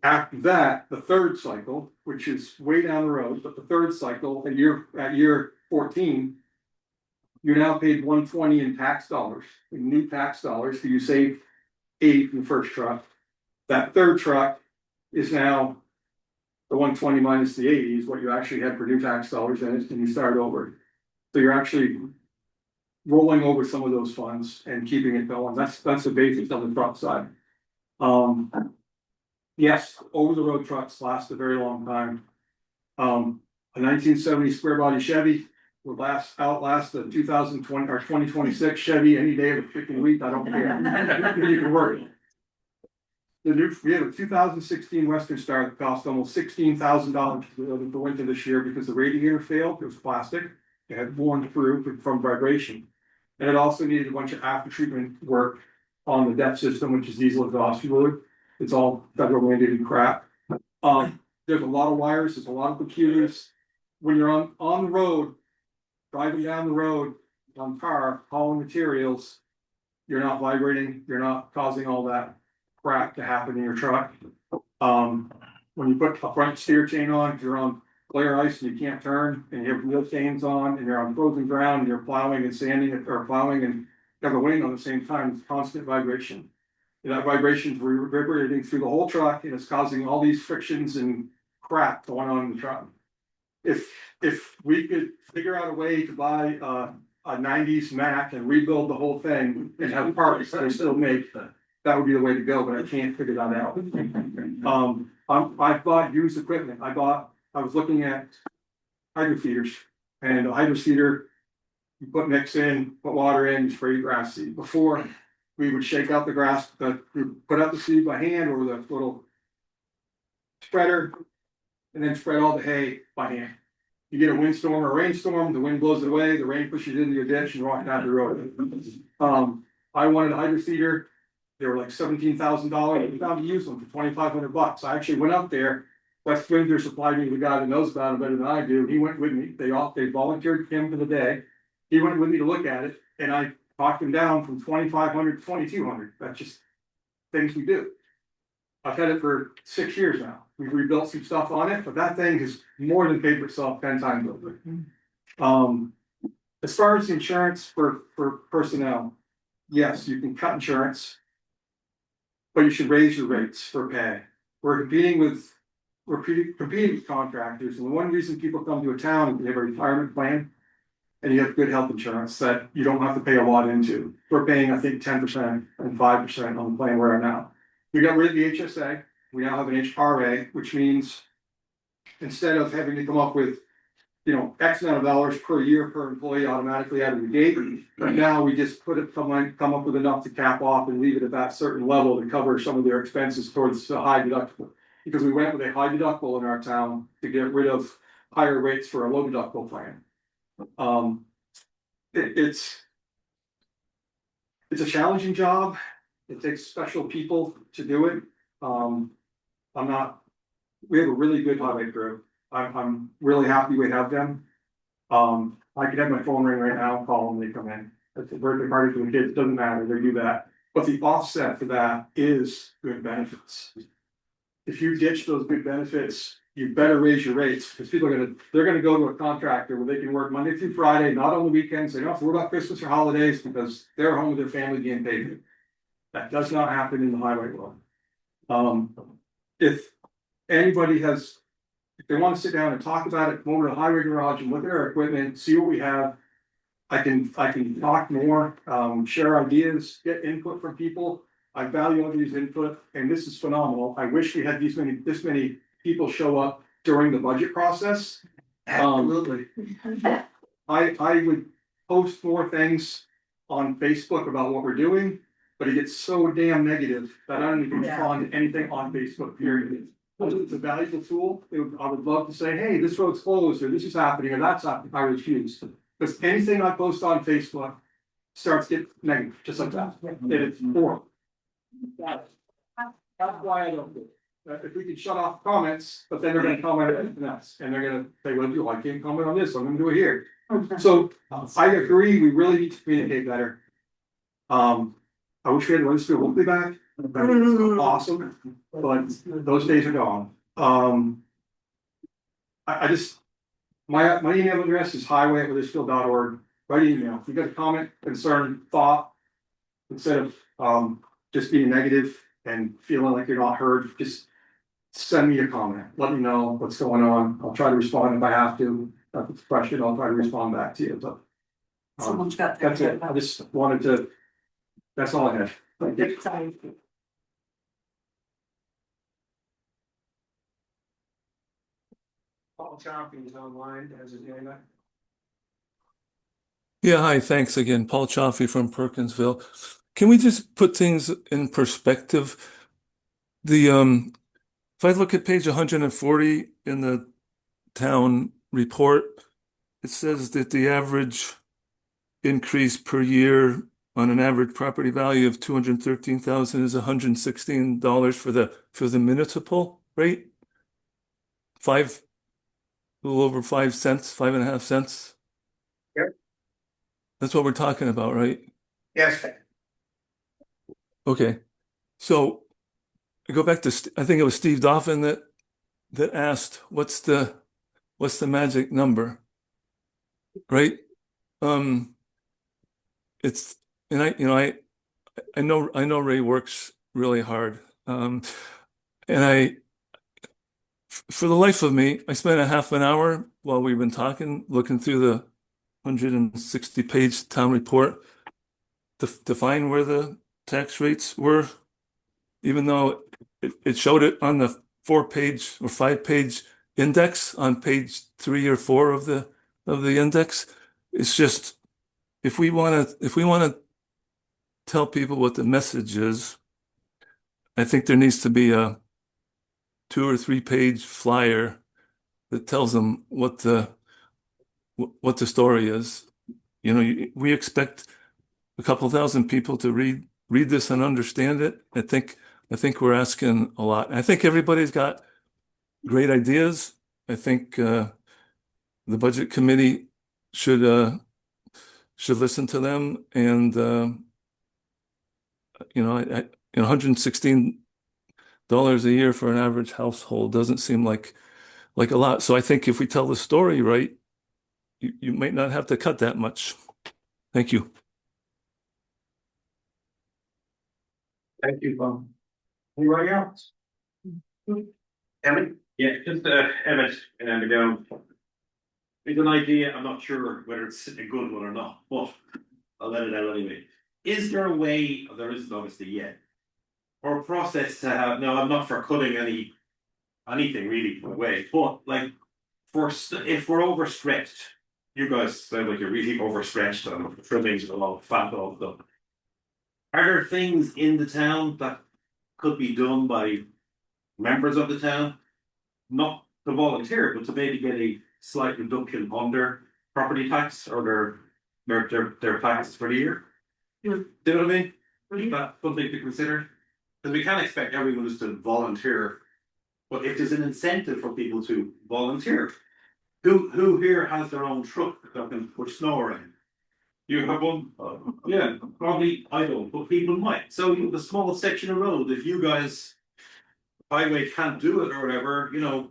M: After that, the third cycle, which is way down the road, but the third cycle, at year 14, you're now paid 120 in tax dollars, in new tax dollars, so you save 80 from the first truck. That third truck is now the 120 minus the 80 is what you actually had for new tax dollars in it, and you start over. So you're actually rolling over some of those funds and keeping it going. That's the basis on the truck side. Yes, over the road trucks last a very long time. A 1970 square body Chevy will outlast the 2020 or 2026 Chevy any day of the freaking week. I don't care. You can work. We had a 2016 Western Star that cost almost $16,000 to winter this year because the radiator failed. It was plastic. It had worn through from vibration. And it also needed a bunch of after treatment work on the depth system, which is diesel exhaust fluid. It's all federal mandated crap. There's a lot of wires, there's a lot of computers. When you're on the road, driving down the road on car, hauling materials, you're not vibrating, you're not causing all that crap to happen in your truck. When you put a front steer chain on, if you're on glare ice and you can't turn, and you have wheel chains on, and you're on frozen ground, and you're plowing and sanding it, or plowing and have the wind on the same time, it's constant vibration. And that vibration's reverberating through the whole truck, and it's causing all these frictions and crap going on in the truck. If we could figure out a way to buy a 90s Mac and rebuild the whole thing and have parts that they still make, that would be the way to go, but I can't figure that out. I bought used equipment. I was looking at hydro feeders, and a hydro feeder, you put mix in, put water in, spray grass seed. Before, we would shake out the grass, we put out the seed by hand or with a little spreader, and then spread all the hay by hand. You get a windstorm or a rainstorm, the wind blows it away, the rain pushes it into your ditch, and you walk down the road. I wanted a hydro seeder. They were like $17,000. We found a used one for $2,500. I actually went up there. West Windsor supplied me with a guy that knows about it better than I do. He went with me. They volunteered him for the day. He went with me to look at it, and I talked him down from $2,500 to $2,200. That's just things we do. I've had it for 6 years now. We've rebuilt some stuff on it, but that thing has more than paid for itself 10 times over. As far as insurance for personnel, yes, you can cut insurance, but you should raise your rates for pay. We're competing with contractors, and the one reason people come to a town is they have a retirement plan and you have good health insurance that you don't have to pay a lot into. We're paying, I think, 10% and 5% on the plan we're at now. We got rid of the HSA. We now have an HRA, which means instead of having to come up with, X amount of dollars per year per employee automatically out of the gate, now we just come up with enough to cap off and leave it at that certain level to cover some of their expenses towards the high deductible. Because we went with a high deductible in our town to get rid of higher rates for a low deductible plan. It's a challenging job. It takes special people to do it. We have a really good highway crew. I'm really happy we have them. I could have my phone ring right now and call them when they come in. It's a birthday party for the kids, doesn't matter, they do that. But the offset for that is good benefits. If you ditch those good benefits, you better raise your rates, because they're gonna go to a contractor where they can work Monday through Friday, not on the weekends. They don't have to worry about Christmas or holidays because they're home with their family being paid. That does not happen in the highway world. If anybody if they want to sit down and talk about it, come over to the highway garage and look at our equipment, see what we have. I can talk more, share ideas, get input from people. I value everybody's input, and this is phenomenal. I wish we had this many people show up during the budget process. Absolutely. I would post more things on Facebook about what we're doing, but it gets so damn negative that I don't even respond to anything on Facebook, period. It's a valuable tool. I would love to say, hey, this road's closed, or this is happening, or that's happening. I refuse. Because anything I post on Facebook starts getting negative, just like that. And it's horrible. That's why I don't do it. If we could shut off comments, but then they're gonna comment on anything else, and they're gonna say, well, I can't comment on this, so I'm gonna do it here. So I agree, we really need to communicate better. I wish we had Weathersfield Weekly back. That was awesome, but those days are gone. I just, my email address is highway@weathersfield.org. Write an email. If you got a comment, concern, thought, instead of just being negative and feeling like you're not heard, just send me a comment. Let me know what's going on. I'll try to respond if I have to. If it's a question, I'll try to respond back to you. But
R: Someone's got their
M: that's it. I just wanted to. That's all I had. Thank you.
B: Paul Chopping is online as his name.
I: Yeah, hi, thanks again. Paul Chaffee from Perkinsville. Can we just put things in perspective? If I look at page 140 in the town report, it says that the average increase per year on an average property value of 213,000 is $116 for the municipal rate. A little over 5 cents, 5.5 cents.
B: Yep.
I: That's what we're talking about, right?
B: Yes.
I: Okay. So I go back to, I think it was Steve Doffin that asked, what's the magic number? Right? It's, and I know Ray works really hard. And for the life of me, I spent a half an hour while we've been talking, looking through the 160-page town report to find where the tax rates were, even though it showed it on the 4-page or 5-page index on page 3 or 4 of the index. It's just, if we want to tell people what the message is, I think there needs to be a 2 or 3-page flyer that tells them what the story is. You know, we expect a couple thousand people to read this and understand it. I think we're asking a lot. I think everybody's got great ideas. I think the budget committee should listen to them, and $116 a year for an average household doesn't seem like a lot. So I think if we tell the story right, you might not have to cut that much. Thank you.
B: Thank you, Bob. Anybody else? Emmett?
D: Yeah, just Emmett and again, it's an idea. I'm not sure whether it's a good one or not, but I'll let it out anyway. Is there a way? There isn't obviously yet, or a process to have? No, I'm not for cutting anything really away, but like if we're overstretched, you guys sound like you're really overstretched on trimmings and a lot of fat all stuff. Are there things in the town that could be done by members of the town, not to volunteer, but to maybe get a slight reduction on their property tax or their taxes for the year? Do you know what I mean? Is that something to consider? Because we can't expect everyone just to volunteer, but if there's an incentive for people to volunteer, who here has their own truck that can push snow around? You have one? Yeah, probably I don't, but people might. So the small section of road, if you guys highway can't do it or whatever, you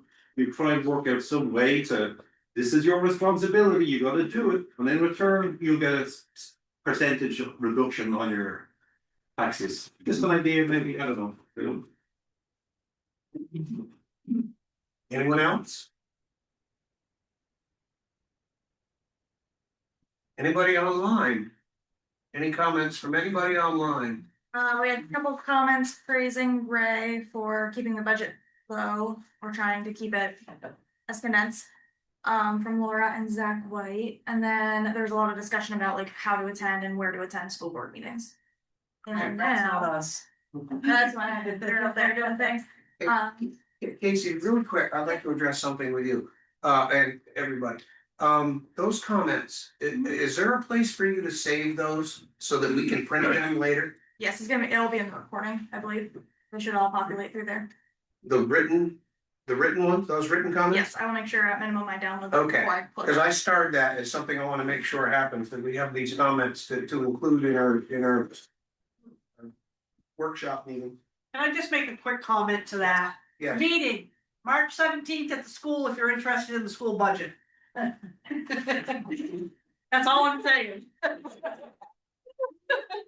D: try and work out some way to, this is your responsibility, you gotta do it, and in return, you'll get a percentage reduction on your taxes. Just an idea, maybe, I don't know.
B: Anyone else? Anybody online? Any comments from anybody online?
L: We had a couple of comments praising Ray for keeping the budget low or trying to keep it as condensed. from Laura and Zach White, and then there's a lot of discussion about like how to attend and where to attend school board meetings. And
F: That's not
L: now,
F: us.
L: that's why they're up there doing things.
B: Casey, really quick, I'd like to address something with you, and everybody. Those comments, is there a place for you to save those so that we can print them later?
L: Yes, it'll be in the recording, I believe. They should all populate through there.
B: The written ones, those written comments?
L: Yes, I will make sure at minimum I download them
B: Okay,
L: before I put
B: because
L: them.
B: I started that as something I want to make sure happens, that we have these comments to include in our workshop meeting.
R: Can I just make a quick comment to that?
B: Yes.
R: Meeting, March 17th at the school if you're interested in the school budget. That's all I'm saying.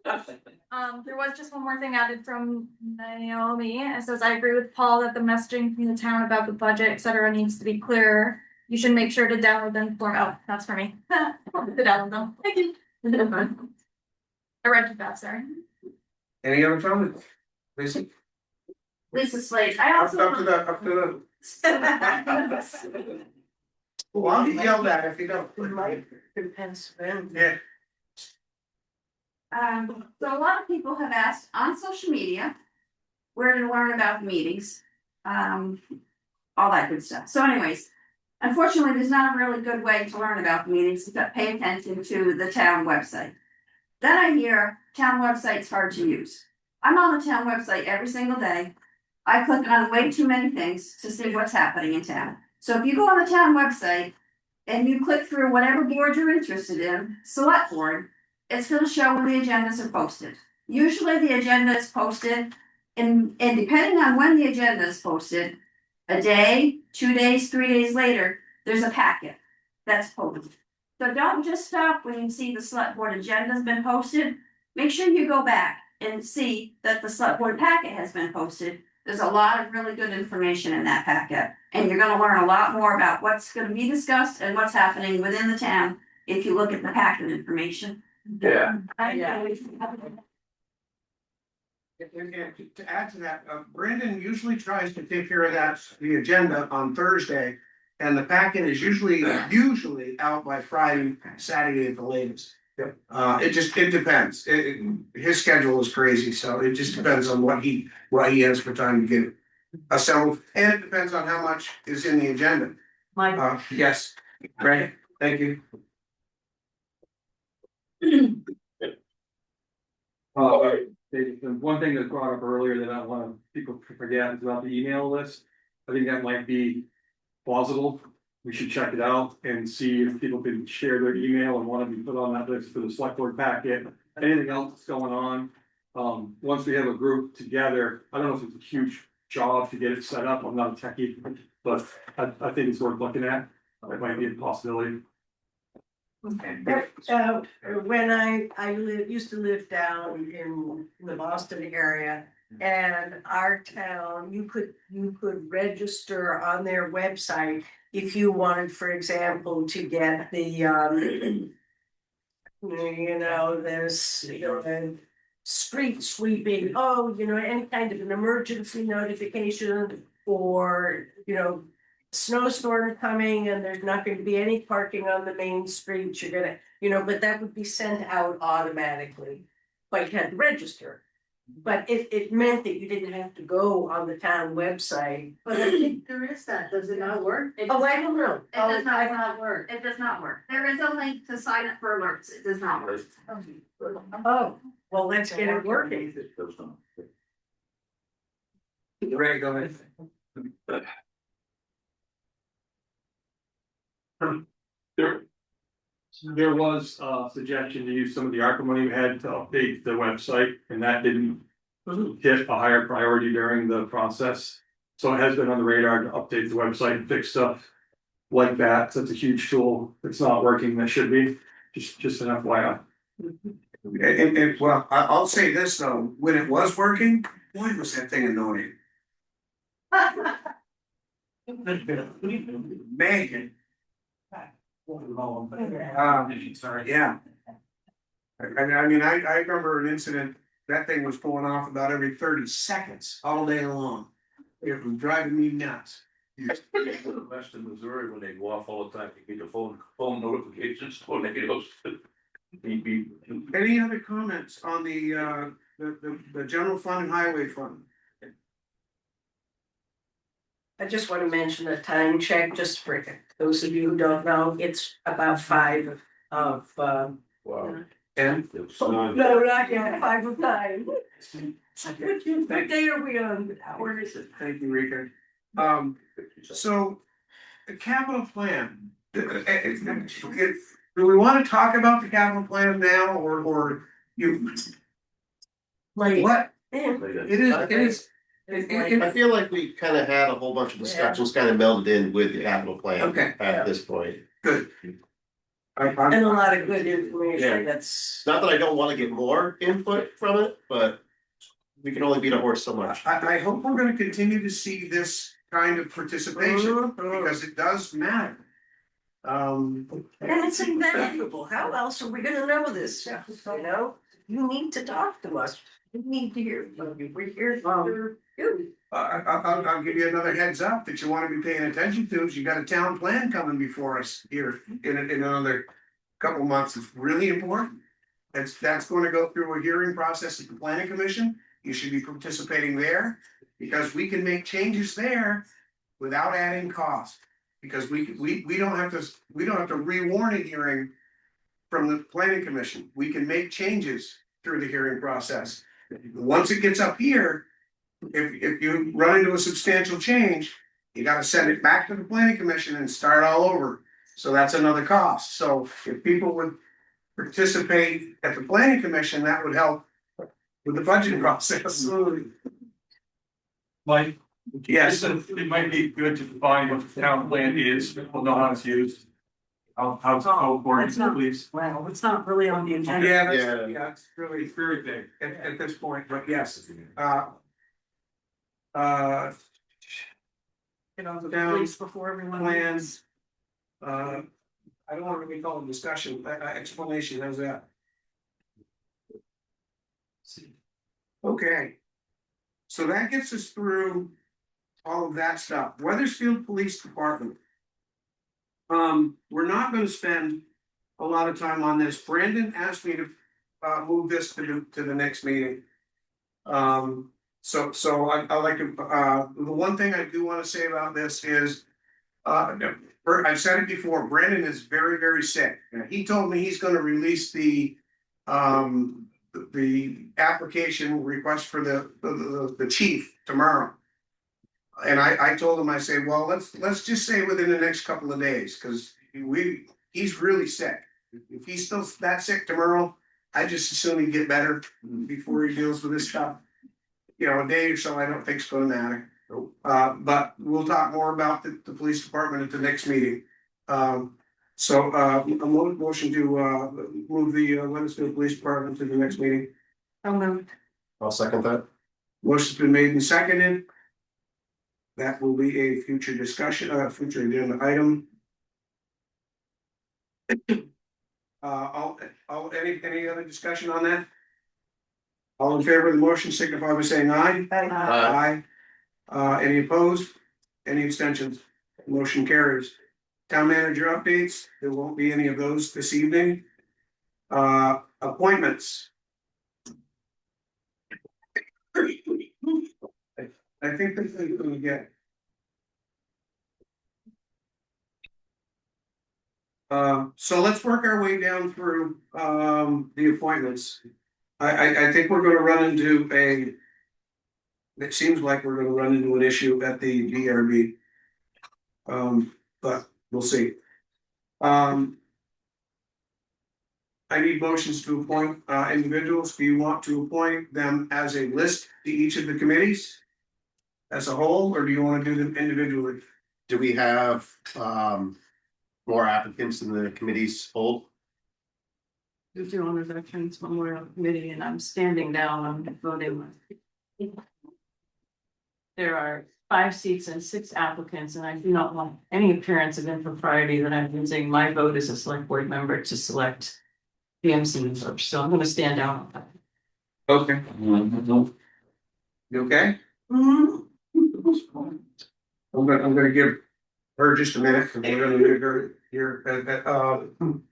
L: There was just one more thing added from Naomi. It says, I agree with Paul that the messaging from the town about the budget, et cetera, needs to be clearer. You should make sure to download them for, oh, that's for me. To download them. Thank you. I read too fast, sorry.
B: Any other comments? Lisa?
E: Lisa Slade, I also.
B: Up to the. Well, I'll get yelled at if you don't. Yeah.
F: So a lot of people have asked on social media where to learn about the meetings, all that good stuff. So anyways, unfortunately, there's not a really good way to learn about the meetings except pay attention to the town website. Then I hear town website's hard to use. I'm on the town website every single day. I click on way too many things to see what's happening in town. So if you go on the town website and you click through whatever board you're interested in, select board, it's gonna show when the agendas are posted. Usually the agenda is posted and depending on when the agenda is posted, a day, 2 days, 3 days later, there's a packet that's posted. So don't just stop when you see the select board agenda has been posted. Make sure you go back and see that the select board packet has been posted. There's a lot of really good information in that packet. And you're gonna learn a lot more about what's gonna be discussed and what's happening within the town if you look at the packet information.
B: Yeah.
F: Yeah.
B: And to add to that, Brandon usually tries to take care of that, the agenda on Thursday. And the packet is usually out by Friday, Saturday at the latest. It depends. His schedule is crazy, so it just depends on what he has for time to get it assembled. And it depends on how much is in the agenda.
R: Mike.
B: Yes, great, thank you.
M: The one thing that brought up earlier that I don't want people to forget is about the email list. I think that might be plausible. We should check it out and see if people can share their email and want to be put on that list for the select board packet. Anything else that's going on. Once we have a group together, I don't know if it's a huge job to get it set up. I'm not a techie, but I think it's worth looking at. It might be a possibility.
C: When I used to live down in the Boston area, and our town, you could register on their website if you wanted, for example, to get the there's street sweeping, any kind of an emergency notification, or snowstorm coming and there's not going to be any parking on the main street, you're gonna, but that would be sent out automatically. But you had to register. But it meant that you didn't have to go on the town website.
F: But I think there is that, does it not work?
C: I don't know.
F: It does not work. It does not work. There is a link to sign up for alerts. It does not work.
C: Oh, well, let's get it working.
B: Ray, go ahead.
M: There was a suggestion to use some of the ARPA money we had to update the website, and that didn't hit a higher priority during the process. So it has been on the radar to update the website and fix stuff like that. So it's a huge tool. It's not working, that should be, just an FYI.
B: And well, I'll say this though, when it was working, boy, was that thing annoying. Man. Yeah. I mean, I remember an incident, that thing was going off about every 30 seconds all day long. It was driving me nuts.
S: Western Missouri, when they go off all the time, you get the phone notifications, tornadoes. Beep, beep.
B: Any other comments on the general fund and highway fund?
C: I just want to mention a time check, just for those of you who don't know, it's about 5 of,
S: Wow.
B: And?
C: no, not yet, 5 of 9. What day are we on? Where is it?
B: Thank you, Rika. So, the capital plan, do we wanna talk about the capital plan now, or you?
C: Like.
B: What?
C: It
B: It is.
Q: I feel like we kind of had a whole bunch of discussions kind of melded in with the capital plan.
B: Okay.
Q: At this point.
B: Good.
C: And a lot of good information, that's.
Q: Not that I don't want to get more input from it, but we can only beat a horse so much.
B: I hope we're gonna continue to see this kind of participation, because it does matter.
C: And it's invaluable, how else are we gonna know this, you know? You need to talk to us, we need to hear from you, we're here for you.
B: I'll give you another heads up that you wanna be paying attention to, is you got a town plan coming before us here in another couple months. It's really important. That's gonna go through a hearing process at the planning commission. You should be participating there, because we can make changes there without adding cost. Because we don't have to rewarn a hearing from the planning commission. We can make changes through the hearing process. Once it gets up here, if you run into a substantial change, you gotta send it back to the planning commission and start all over. So that's another cost. So if people would participate at the planning commission, that would help with the budget process.
M: Mike?
B: Yes.
M: It might be good to define what the town plan is, people know how it's used. How it's
C: That's not-
M: please.
C: Well, it's not really on the agenda.
B: Yeah, it's really
M: It's very big.
B: at this point, but yes,
C: Get on the
B: down
C: police before everyone.
B: plans. I don't want to be calling discussion, explanation, how's that? Okay. So that gets us through all of that stuff. Weathersfield Police Department. We're not gonna spend a lot of time on this. Brandon asked me to move this to the next meeting. So I like to, the one thing I do wanna say about this is, I've said it before, Brandon is very, very sick. He told me he's gonna release the application request for the chief tomorrow. And I told him, I say, well, let's just say within the next couple of days, cause he's really sick. If he's still that sick tomorrow, I just assume he'd get better before he deals with this stuff. You know, a day or so, I don't think it's gonna matter. But we'll talk more about the police department at the next meeting. So a motion to move the Weathersfield Police Department to the next meeting.
Q: I'll second that.
B: Motion's been made and seconded. That will be a future discussion, future agenda item. Any other discussion on that? All in favor of the motion signify by saying aye.
C: Aye.
B: Any opposed? Any abstentions? Motion carries. Town manager updates, there won't be any of those this evening. Appointments. I think that's what we get. So let's work our way down through the appointments. I think we're gonna run into it seems like we're gonna run into an issue at the DRB. But we'll see. I need motions to appoint individuals. Do you want to appoint them as a list to each of the committees? As a whole, or do you want to do them individually?
Q: Do we have more applicants in the committee's hold?
C: There's your honor veterans memorial committee, and I'm standing down, I'm voting. There are 5 seats and 6 applicants, and I do not want any appearance of impropriety that I'm using my vote as a select board member to select PMC members, so I'm gonna stand down on that.
B: Okay. You okay? I'm gonna give her just a minute, and we're gonna leave her here,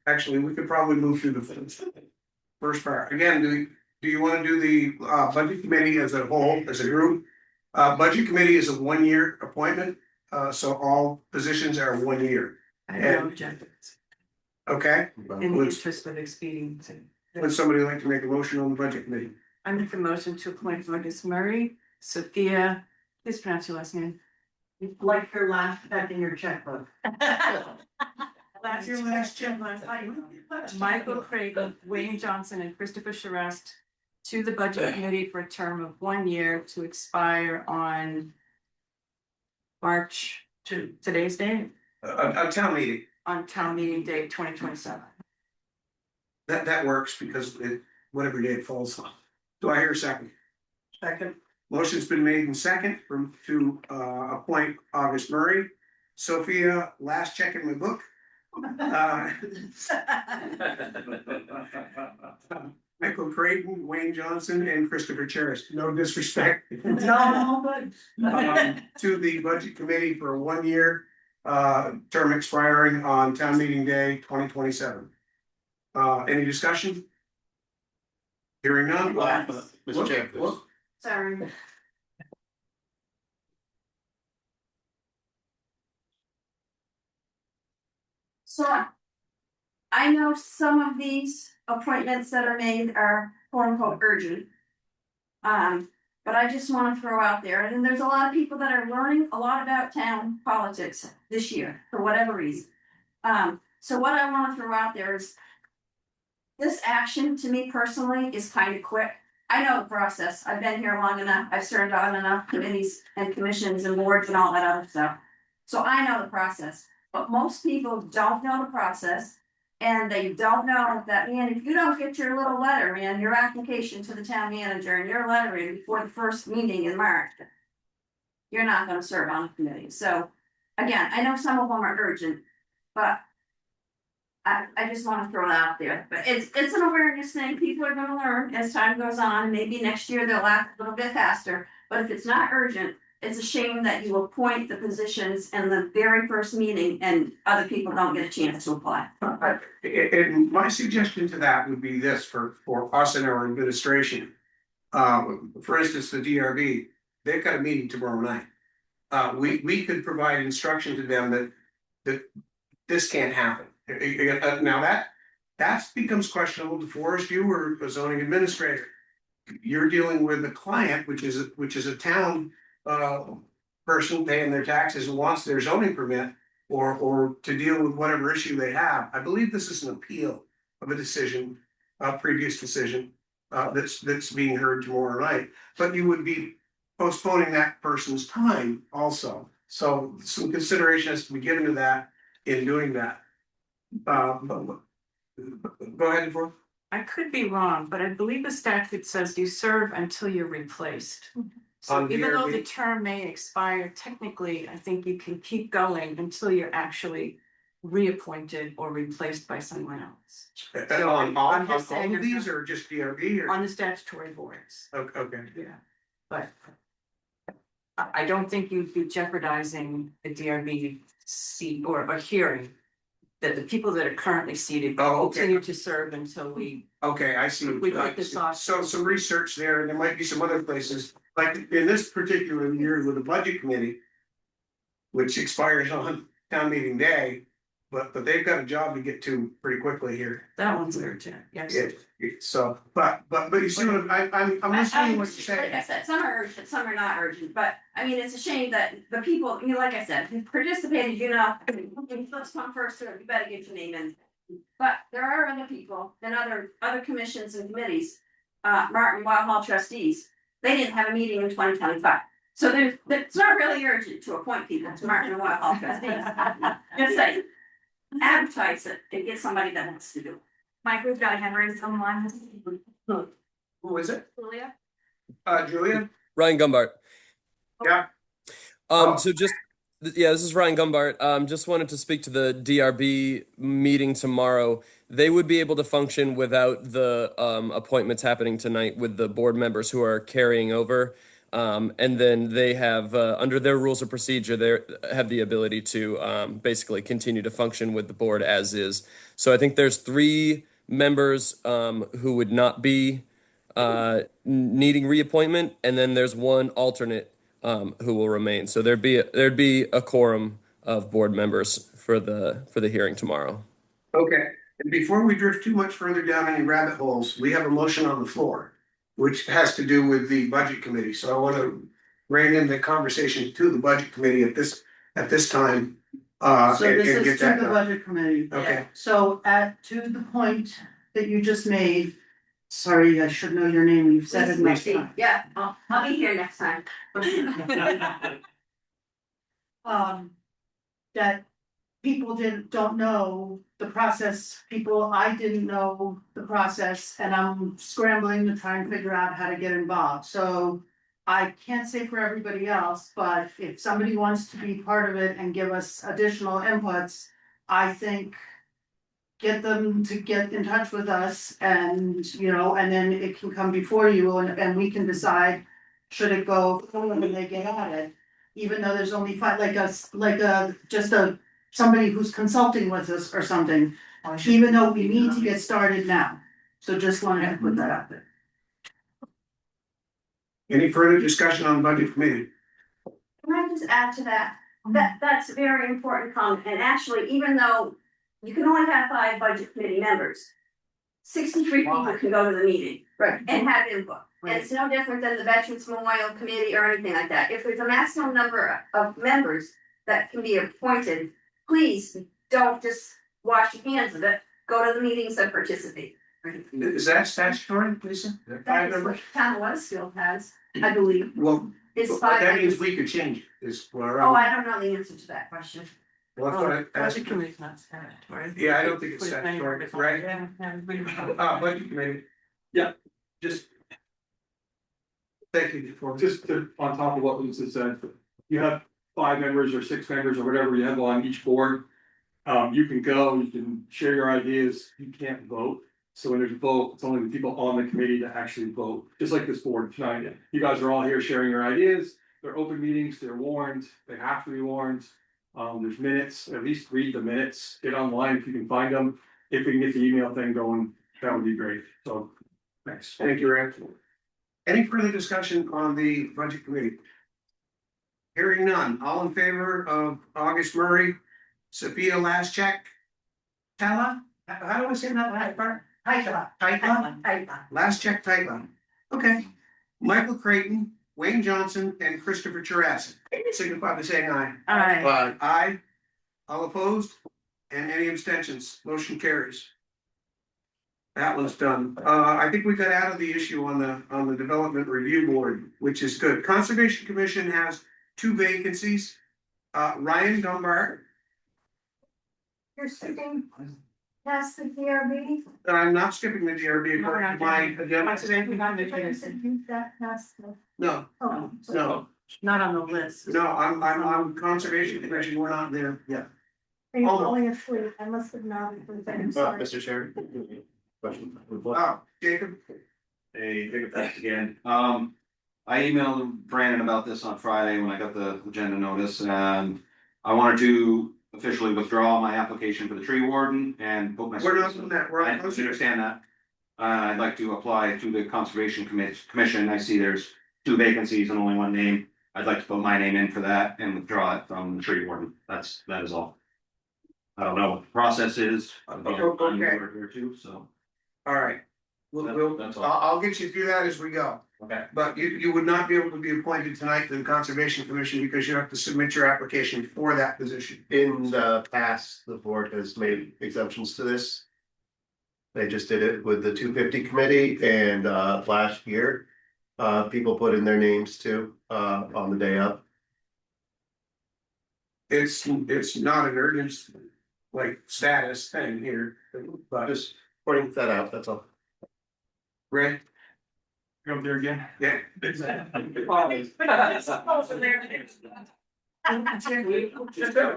B: actually, we could probably move through the first part. Again, do you wanna do the, budget committee as a whole, as a group? Budget committee is a 1-year appointment, so all positions are 1 year.
E: I have no objections.
B: Okay?
E: In the interest of expediency.
B: Would somebody like to make a motion on the budget committee?
E: I make a motion to appoint Marcus Murray, Sophia, please pronounce your last name.
F: Like your last check in your checkbook.
E: Your last checkbook. Michael Craig, Wayne Johnson, and Christopher Charest to the budget committee for a term of 1 year to expire on March to today's date,
B: A town meeting,
E: on town meeting date 2027.
B: that works because whatever day it falls on. Do I hear a second?
F: Second.
B: Motion's been made in second to appoint August Murray. Sophia, last check in my book. Michael Creighton, Wayne Johnson, and Christopher Charest. No disrespect.
F: No, but.
B: To the budget committee for a 1 year term expiring on town meeting day 2027. Any discussion? Hearing none.
Q: Mr. Chair, please.
E: Sorry.
F: So I know some of these appointments that are made are quote unquote urgent. But I just wanna throw out there, and there's a lot of people that are learning a lot about town politics this year, for whatever reason. So what I wanna throw out there is this action, to me personally, is kind of quick. I know the process. I've been here long enough. I've served on enough committees and commissions and boards and all that other stuff. So I know the process, but most people don't know the process. And they don't know that, man, if you don't get your little letter, man, your application to the town manager and your letter in before the first meeting in March, you're not gonna serve on the committee. So again, I know some of them are urgent, but I just wanna throw it out there, but it's an awareness thing. People are gonna learn as time goes on. Maybe next year they'll act a little bit faster, but if it's not urgent, it's a shame that you appoint the positions in the very first meeting and other people don't get a chance to apply.
B: And my suggestion to that would be this for us and our administration. For instance, the DRB, they've got a meeting tomorrow night. We could provide instruction to them that this can't happen. Now that becomes questionable to Forest you or a zoning administrator. You're dealing with a client, which is a town person paying their taxes and wants their zoning permit or to deal with whatever issue they have. I believe this is an appeal of a decision, a previous decision, that's being heard tomorrow night. But you would be postponing that person's time also. So some consideration has to be given to that in doing that. Go ahead, Ford.
E: I could be wrong, but I believe the statute says you serve until you're replaced. So
B: On
E: even though
B: DRB?
E: the term may expire, technically, I think you can keep going until you're actually reappointed or replaced by someone else.
B: On all
E: I'm just saying
B: of these or just DRB or?
E: On the statutory boards,
B: Okay.
E: yeah, but I don't think you'd be jeopardizing the DRB seat or a hearing. That the people that are currently seated
B: Oh, okay.
E: continue to serve until we.
B: Okay, I see.
E: We put this off.
B: So some research there, and there might be some other places, like in this particular year with the budget committee. Which expires on town meeting day, but they've got a job to get to pretty quickly here.
E: That one's urgent, yes.
B: So, but you see what I'm listening to what you're
F: Like I
B: saying.
F: said, some are urgent, some are not urgent, but I mean, it's a shame that the people, you know, like I said, who participated, you know, let's come first, serve, you better get your name in. But there are other people and other commissions and committees, Martin Wild Hall trustees, they didn't have a meeting in 2025. So it's not really urgent to appoint people to Martin and Wild Hall trustees. Just say, advertise it and get somebody that wants to do it.
L: Mike, we've got hand raised online.
B: Who is it?
L: Julia?
B: Julia?
J: Ryan Gumbart.
B: Yeah.
J: So just this is Ryan Gumbart. Just wanted to speak to the DRB meeting tomorrow. They would be able to function without the appointments happening tonight with the board members who are carrying over. And then they have, under their rules of procedure, they have the ability to basically continue to function with the board as is. So I think there's 3 members who would not be needing reappointment, and then there's 1 alternate who will remain. So there'd be a quorum of board members for the hearing tomorrow.
B: Okay, and before we drift too much further down any rabbit holes, we have a motion on the floor, which has to do with the budget committee, so I wanna rein in the conversation to the budget committee at this time.
F: So
B: and
F: this
B: get
F: is to
B: that
F: the
B: done.
F: budget committee.
B: Okay.
F: So to the point that you just made, sorry, I should know your name, you've said it enough times.
E: Yeah, I'll be here next time.
F: That people don't know the process, I didn't know the process, and I'm scrambling to try and figure out how to get involved, so. I can't say for everybody else, but if somebody wants to be part of it and give us additional inputs, I think. Get them to get in touch with us and, and then it can come before you and we can decide. Should it go forward when they get at it, even though there's only 5, somebody who's consulting with us or something. Even though we need to get started now, so just wanted to put that out there.
B: Any further discussion on budget committee?
P: Can I just add to that? That's a very important comment, and actually, even though you can only have 5 budget committee members, 63 people can go to the meeting.
F: Right.
P: And have input, and it's no different than the Veterans Memorial Committee or anything like that. If there's a maximum number of members that can be appointed, please don't just wash your hands of it, go to the meetings and participate.
B: Is that statutory, Lisa? 5
P: That is what
B: members?
P: town of Weathersfield has, I believe.
B: Well,
P: It's 5
B: that means
P: members.
B: we could change it, is what
P: Oh, I don't know the answer to that question.
B: Well, that's what I asked.
N: committee's not statutory.
B: Yeah, I don't think it's statutory, right? Budget committee.
M: Yeah, just
B: Thank you for
M: just on top of what Lisa said, you have 5 members or 6 members or whatever you have on each board. You can go, you can share your ideas, you can't vote. So when there's a vote, it's only the people on the committee that actually vote, just like this board tonight. You guys are all here sharing your ideas, they're open meetings, they're warned, they have to be warned. There's minutes, at least read the minutes, get online if you can find them. If we can get the email thing going, that would be great, so, thanks.
B: Thank you, Rand. Any further discussion on the budget committee? Hearing none, all in favor of August Murray, Sophia Last Check? Tala, how do I say that last part? Titla? Last Check Titla. Okay. Michael Creighton, Wayne Johnson, and Christopher Cherasin. Signify by saying aye.
E: Aye.
B: Aye. All opposed? And any abstentions? Motion carries. That was done. I think we got out of the issue on the Development Review Board, which is good. Conservation Commission has 2 vacancies. Ryan Dunbar.
T: You're sitting past the DRB.
B: I'm not skipping the DRB according to my agenda. No,
T: Oh,
B: no,
F: Not on the list.
B: no, I'm Conservation Commission, we're not there yet.
T: Are you
B: Oh.
T: falling asleep? I must have nodded for the I'm sorry.
Q: Mr. Chair. Question.
B: Jacob?
K: Hey, Jacob, thanks again. I emailed Brandon about this on Friday when I got the agenda notice, and I wanted to officially withdraw my application for the tree warden and put my.
B: We're not doing that, we're
K: I
B: on.
K: understand that. I'd like to apply to the Conservation Commission. I see there's 2 vacancies and only 1 name. I'd like to put my name in for that and withdraw it from the tree warden. That is all. I don't know what the process is. I'm
B: Okay.
K: here too, so.
B: All right.
K: That's all.
B: I'll get you through that as we go.
K: Okay.
B: But you would not be able to be appointed tonight to the Conservation Commission because you have to submit your application for that position.
Q: In the past, the board has made exemptions to this. They just did it with the 250 committee and last year, people put in their names too, on the day of.
B: It's not an urgent, status thing here, but
Q: Just pointing that out, that's all.
B: Ray,
M: Go up there again.
B: yeah.
M: Just out of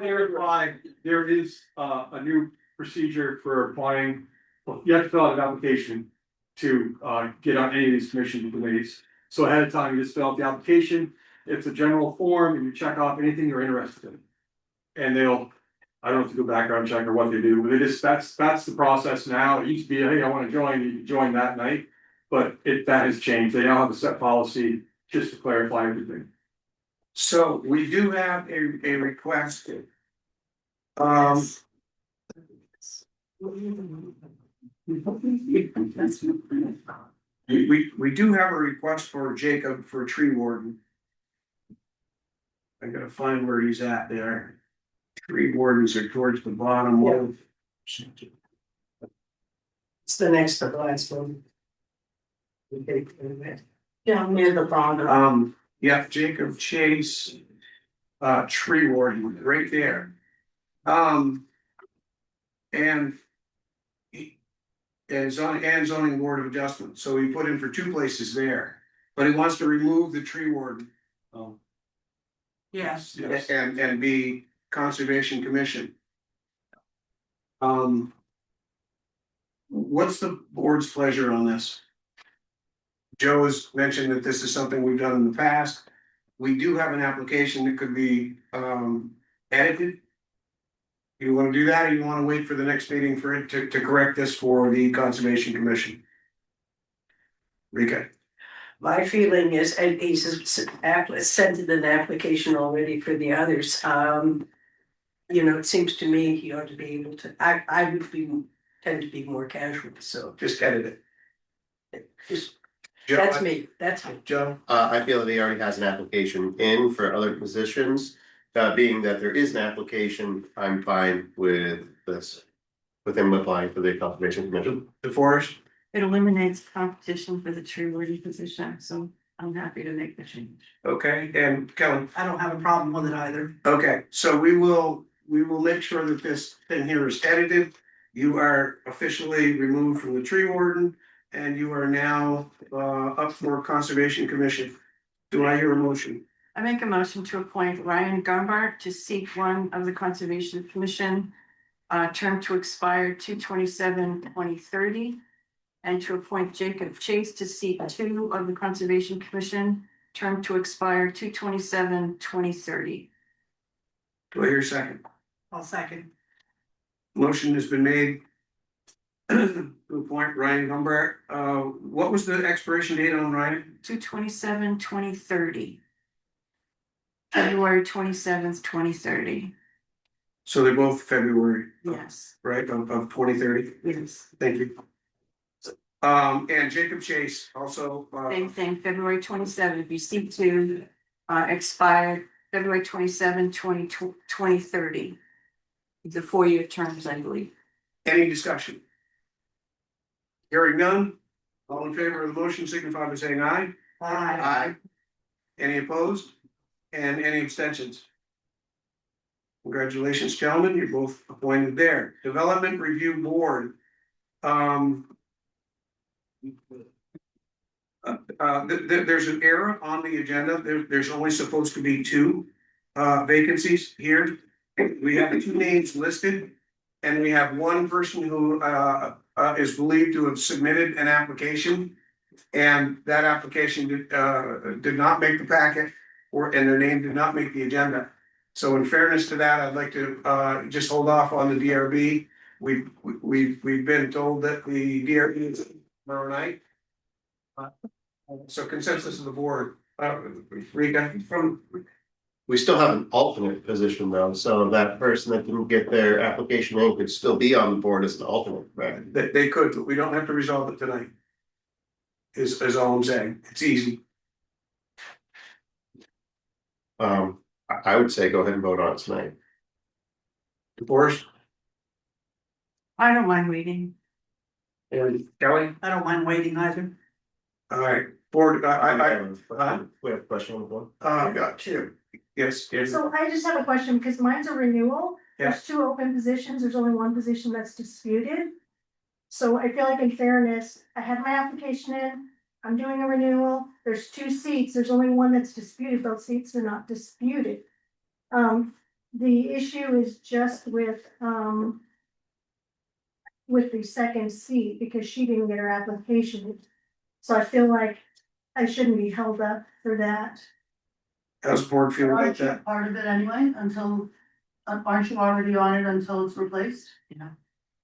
M: clarify, there is a new procedure for applying. Well, you have to fill out an application to get on any of these commissions and committees. So ahead of time, you just fill out the application, it's a general form, and you check off anything you're interested in. And they'll, I don't have to go background check or what they do, but they just, that's the process now. It used to be, hey, I wanna join, you join that night. But that has changed. They now have a set policy just to clarify everything.
B: So we do have a request. We do have a request for Jacob for tree warden. I gotta find where he's at there. Tree wardens are towards the bottom of.
C: It's the next to the last one. Down near the bottom.
B: Yeah, Jacob Chase, tree warden, right there. And zoning board of adjustment, so he put in for 2 places there, but he wants to remove the tree warden.
C: Yes.
B: And be conservation commission. What's the board's pleasure on this? Joe has mentioned that this is something we've done in the past. We do have an application that could be edited. You wanna do that, or you wanna wait for the next meeting for it to correct this for the Conservation Commission? Rika?
C: My feeling is, and he's sent in an application already for the others, you know, it seems to me he ought to be able to, I would tend to be more casual, so.
B: Just edit it.
C: That's me.
B: Joe?
Q: I feel that he already has an application in for other positions. Being that there is an application, I'm fine with this. With him applying for the Conservation Commission.
B: DeForest?
F: It eliminates competition for the tree warden position, so I'm happy to make the change.
B: Okay, and Kelly?
R: I don't have a problem with it either.
B: Okay, so we will make sure that this thing here is edited. You are officially removed from the tree warden, and you are now up for Conservation Commission. Do I hear a motion?
F: I make a motion to appoint Ryan Gumbart to seat 1 of the Conservation Commission, term to expire 2/27/2030, and to appoint Jacob Chase to seat 2 of the Conservation Commission, term to expire 2/27/2030.
B: Do I hear a second?
R: I'll second.
B: Motion has been made to appoint Ryan Gumbart. What was the expiration date on Ryan?
F: 2/27/2030. February 27th, 2030.
B: So they're both February,
F: Yes,
B: right, of 2030?
F: yes.
B: Thank you. And Jacob Chase also,
F: Same thing, February 27th, be seat 2, expired February 27th, 2030. The 4-year terms, I believe.
B: any discussion? Hearing none, all in favor of the motion signify by saying aye. Aye. Any opposed? And any abstentions? Congratulations, gentlemen, you're both appointed there. Development Review Board. There's an error on the agenda. There's only supposed to be 2 vacancies here. We have 2 names listed, and we have 1 person who is believed to have submitted an application. And that application did not make the packet, and their name did not make the agenda. So in fairness to that, I'd like to just hold off on the DRB. We've been told that the DRB is tomorrow night. So consensus of the board, Rika,
Q: We still have an alternate position though, so that person that didn't get their application in could still be on the board as an alternate, right?
B: they could, but we don't have to resolve it tonight. Is all I'm saying. It's easy.
Q: I would say go ahead and vote on it tonight.
B: DeForest?
F: I don't mind waiting.
B: And Kelly?
R: I don't mind waiting either.
B: All right, board,
Q: We have a question on the board.
B: got 2. Yes.
T: So I just have a question, because mine's a renewal, there's 2 open positions, there's only 1 position that's disputed. So I feel like in fairness, I had my application in, I'm doing a renewal, there's 2 seats, there's only 1 that's disputed, both seats are not disputed. The issue is just with the second seat, because she didn't get her application. So I feel like I shouldn't be held up for that.
B: How's the board feel about
G: Aren't you
B: that?
G: part of it anyway, until, aren't you already on it until it's replaced?
F: Yeah.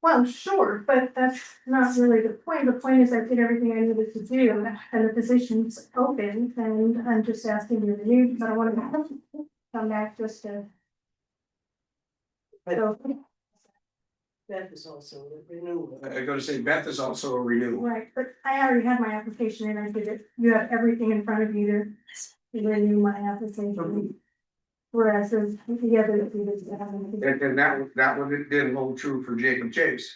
T: Well, sure, but that's not really the point. The point is I did everything I needed to do and the position's open and I'm just asking you to renew, but I want to come back just to. So,
C: That is also a renewal.
B: I gotta say, Beth is also a renewal.
T: right, but I already had my application and I did it. You have everything in front of you to renew my application. Whereas the other,
B: And that one didn't hold true for Jacob Chase.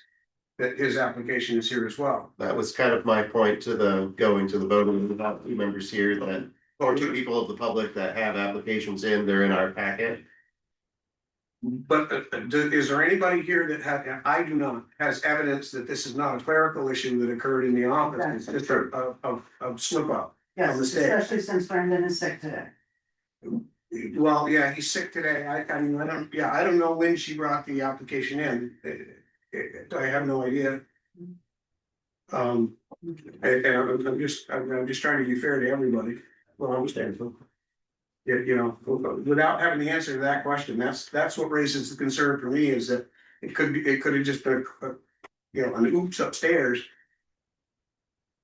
B: That his application is here as well.
Q: That was kind of my point to the going to the voting about 2 members here that, or 2 people of the public that have applications in, they're in our packet.
B: But is there anybody here that had, and I do not, has evidence that this is not a clerical issue that occurred in the office? It's just a slip up.
F: Yes,
B: mistake.
F: especially since Brendan is sick today.
B: Well, yeah, he's sick today. I mean, I don't know when she brought the application in. I have no idea. And I'm just trying to be fair to everybody. Well, I understand. You know, without having the answer to that question, that's what raises the concern for me is that it could have just been an oops upstairs.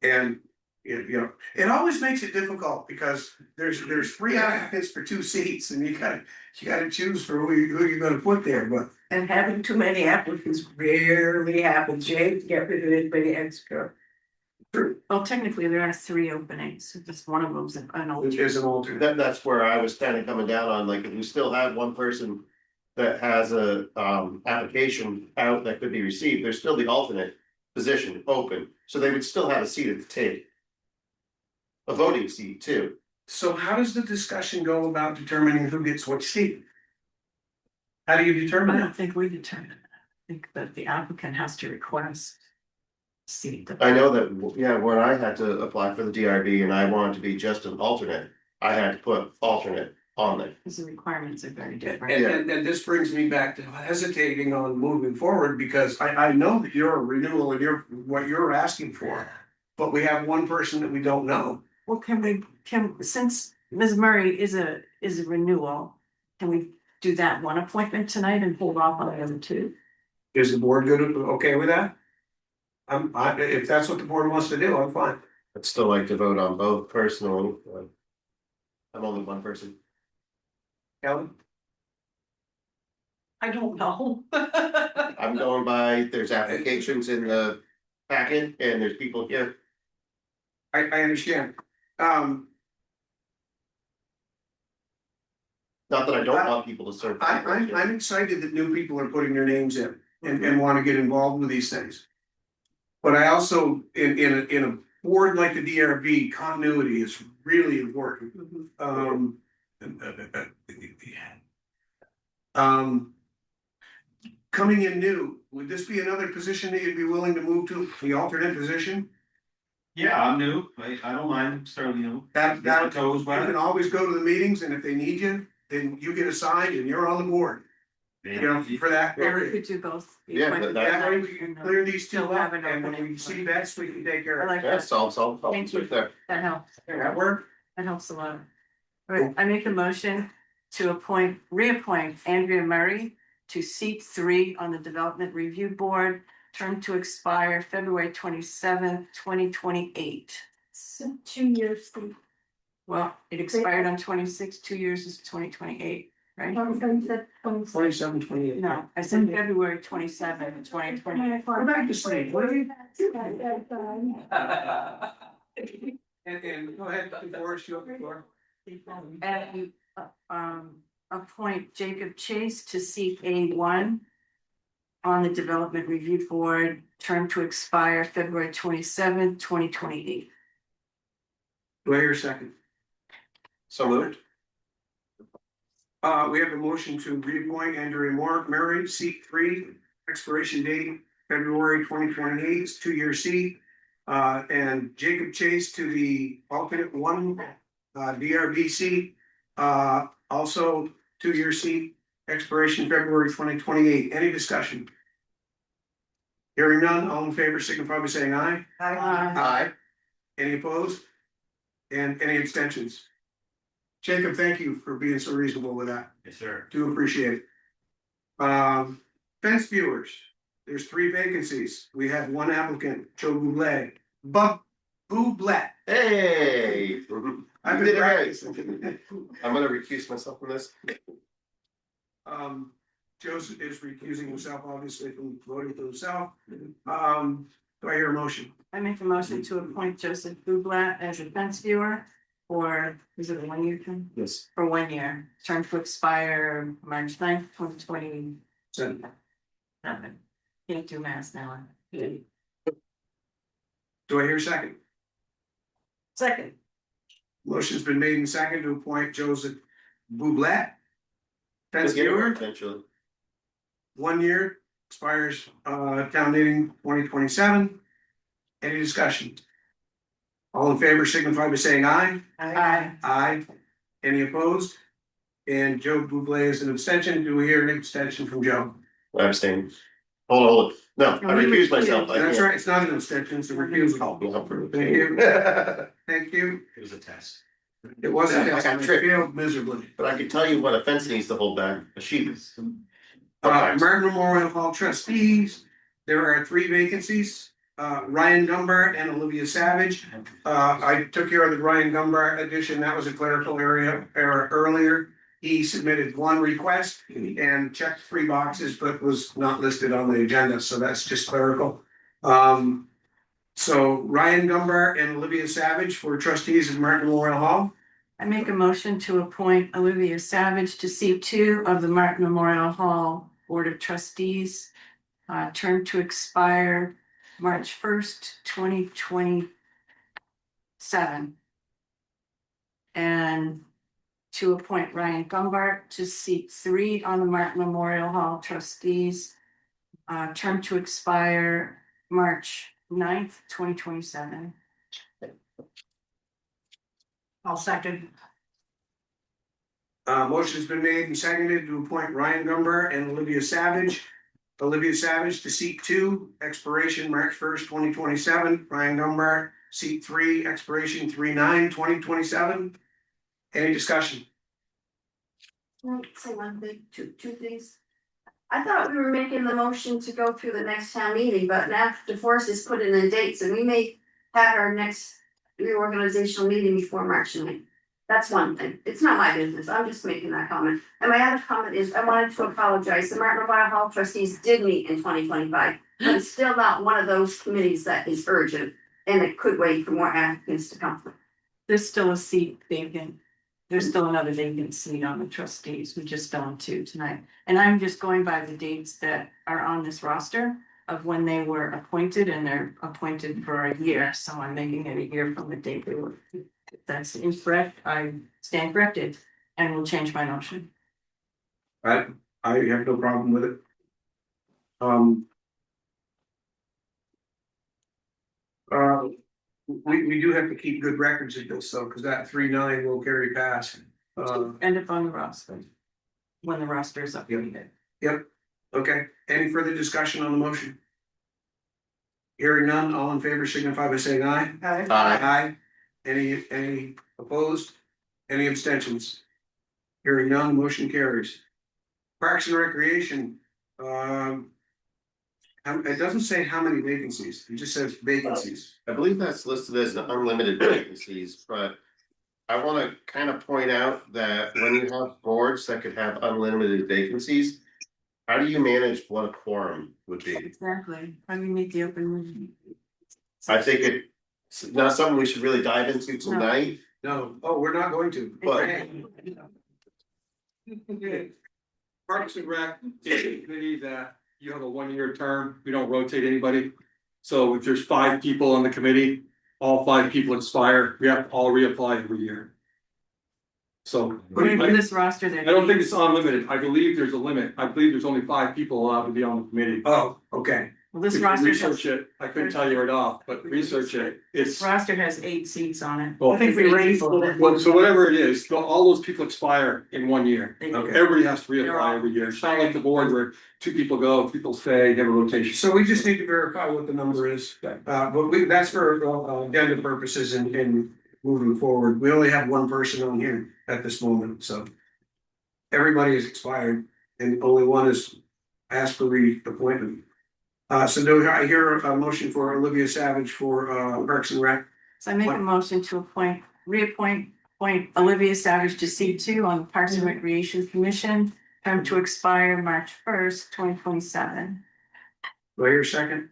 B: And it always makes it difficult because there's 3 applicants for 2 seats and you gotta choose for who you're gonna put there, but.
C: And having too many applicants rarely happens. You hate to get rid of anybody extra.
E: Well, technically, there are 3 openings, just one of them's an alternate.
B: Is an alternate.
Q: That's where I was kind of coming down on, like, if we still have one person that has a application out that could be received, there's still the alternate position open, so they would still have a seat at the table. A voting seat too.
B: So how does the discussion go about determining who gets which seat? How do you determine
E: I
B: that?
E: don't think we determine that. I think that the applicant has to request a seat.
Q: I know that, yeah, when I had to apply for the DRB and I wanted to be just an alternate, I had to put alternate on there.
E: Because the requirements are very different.
B: And this brings me back to hesitating on moving forward because I know that you're a renewal and what you're asking for. But we have one person that we don't know.
E: Well, since Ms. Murray is a renewal, can we do that one appointment tonight and hold off on the other 2?
B: Is the board okay with that? If that's what the board wants to do, I'm fine.
Q: I'd still like to vote on both personally. I'm only one person.
B: Ellen?
R: I don't know.
Q: I'm going by, there's applications in the packet and there's people here.
B: I understand.
Q: Not that I don't want people to serve.
B: I'm excited that new people are putting their names in and want to get involved with these things. But I also, in a board like the DRB, continuity is really important. Coming in new, would this be another position that you'd be willing to move to, the alternate position?
K: Yeah, I'm new. I don't mind starting new.
B: That
K: Get my toes
B: you
K: wet.
B: can always go to the meetings and if they need you, then you get assigned and you're on the board. For that
E: Or we
B: period.
E: could do both. the
Q: Yeah,
E: appointment
B: That way
E: and
B: we can
E: the-
B: clear these 2
E: Still have
B: up
E: an
B: and when
E: opening.
B: we see best, we can take care
E: I
B: of it.
E: like
Q: Yeah,
E: that.
Q: solve.
E: Thank you.
Q: Right there.
E: That helps.
B: That work?
E: That helps a lot. All right, I make a motion to reappoint Andrea Murray to seat 3 on the Development Review Board, term to expire February 27th, 2028.
T: 2 years.
E: Well, it expired on 26, 2 years is 2028, right?
T: You said
B: 27, 28.
E: No, I said February 27th, 2028.
B: Go back to sleep. What are you? And go ahead, Boris, you up before.
E: And appoint Jacob Chase to seat A1 on the Development Review Board, term to expire February 27th, 2028.
B: Do I hear a second?
Q: So moved.
B: We have a motion to reappoint Andrea Murray, seat 3, expiration date February 2028, it's 2-year seat. And Jacob Chase to the alternate 1 DRB seat, also 2-year seat, expiration February 2028. Any discussion? Hearing none, all in favor signify by saying aye.
E: Aye.
B: Aye. Any opposed? And any abstentions? Jacob, thank you for being so reasonable with that.
K: Yes, sir.
B: Do appreciate it. Fence viewers, there's 3 vacancies. We have 1 applicant, Joe Boulay. Boublet.
Q: Hey.
B: I've
Q: You
B: been
Q: did it right.
B: practicing.
Q: I'm gonna recuse myself from this.
B: Joseph is recusing himself, obviously, from voting for himself. Do I hear a motion?
E: I make a motion to appoint Joseph Bublat as a fence viewer for, is it a 1-year term?
Q: Yes.
E: For 1 year, term to expire March 9th, 2027. Nothing. Can't do math now.
B: Do I hear a second?
E: Second.
B: Motion's been made and seconded to appoint Joseph Boublat. Fence viewer,
Q: Eventually.
B: 1 year, expires town meeting 2027. Any discussion? All in favor signify by saying aye.
E: Aye.
B: Aye. Any opposed? And Joe Buble is an abstention. Do we hear an abstention from Joe?
Q: I abstain. Hold on. No, I recuse myself.
B: That's right, it's not an abstention, it's a refusal. Thank you. Thank you.
K: It was a test.
B: It wasn't,
Q: I got tricked.
B: failed miserably.
Q: But I can tell you what a fence needs to hold back, a sheep.
B: Martin Memorial Hall trustees, there are 3 vacancies. Ryan Dunbar and Olivia Savage. I took care of the Ryan Dunbar addition, that was a clerical error earlier. He submitted 1 request and checked 3 boxes, but was not listed on the agenda, so that's just clerical. So Ryan Dunbar and Olivia Savage for trustees of Martin Memorial Hall.
E: I make a motion to appoint Olivia Savage to seat 2 of the Martin Memorial Hall Board of Trustees. Term to expire March 1st, 2027. And to appoint Ryan Gumbart to seat 3 on the Martin Memorial Hall Trustees. Term to expire March 9th, 2027.
R: I'll second.
B: Motion's been made and seconded to appoint Ryan Gumber and Olivia Savage. Olivia Savage to seat 2, expiration March 1st, 2027. Ryan Gumber, seat 3, expiration 3/9/2027. Any discussion?
P: Can I say one thing, two things? I thought we were making the motion to go through the next town meeting, but now DeForest has put in the dates and we may have our next reorganizational meeting before March 9th. That's one thing. It's not my business. I'm just making that comment. And my other comment is I wanted to apologize. The Martin Memorial Hall trustees did meet in 2025, but it's still not one of those committees that is urgent and it could wait for more applicants to come.
E: There's still a seat vacant. There's still another vacant seat on the trustees. We just found 2 tonight. And I'm just going by the dates that are on this roster of when they were appointed, and they're appointed for a year. So I'm making it a year from the date they were. If that's incorrect, I stand corrected and will change my motion.
B: I have no problem with it. We do have to keep good records of this though, because that 3/9 will carry past.
E: End up on the roster. When the roster is updated.
B: Yep, okay. Any further discussion on the motion? Hearing none, all in favor signify by saying aye.
E: Aye.
B: Aye. Any opposed? Any abstentions? Hearing none, motion carries. Parks and Recreation, it doesn't say how many vacancies, it just says vacancies.
Q: I believe that's listed as unlimited vacancies, but I wanna kind of point out that when you have boards that could have unlimited vacancies, how do you manage what a quorum would be?
E: Exactly. How do you meet the open meeting?
Q: I think it's not something we should really dive into tonight.
B: No, oh, we're not going to.
Q: But
M: Parks and Rec is a committee that you have a 1-year term, we don't rotate anybody. So if there's 5 people on the committee, all 5 people expire, we have to all reapply every year. So.
E: According to this roster,
M: I don't think it's unlimited, I believe there's a limit, I believe there's only 5 people allowed to be on the committee.
B: Oh, okay.
E: Well, this
M: If you
E: roster
M: research
E: has,
M: it, I couldn't tell you right off, but research it, it's.
E: roster has 8 seats on it.
M: Well,
E: I think we raised it.
M: Well, so whatever it is, all those people expire in 1 year.
E: They do.
M: Okay. Everybody has to
E: They're all
M: reapply every year. It's not like the board where 2 people go, people stay, you have a rotation.
B: So we just need to verify what the number is, but that's for agenda purposes and moving forward. We only have one person on here at this moment, so. Everybody is expired and only one is asked for reappointment. So do I hear a motion for Olivia Savage for Parks and Rec?
F: So I make a motion to appoint Olivia Savage to C2 on the Parks and Recreation Commission, term to expire March 1st, 2027.
B: Do I hear a second?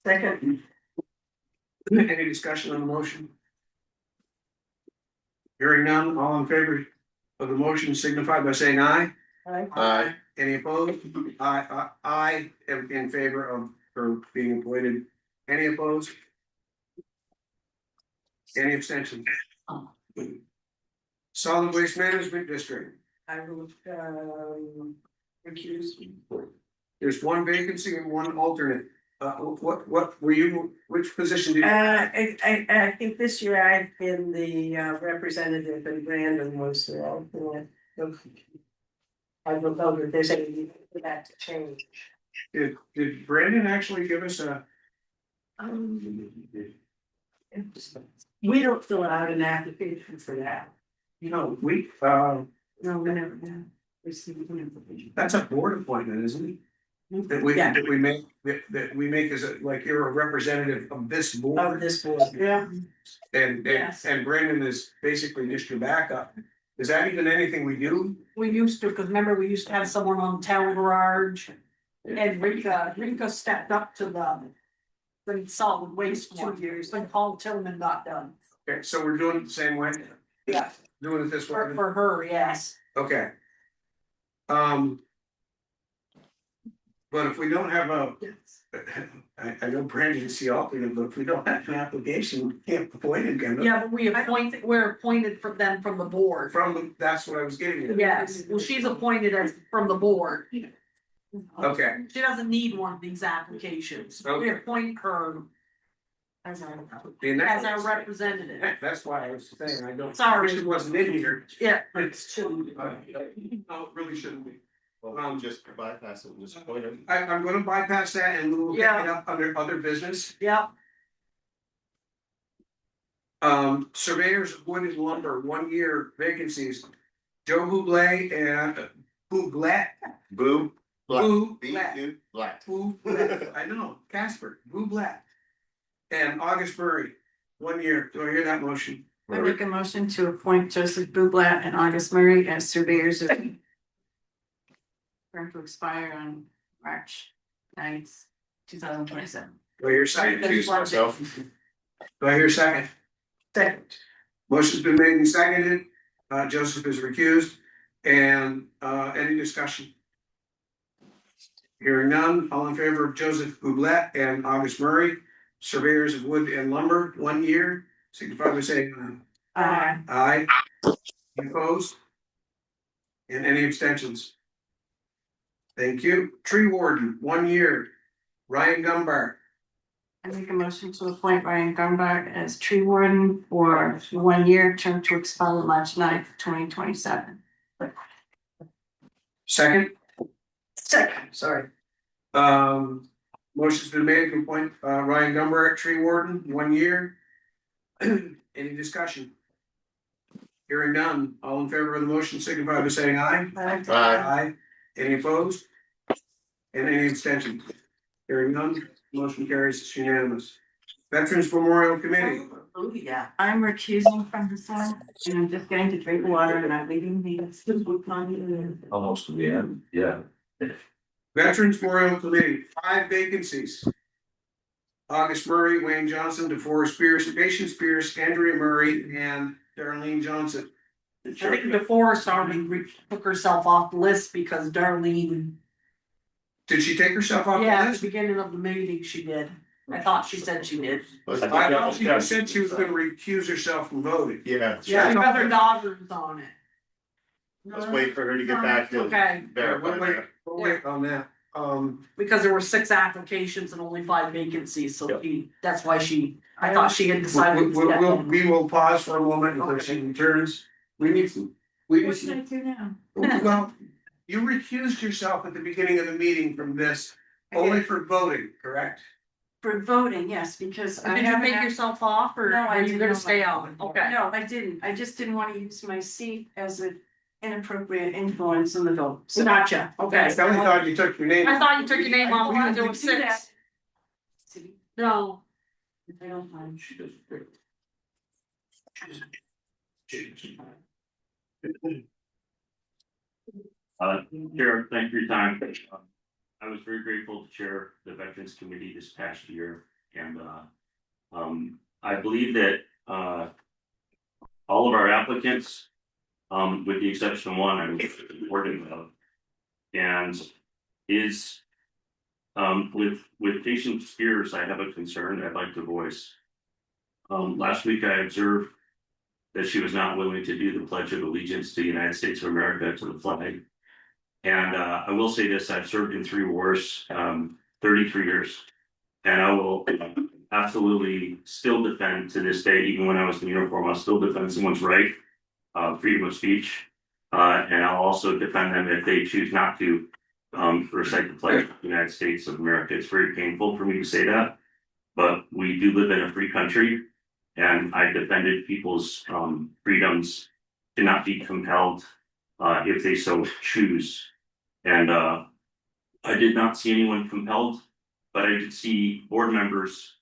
F: Second.
B: Any discussion on the motion? Hearing none, all in favor of the motion signify by saying aye.
Q: Aye.
B: Any opposed? I am in favor of her being appointed. Any opposed? Any abstention? Solid Waste Management District,
C: I will, recuse.
B: there's one vacancy and one alternate. What were you, which position did you?
C: I think this year I've been the representative and Brandon was the alternate. I don't know if there's any need for that to change.
B: Did Brandon actually give us a?
C: We don't fill out an application for that.
B: No,
C: No, we never received an application.
B: that's a board appointment, isn't it? That we make as a, like you're a representative of this board.
C: Of this board, yeah.
B: And Brandon is basically just your backup. Is that even anything we do?
R: We used to, because remember, we used to have someone on town garage. And Rika stepped up to the solid waste 2 years when Paul Tillman got done.
B: Okay, so we're doing it the same way?
R: Yeah.
B: Doing it this way?
R: For her, yes.
B: Okay. But if we don't have a, I know Brandon's the alternate, but if we don't have an application, we can't appoint him again.
R: Yeah, but we're appointed from them from the board.
B: That's what I was getting at.
R: Yes, well, she's appointed as from the board.
B: Okay.
R: She doesn't need one of these applications. We
B: Okay.
R: appoint her as our representative.
B: That's why I was saying, I don't.
R: Sorry.
B: Wish it wasn't in here.
R: Yeah.
B: It's no, it really shouldn't be.
Q: Well, just bypass it and just appoint him.
B: I'm gonna bypass that and we'll pick it up under other business.
R: Yeah.
B: Surveyors of wood and lumber, 1 year vacancies. Joe Buble and Bublet.
Q: Boo.
B: Boo.
Q: Black.
B: Boo. I know, Casper, Bublet. And August Murray, 1 year. Do I hear that motion?
F: I make a motion to appoint Joseph Bublat and August Murray as surveyors of. Term to expire on March 9th, 2027.
B: Do I hear a second?
Q: Excuse myself.
B: Do I hear a second?
C: Second.
B: Motion's been made and seconded. Joseph is recused. And any discussion? Hearing none, all in favor of Joseph Bublet and August Murray, surveyors of wood and lumber, 1 year, signify by saying
F: Aye.
B: aye. Any opposed? And any abstentions? Thank you. Tree warden, 1 year, Ryan Gumbar.
F: I make a motion to appoint Ryan Gumbach as tree warden for 1 year, term to expire March 9th, 2027.
B: Second.
C: Second, sorry.
B: Motion's been made to appoint Ryan Gumbar, tree warden, 1 year. Any discussion? Hearing none, all in favor of the motion signify by saying aye. Aye. Any opposed? And any abstention? Hearing none, motion carries, it's unanimous. Veterans Memorial Committee.
F: Oh, yeah. I'm recusing from this one, and I'm just getting to drink water and I'm leaving the.
K: Almost to the end, yeah.
B: Veterans Memorial Committee, 5 vacancies. August Murray, Wayne Johnson, DeForest Pierce, Patience Pierce, Andrea Murray, and Darlene Johnson.
R: I think DeForest already took herself off the list because Darlene.
B: Did she take herself off the
R: Yeah, at
B: list?
R: the beginning of the meeting she did. I thought she said she did.
B: I thought she just said she was gonna recuse herself from voting.
Q: Yeah.
R: Yeah, because her daughter's on it.
Q: Let's wait for her to get back to.
R: Okay.
Q: Verify that.
B: We'll wait on that.
R: Because there were 6 applications and only 5 vacancies, so that's why I thought she had decided.
B: We will pause for a moment until she returns. We need some.
F: What should I do now?
B: Well, you recused yourself at the beginning of the meeting from this, only for voting, correct?
F: For voting, yes, because I
R: Did you
F: haven't
R: take yourself off or
F: No, I
R: are you
F: didn't
R: gonna
F: know
R: stay
F: that.
R: on? Okay.
F: No, I didn't. I just didn't want to use my seat as an inappropriate influence in the vote. So
R: Gotcha, okay.
B: I thought you took your name.
R: I thought you took your name off because there was
F: do that.
R: 6. No.
F: I don't mind.
S: She does.
A: Chair, thank you for your time. I was very grateful to chair the Veterans Committee this past year, and I believe that all of our applicants, with the exception of one, I'm supportive of, and is with patient Spears, I have a concern I'd like to voice. Last week I observed that she was not willing to do the Pledge of Allegiance to the United States of America, to the flag. And I will say this, I've served in 3 wars, 33 years, and I will absolutely still defend to this day, even when I was in uniform, I'll still defend someone's right, freedom of speech. And I'll also defend them if they choose not to recite the Pledge of the United States of America. It's very painful for me to say that, but we do live in a free country, and I defended people's freedoms to not be compelled if they so choose. And I did not see anyone compelled, but I did see board members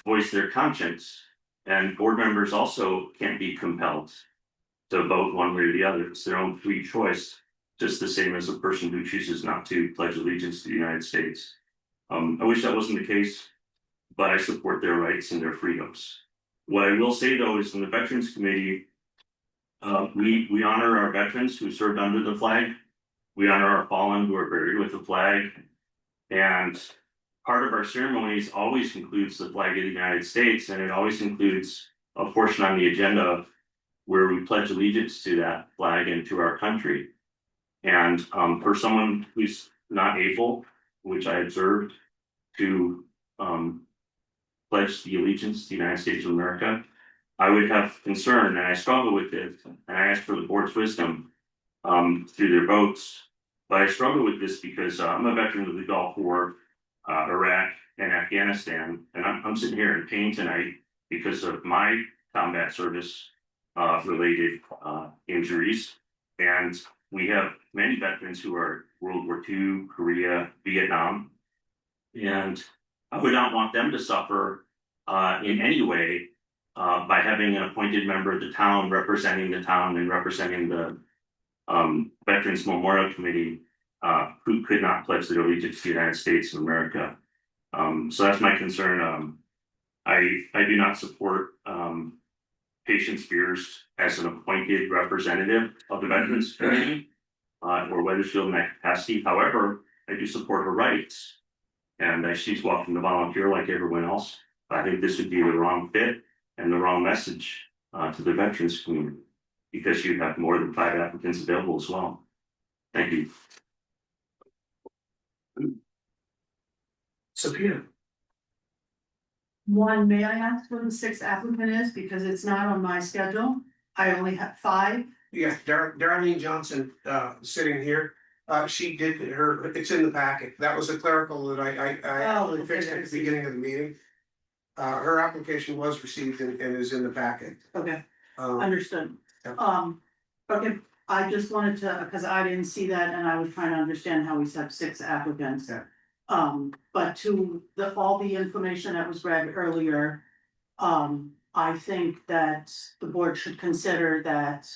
A: voice their conscience, and board members also can't be compelled to vote one way or the other. It's their own free choice, just the same as a person who chooses not to pledge allegiance to the United States. I wish that wasn't the case, but I support their rights and their freedoms. What I will say though is in the Veterans Committee, we honor our veterans who served under the flag. We honor our fallen who are buried with the flag. And part of our ceremonies always includes the flag of the United States, and it always includes a portion on the agenda where we pledge allegiance to that flag and to our country. And for someone who's not able, which I observed, to pledge the allegiance to the United States of America, I would have concern, and I struggle with this, and I ask for the board's wisdom through their votes. But I struggle with this because I'm a veteran of the Gulf War, Iraq, and Afghanistan, and I'm sitting here in pain tonight because of my combat service related injuries. And we have many veterans who are World War II, Korea, Vietnam, and I would not want them to suffer in any way by having an appointed member of the town representing the town and representing the Veterans Memorial Committee who could not pledge their allegiance to the United States of America. So that's my concern. I do not support Patient Spears as an appointed representative of the Veterans Committee or Weathersfield in that capacity. However, I do support her rights, and she's welcome to volunteer like everyone else. I think this would be the wrong fit and the wrong message to the veterans community, because you have more than 5 applicants available as well. Thank you.
B: Sophia.
G: One, may I ask who the 6th applicant is, because it's not on my schedule, I only have 5.
B: Yeah, Darlene Johnson, sitting here, she did her, it's in the packet, that was a clerical that I fixed at the beginning of the meeting. Her application was received and is in the packet.
G: Okay, understood. Okay, I just wanted to, because I didn't see that and I was trying to understand how we have 6 applicants. But to all the information that was read earlier, I think that the board should consider that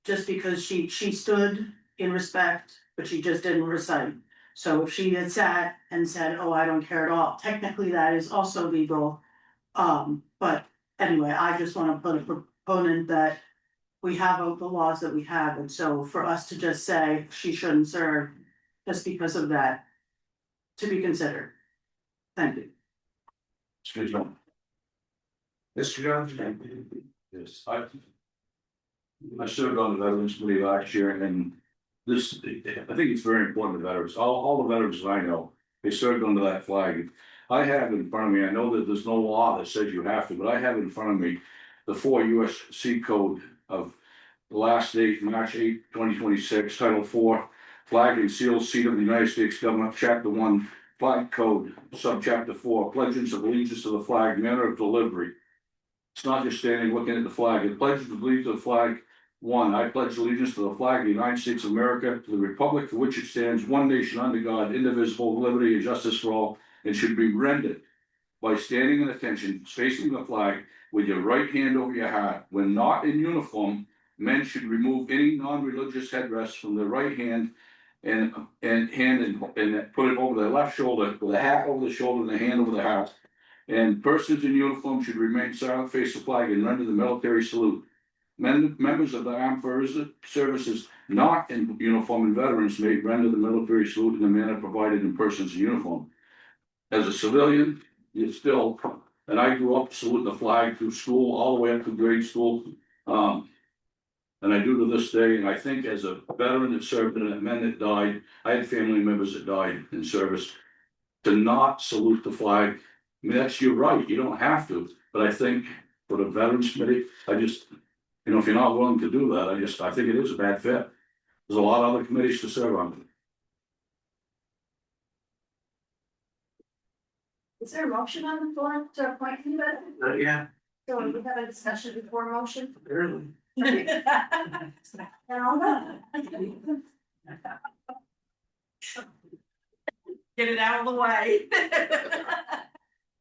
G: just because she stood in respect, but she just didn't recite. So if she had sat and said, oh, I don't care at all, technically that is also legal. But anyway, I just want to put a proponent that we have the laws that we have, and so for us to just say she shouldn't serve just because of that, to be considered. Thank you.
S: Excuse me.
B: Mr. Johnson.
S: Yes, I served on the Veterans Committee last year, and this, I think it's very important to veterans, all the veterans that I know, they served under that flag. I have in front of me, I know that there's no law that says you have to, but I have in front of me the 4 USC code of the last date, March 8, 2026, Title 4, Flag and Seal, Seat of the United States Government, Chapter 1, Flag Code, subchapter 4, pledges of allegiance to the flag, manner of delivery. It's not just standing looking at the flag. It pledges allegiance to the flag. 1, I pledge allegiance to the flag of the United States of America, to the republic for which it stands, one nation under God, indivisible, with liberty and justice for all, and should be rendered by standing in attention, facing the flag, with your right hand over your heart. When not in uniform, men should remove any non-religious headdress from their right hand and put it over their left shoulder, with a hat over the shoulder and a hand over the heart. And persons in uniform should remain silent, face the flag, and render the military salute. Members of the armed services not in uniform and veterans may render the military salute in the manner provided in persons in uniform. As a civilian, you still, and I grew up saluting the flag through school, all the way up to grade school. And I do to this day, and I think as a veteran that served and men that died, I had family members that died in service, to not salute the flag. I mean, that's your right, you don't have to, but I think for the Veterans Committee, if you're not willing to do that, I think it is a bad fit. There's a lot of other committees to serve on.
P: Is there a motion on the floor to appoint you?
B: Yeah.
P: So we have a discussion before motion?
B: Barely.
P: And all that.
E: Get it out of the way.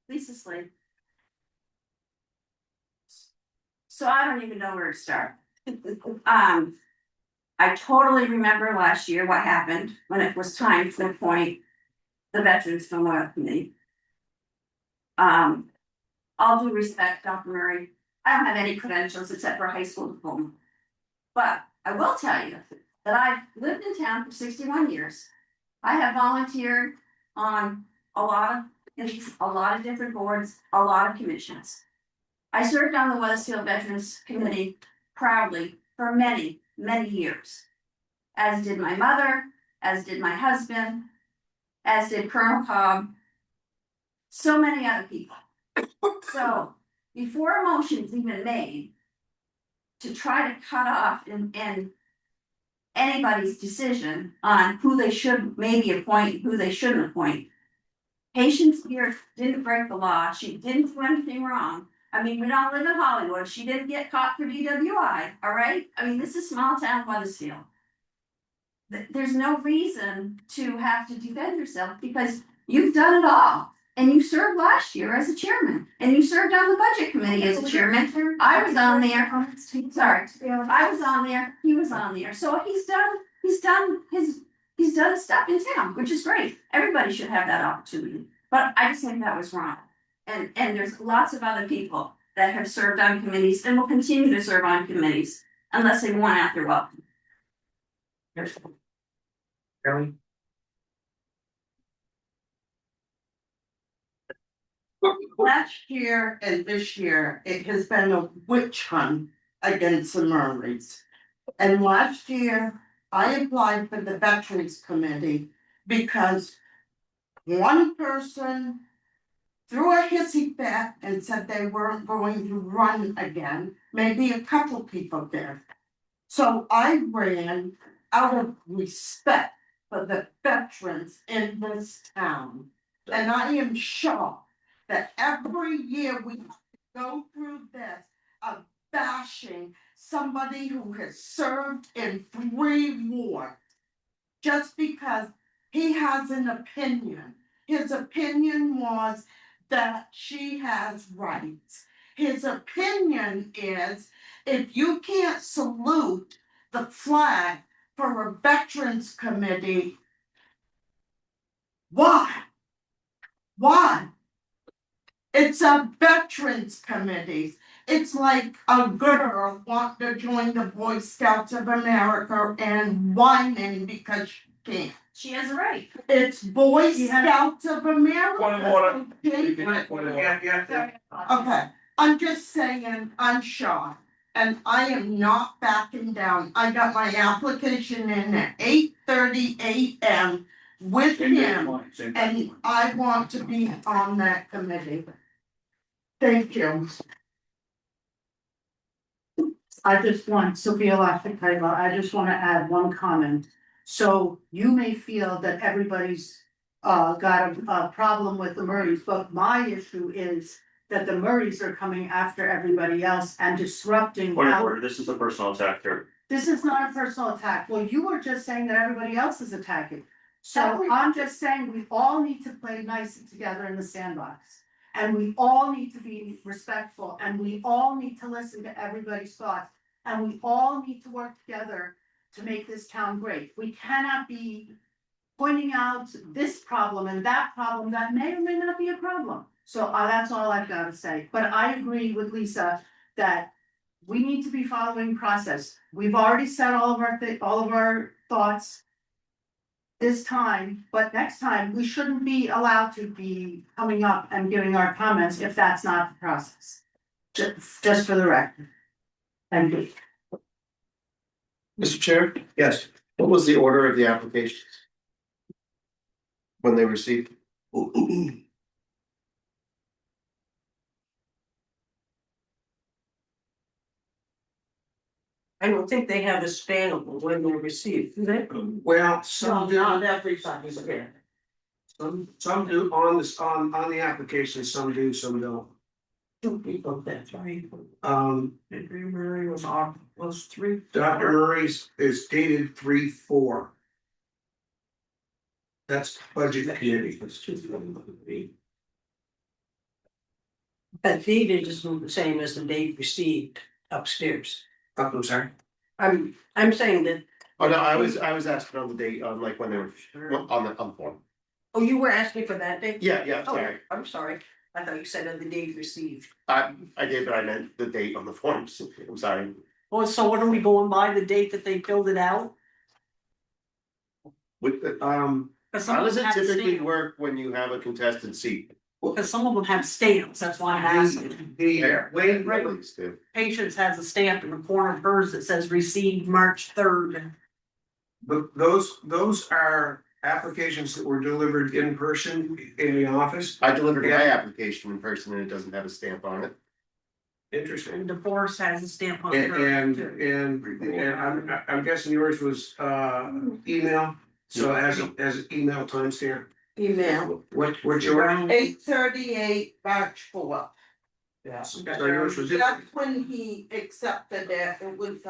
P: Lisa Slade. So I don't even know where to start. I totally remember last year what happened when it was time to appoint the Veterans Memorial Committee. All due respect, Dr. Murray, I don't have any credentials except for a high school diploma. But I will tell you that I've lived in town for 61 years. I have volunteered on a lot of different boards, a lot of commissions. I served on the Weathersfield Veterans Committee proudly for many, many years. As did my mother, as did my husband, as did Colonel Cobb, so many other people. So before a motion is even made to try to cut off and anybody's decision on who they should maybe appoint, who they shouldn't appoint. Patience here didn't break the law. She didn't do anything wrong. I mean, we don't live in Hollywood. She didn't get caught for DWI, all right? I mean, this is small town Weathersfield. There's no reason to have to defend yourself because you've done it all. And you served last year as a chairman, and you served on the budget committee as a chairman. I was on there. Sorry, I was on there. He was on there. So he's done his stuff in town, which is great. Everybody should have that opportunity. But I just think that was wrong. And there's lots of other people that have served on committees and will continue to serve on committees unless they want out their welcome.
B: Really?
G: Last year and this year, it has been a witch hunt against the Murrays. And last year, I applied for the Veterans Committee because one person threw a hissy fit and said they weren't going to run again. Maybe a couple people did. So I ran out of respect for the veterans in this town. And I am shocked that every year we go through this of bashing somebody who has served in 3 wars just because he has an opinion. His opinion was that she has rights. His opinion is if you can't salute the flag for a veterans committee, why? Why? It's a veterans committee. It's like a girl wanting to join the Boy Scouts of America and whining because she can't.
P: She has a right.
G: It's Boy Scouts of America.
B: Point of order.
G: Okay? Okay, I'm just saying, I'm shocked. And I am not backing down. I got my application in at 8:30 AM with him. And I want to be on that committee. Thank you.
R: I just want, Sophia Lafayette, I just want to add one comment. So you may feel that everybody's
G: got a problem with the Murrays, but my issue is that the Murrays are coming after everybody else and disrupting.
A: Point of order, this is a personal attack here.
G: This is not a personal attack. Well, you were just saying that everybody else is attacking. So I'm just saying we all need to play nice together in the sandbox. And we all need to be respectful and we all need to listen to everybody's thoughts. And we all need to work together to make this town great. We cannot be pointing out this problem and that problem that may or may not be a problem. So that's all I've got to say. But I agree with Lisa that we need to be following process. We've already said all of our thoughts this time, but next time we shouldn't be allowed to be coming up and giving our comments if that's not the process. Just for the record. Thank you.
Q: Mr. Chair,
B: Yes.
Q: what was the order of the applications? When they received?
R: I don't think they have a stamp when they're received, do they?
B: Well, some do,
R: Not everybody's again.
B: some do on this, on the application, some do, some don't.
R: Two people, that's right.
B: Henry
R: Murray was three.
B: Dr. Murray's is dated 3/4. That's budget committee.
R: That dated is the same as the date received upstairs.
B: I'm sorry.
R: I'm saying that.
Q: Oh, no, I was asking on the date, on like when they were, on the form.
R: Oh, you were asking for that date?
Q: Yeah,
R: Oh,
Q: sorry.
R: I'm sorry. I thought you said on the date received.
Q: I did, but I meant the date on the forms. I'm sorry.
R: Well, so what are we going by, the date that they filled it out?
Q: With the,
R: Cause some
Q: how
R: of
Q: does
R: them
Q: it
R: have
Q: typically
R: stamps.
Q: work when you have a contested seat?
R: Because some of them have stamps, that's why I'm asking.
B: The
R: Patience has a stamp in the corner of hers that says received March 3rd.
B: But those are applications that were delivered in person in the office.
Q: I delivered my
B: Yeah.
Q: application in person and it doesn't have a stamp on it.
B: Interesting.
R: And divorce has a stamp on
B: And
R: her.
B: I'm guessing yours was email, so as an email timestamp.
G: Email.
B: What's yours?
G: 8:38 March 4th.
B: Yeah. So yours was it?
G: That's when he accepted it. It was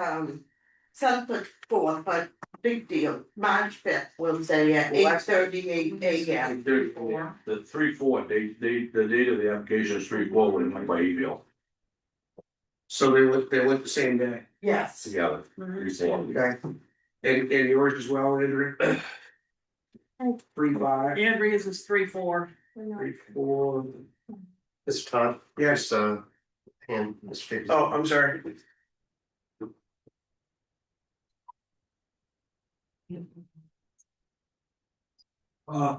G: Sunday 4th, but big deal. March 5th, we'll say at 8:38 AM.
S: The 3/4, the date of the application is 3/4 when it went by email
B: So they went the same day.
G: Yes.
S: together. 3/4.
B: Okay. And yours as well, Andrew? 3/5.
R: Andrea's is 3/4.
B: 3/4.
Q: Mr. Todd?
B: Yes.
Q: And Mr. Davis.
B: Oh, I'm sorry.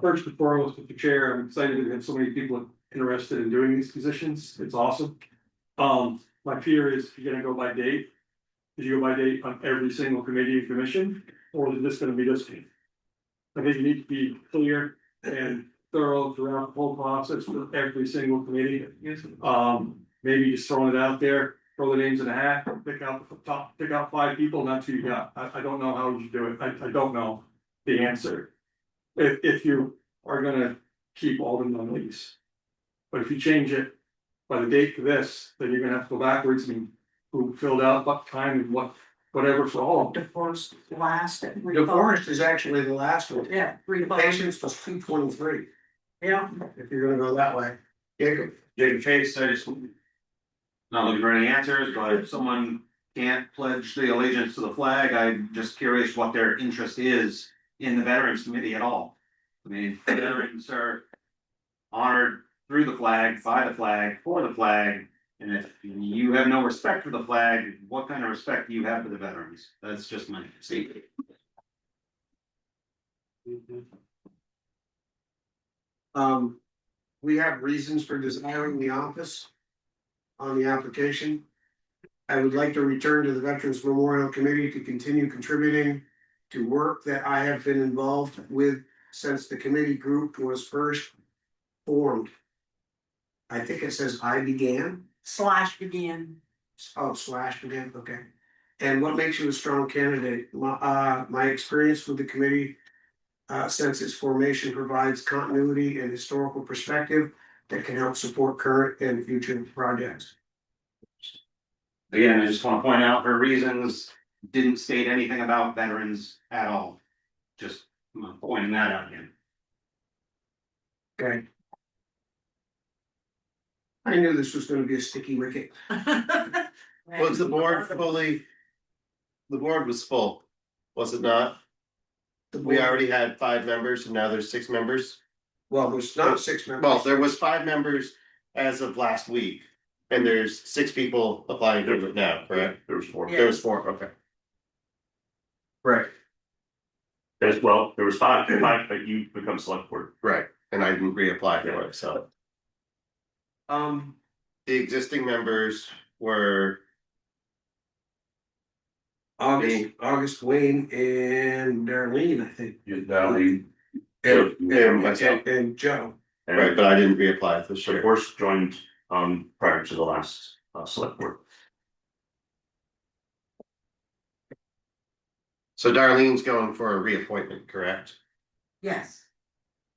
M: First and foremost, Mr. Chair, I'm excited to have so many people interested in doing these positions. It's awesome. My fear is you're gonna go by date. Did you go by date on every single committee and commission, or is this gonna be just? I think you need to be clear and thorough throughout the whole process with every single committee. Maybe just throwing it out there, throw the names in a hat, pick out the top, pick out 5 people, and that's who you got. I don't know how you do it. I don't know the answer. If you are gonna keep all the nominees. But if you change it by the date for this, then you're gonna have to go backwards and who filled out what time and whatever for all of them.
R: Divorce last.
B: DeForest is actually the last one.
R: Yeah, 3/5.
B: Patience was 2/23,
R: Yeah.
B: if you're gonna go that way. Jacob?
K: Jacob Chase, I just. Not looking for any answers, but if someone can't pledge the allegiance to the flag, I'm just curious what their interest is in the Veterans Committee at all. I mean, veterans are honored through the flag, by the flag, for the flag. And if you have no respect for the flag, what kind of respect do you have for the veterans? That's just my statement.
B: We have reasons for desiring the office on the application. I would like to return to the Veterans Memorial Committee to continue contributing to work that I have been involved with since the committee group was first formed. I think it says I began.
R: /began.
B: Oh, /began, okay. And what makes you a strong candidate? My experience with the committee since its formation provides continuity and historical perspective that can help support current and future projects.
K: Again, I just want to point out her reasons didn't state anything about veterans at all. Just pointing that out again.
B: Okay. I knew this was gonna be a sticky wicket.
Q: Was the board fully? The board was full, was it not? We already had 5 members and now there's 6 members.
B: Well, there's not 6 members.
Q: Well, there was 5 members as of last week. And there's 6 people applying to it now, correct?
A: There was 4.
Q: There was 4, okay.
B: Right.
A: There was 5, but you become select board.
Q: Right, and I didn't reapply for it, so. The existing members were.
B: August, Wayne, and Darlene, I think.
S: Yeah, Darlene.
B: And Joe.
Q: Right, but I didn't reapply this year.
A: Of course, joined prior to the last select board.
Q: So Darlene's going for a reappointment, correct?
F: Yes.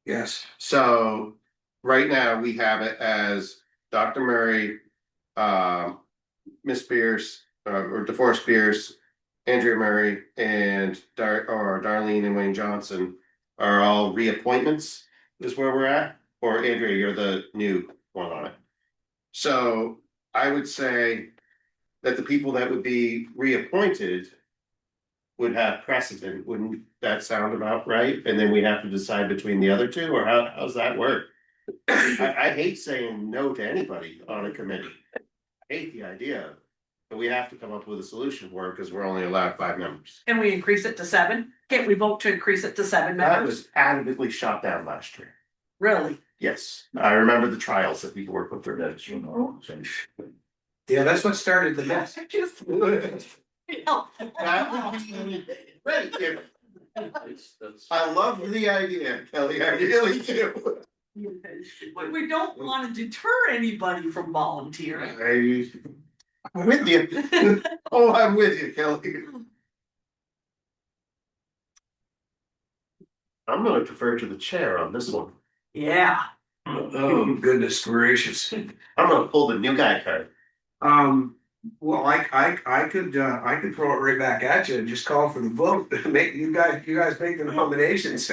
B: Yes.
Q: So right now we have it as Dr. Murray, Miss Pierce, or DeForest Pierce, Andrea Murray, and Darlene and Wayne Johnson are all reappointments, is where we're at. Or Andrea, you're the new one on it. So I would say that the people that would be reappointed would have precedent. Wouldn't that sound about right? And then we have to decide between the other 2, or how's that work? I hate saying no to anybody on a committee. I hate the idea, but we have to come up with a solution for it because we're only allowed 5 members.
R: Can we increase it to 7? Can't we vote to increase it to 7
Q: That
R: members?
Q: was adamantly shot down last year.
R: Really?
Q: Yes, I remember the trials that people were put through.
B: Yeah, that's what started the mess.
Q: I love the idea, Kelly, I really do.
R: We don't want to deter anybody from volunteering.
Q: I'm with you. Oh, I'm with you, Kelly. I'm gonna defer to the chair on this one.
R: Yeah.
B: Oh, goodness gracious.
Q: I'm gonna pull the new guy card.
B: Well, I could throw it right back at you and just call for the vote. Make you guys make the nominations.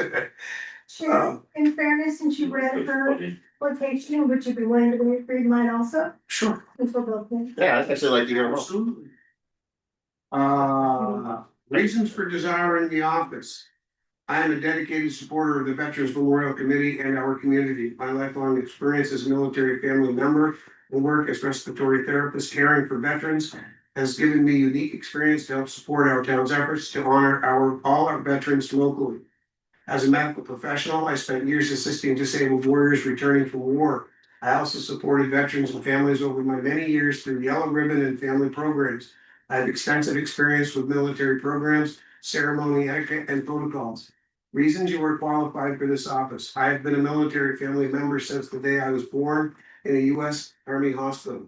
T: Sure, in fairness, since you read her quotation, would you be willing to read mine also?
B: Sure.
T: Since we're both in.
Q: Yeah, I'd actually like to hear more.
B: Absolutely. Reasons for desiring the office. I am a dedicated supporter of the Veterans Memorial Committee and our community. My lifelong experience as a military family member and work as respiratory therapist caring for veterans has given me unique experience to help support our town's efforts to honor all our veterans locally. As a medical professional, I spent years assisting disabled warriors returning from war. I also supported veterans and families over my many years through Yellow Ribbon and family programs. I have extensive experience with military programs, ceremony etiquette, and protocols. Reasons you are qualified for this office. I have been a military family member since the day I was born in a U.S. Army hospital.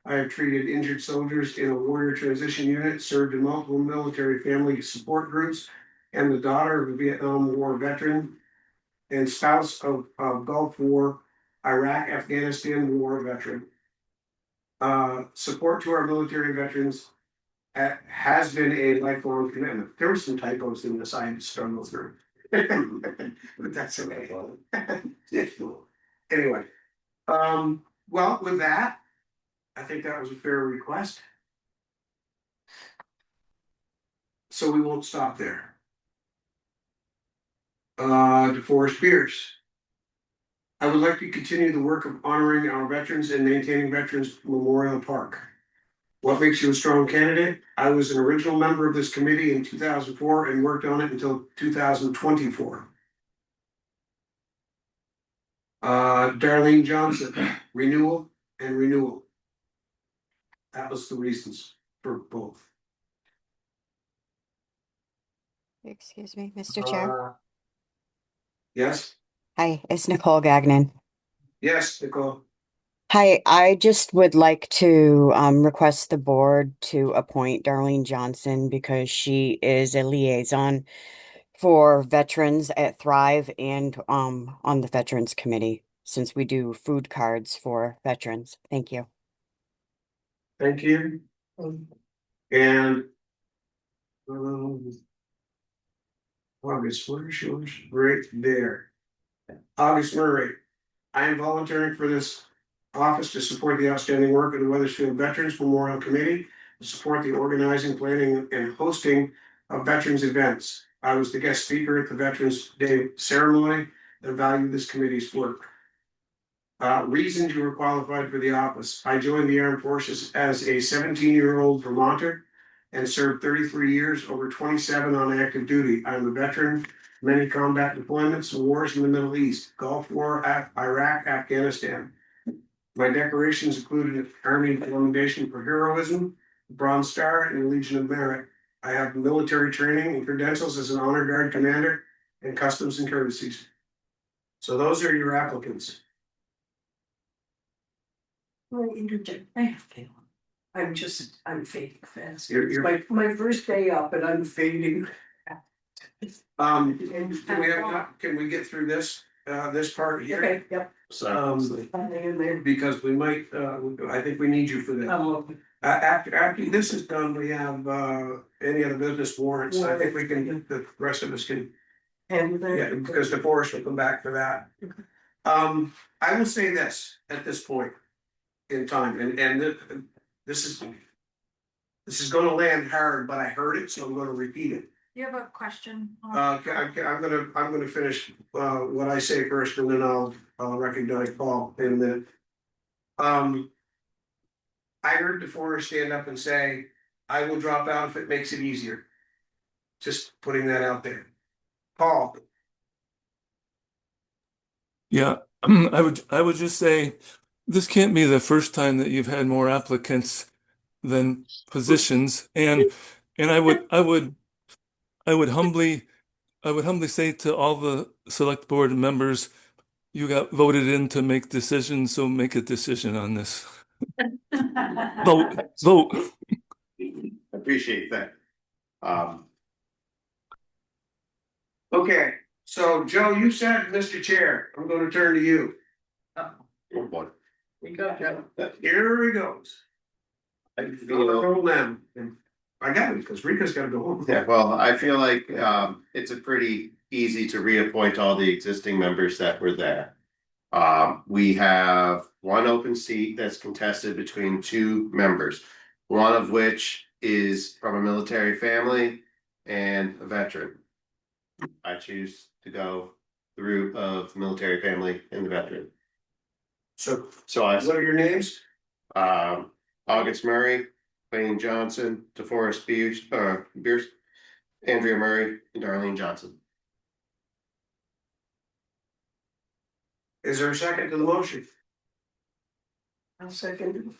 B: I have treated injured soldiers in a warrior transition unit, served in multiple military family support groups, and the daughter of a Vietnam War veteran and spouse of Gulf War, Iraq, Afghanistan War veteran. Support to our military veterans has been a lifelong commitment. There were some typos in this I had to struggle through. But that's okay. Anyway, well, with that, I think that was a fair request. So we won't stop there. DeForest Pierce. I would like to continue the work of honoring our veterans and maintaining Veterans Memorial Park. What makes you a strong candidate? I was an original member of this committee in 2004 and worked on it until 2024. Darlene Johnson, renewal and renewal. That was the reasons for both.
O: Excuse me, Mr. Chair.
B: Yes,
O: Hi, it's Nicole Gagnon.
B: yes, Nicole.
O: Hi, I just would like to request the board to appoint Darlene Johnson because she is a liaison for veterans at Thrive and on the Veterans Committee, since we do food cards for veterans. Thank you.
B: Thank you. And August, where's yours? Right there. August Murray. I am volunteering for this office to support the outstanding work of the Weathersfield Veterans Memorial Committee, to support the organizing, planning, and hosting of veterans events. I was the guest speaker at the Veterans Day ceremony and value this committee's work. Reasons you were qualified for the office. I joined the Armed Forces as a 17-year-old Vermonter and served 33 years, over 27 on active duty. I'm a veteran, many combat deployments and wars in the Middle East, Gulf War, Iraq, Afghanistan. My decorations included an Army Commendation for Heroism, Bronze Star, and Legion of Merit. I have military training and credentials as an Honor Guard commander and Customs and Courtesies. So those are your applicants.
C: Let me interject. I'm fading fast.
B: You're-
C: It's my first day up and I'm fading.
B: Can we get through this part here?
C: Okay, yep.
B: Because we might, I think we need you for that. After this is done, we have, any other business warrants. I think we can, the rest of us can. Yeah, because DeForest will come back for that. I will say this at this point in time, and this is gonna land hard, but I heard it, so I'm gonna repeat it.
L: You have a question?
B: I'm gonna finish, what I say first, and then I'll recognize Paul in the. I heard DeForest stand up and say, I will drop out if it makes it easier. Just putting that out there. Paul.
I: Yeah, I would just say, this can't be the first time that you've had more applicants than positions, and I would humbly say to all the select board members, you got voted in to make decisions, so make a decision on this. Vote.
Q: Appreciate that.
B: Okay, so Joe, you said, Mr. Chair, I'm gonna turn to you.
Q: Oh, boy.
C: You go, Joe.
B: Here he goes.
Q: I feel,
B: Roll them. I got it, because Rika's gotta go home.
Q: yeah, well, I feel like it's a pretty easy to reappoint all the existing members that were there. We have one open seat that's contested between two members, one of which is from a military family and a veteran. I choose to go the route of military family and the veteran.
B: So
Q: I,
B: what are your names?
Q: August Murray, Wayne Johnson, DeForest Beers, Andrea Murray, and Darlene Johnson.
B: Is there a second to the motion?
C: I'll second.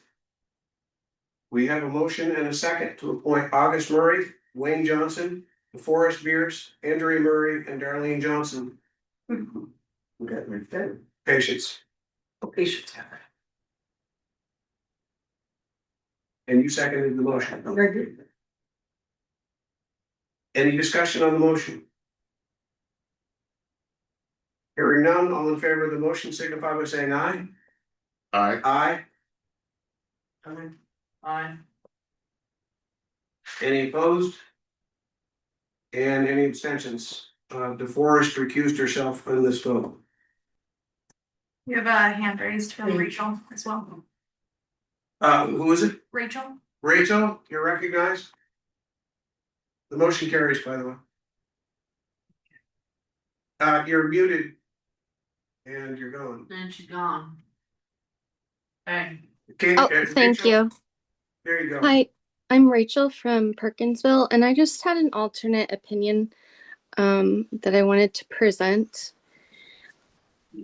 B: We have a motion and a second to appoint August Murray, Wayne Johnson, DeForest Beers, Andrea Murray, and Darlene Johnson.
C: We got my phone.
B: Patience.
C: Patience.
B: And you seconded the motion.
C: Very good.
B: Any discussion on the motion? Hearing none, all in favor of the motion signify by saying aye.
Q: Aye.
B: Aye.
C: Aye.
B: Any opposed? And any abstentions? DeForest recused herself in this vote.
L: You have a hand raised from Rachel as well.
B: Who is it?
L: Rachel?
B: Rachel, you're recognized? The motion carries, by the way. You're muted. And you're gone.
R: And she's gone. Hey.
B: Okay,
U: Oh, thank
B: Rachel,
U: you.
B: there you go.
U: Hi, I'm Rachel from Perkinsville, and I just had an alternate opinion that I wanted to present.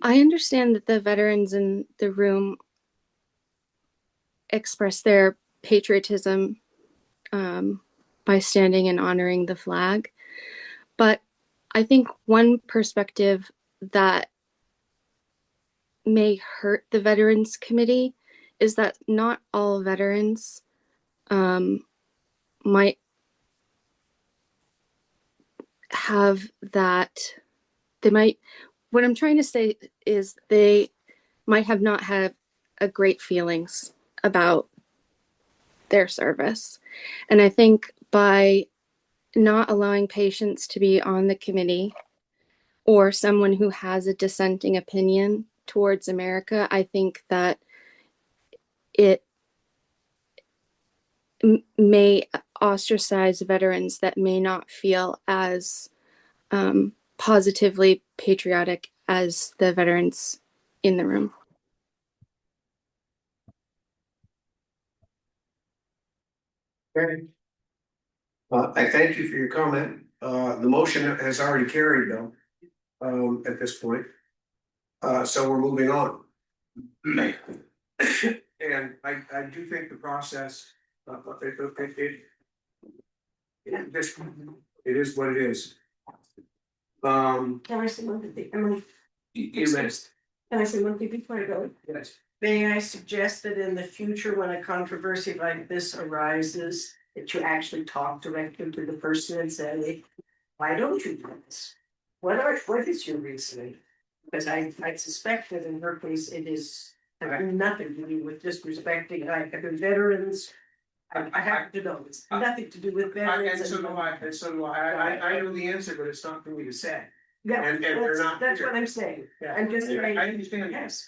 U: I understand that the veterans in the room express their patriotism by standing and honoring the flag, but I think one perspective that may hurt the Veterans Committee is that not all veterans might have that, they might, what I'm trying to say is they might have not had a great feelings about their service. And I think by not allowing patients to be on the committee or someone who has a dissenting opinion towards America, I think that it may ostracize veterans that may not feel as positively patriotic as the veterans in the room.
B: Okay. I thank you for your comment. The motion has already carried though, at this point. So we're moving on. And I do think the process, it is what it is.
C: Can I say one thing? Emily,
B: You missed.
C: can I say one thing before I go?
B: Yes.
C: May I suggest that in the future, when a controversy like this arises, that you actually talk directly to the person and say, why don't you do this? What is your reasoning? Because I suspect that in her case, it is nothing to do with disrespecting, like, the veterans. I have to know, it's nothing to do with veterans.
B: And so do I, I know the answer, but it's not for me to say.
C: Yeah,
B: And they're not
C: that's
B: here.
C: what I'm saying.
B: Yeah.
C: I'm just saying.
B: I understand.
C: Yes.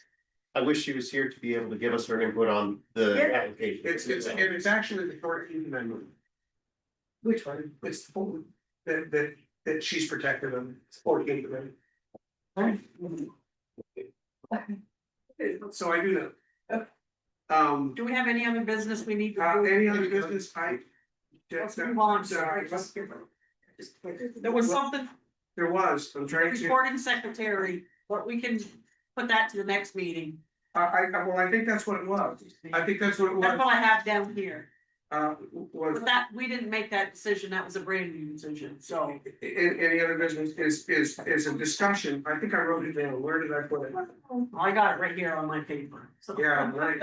Q: I wish she was here to be able to give us her input on the
C: Yeah.
Q: application.
B: It's actually the 14th Amendment.
C: Which one?
B: It's the full, that she's protected on, it's 14th Amendment. So I do know.
R: Do we have any other business we need to do?
B: Any other business,
R: Let's move on, sorry. There was something,
B: There was, I'm trying to.
R: recording secretary, but we can put that to the next meeting.
B: Well, I think that's what it was. I think that's what it
R: That's
B: was.
R: what I have down here.
B: Was
R: But that, we didn't make that decision, that was a brand new decision, so.
B: any other business is a discussion. I think I wrote it down. Where did I put it?
R: I got it right here on my paper. So-
B: Yeah, I wrote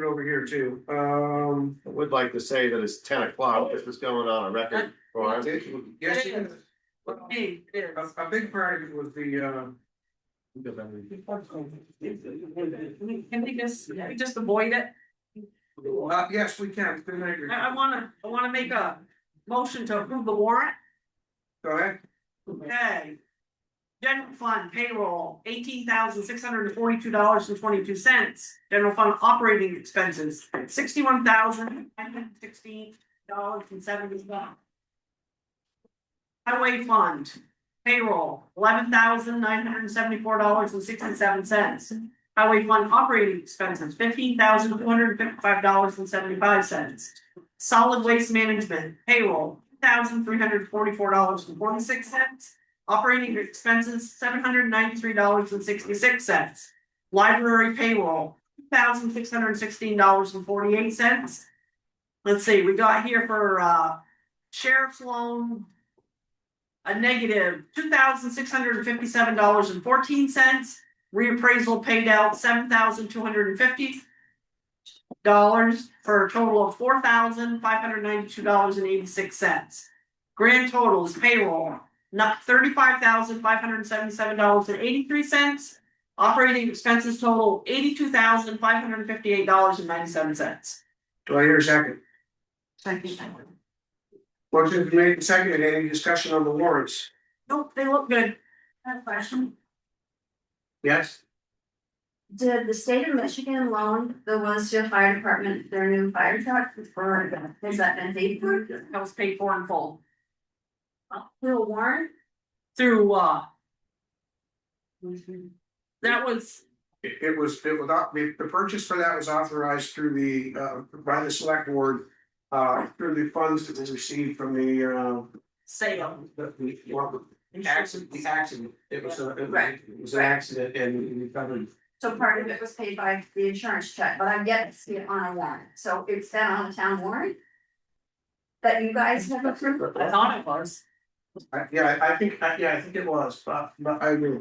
B: it over here too.
Q: I would like to say that it's 10 o'clock, this is going on a record for us.
B: Yes,
R: It is. Hey, it is.
B: a big part of it was the
R: Can we just avoid it?
B: yes, we can. Good night.
R: I wanna make a motion to approve the warrant.
B: Go ahead.
R: Okay. General fund payroll, $18,642.22. General fund operating expenses, $61,916.70. Highway fund payroll, $11,974.67. Highway fund operating expenses, $15,255.75. Solid waste management payroll, $1,344.46. Operating expenses, $793.66. Library payroll, $2,616.48. Let's see, we got here for sheriff's loan. A negative $2,657.14. Reappraisal paid out $7,250 for a total of $4,592.86. Grand totals payroll, not $35,577.83. Operating expenses total $82,558.97.
B: Do I hear a second?
R: Second.
B: Motion been made and seconded. Any discussion on the warrants?
R: Nope, they look good.
P: I have a question.
B: Yes?
P: Did the state of Michigan loan the Weathersfield Fire Department their new fire truck, or has that been paid for?
R: That was paid for in full.
P: Through a warrant?
R: Through that was,
B: It was, the purchase for that was authorized through the, by the select board. Through the funds that was received from the,
R: sale.
B: the accident. It was an accident and we covered.
P: So part of it was paid by the insurance check, but I'm yet to see it on a warrant, so it's been on a town warrant? That you guys have approved?
R: I thought it was.
B: Yeah, I think it was, but I agree.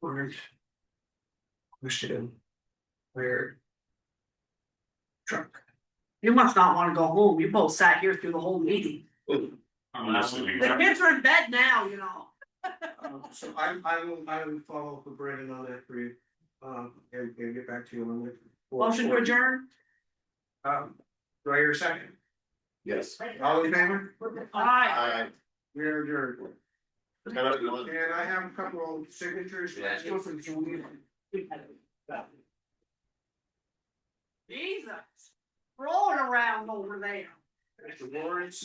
B: Warrant. Question. Where? Truck.
R: You must not wanna go home, you both sat here through the whole meeting.
A: I'm listening.
R: The kids are in bed now, you know.
B: So I will follow up with Brandon on that for you, and get back to you on that.
R: Motion to adjourn?
B: Do I hear a second?
Q: Yes.
B: All in favor?
R: Aye.
B: We are adjourned.
Q: And I-
B: And I have a couple of signatures. Let's go from Julie.
R: Jesus, rolling around over there.
B: There's the warrants.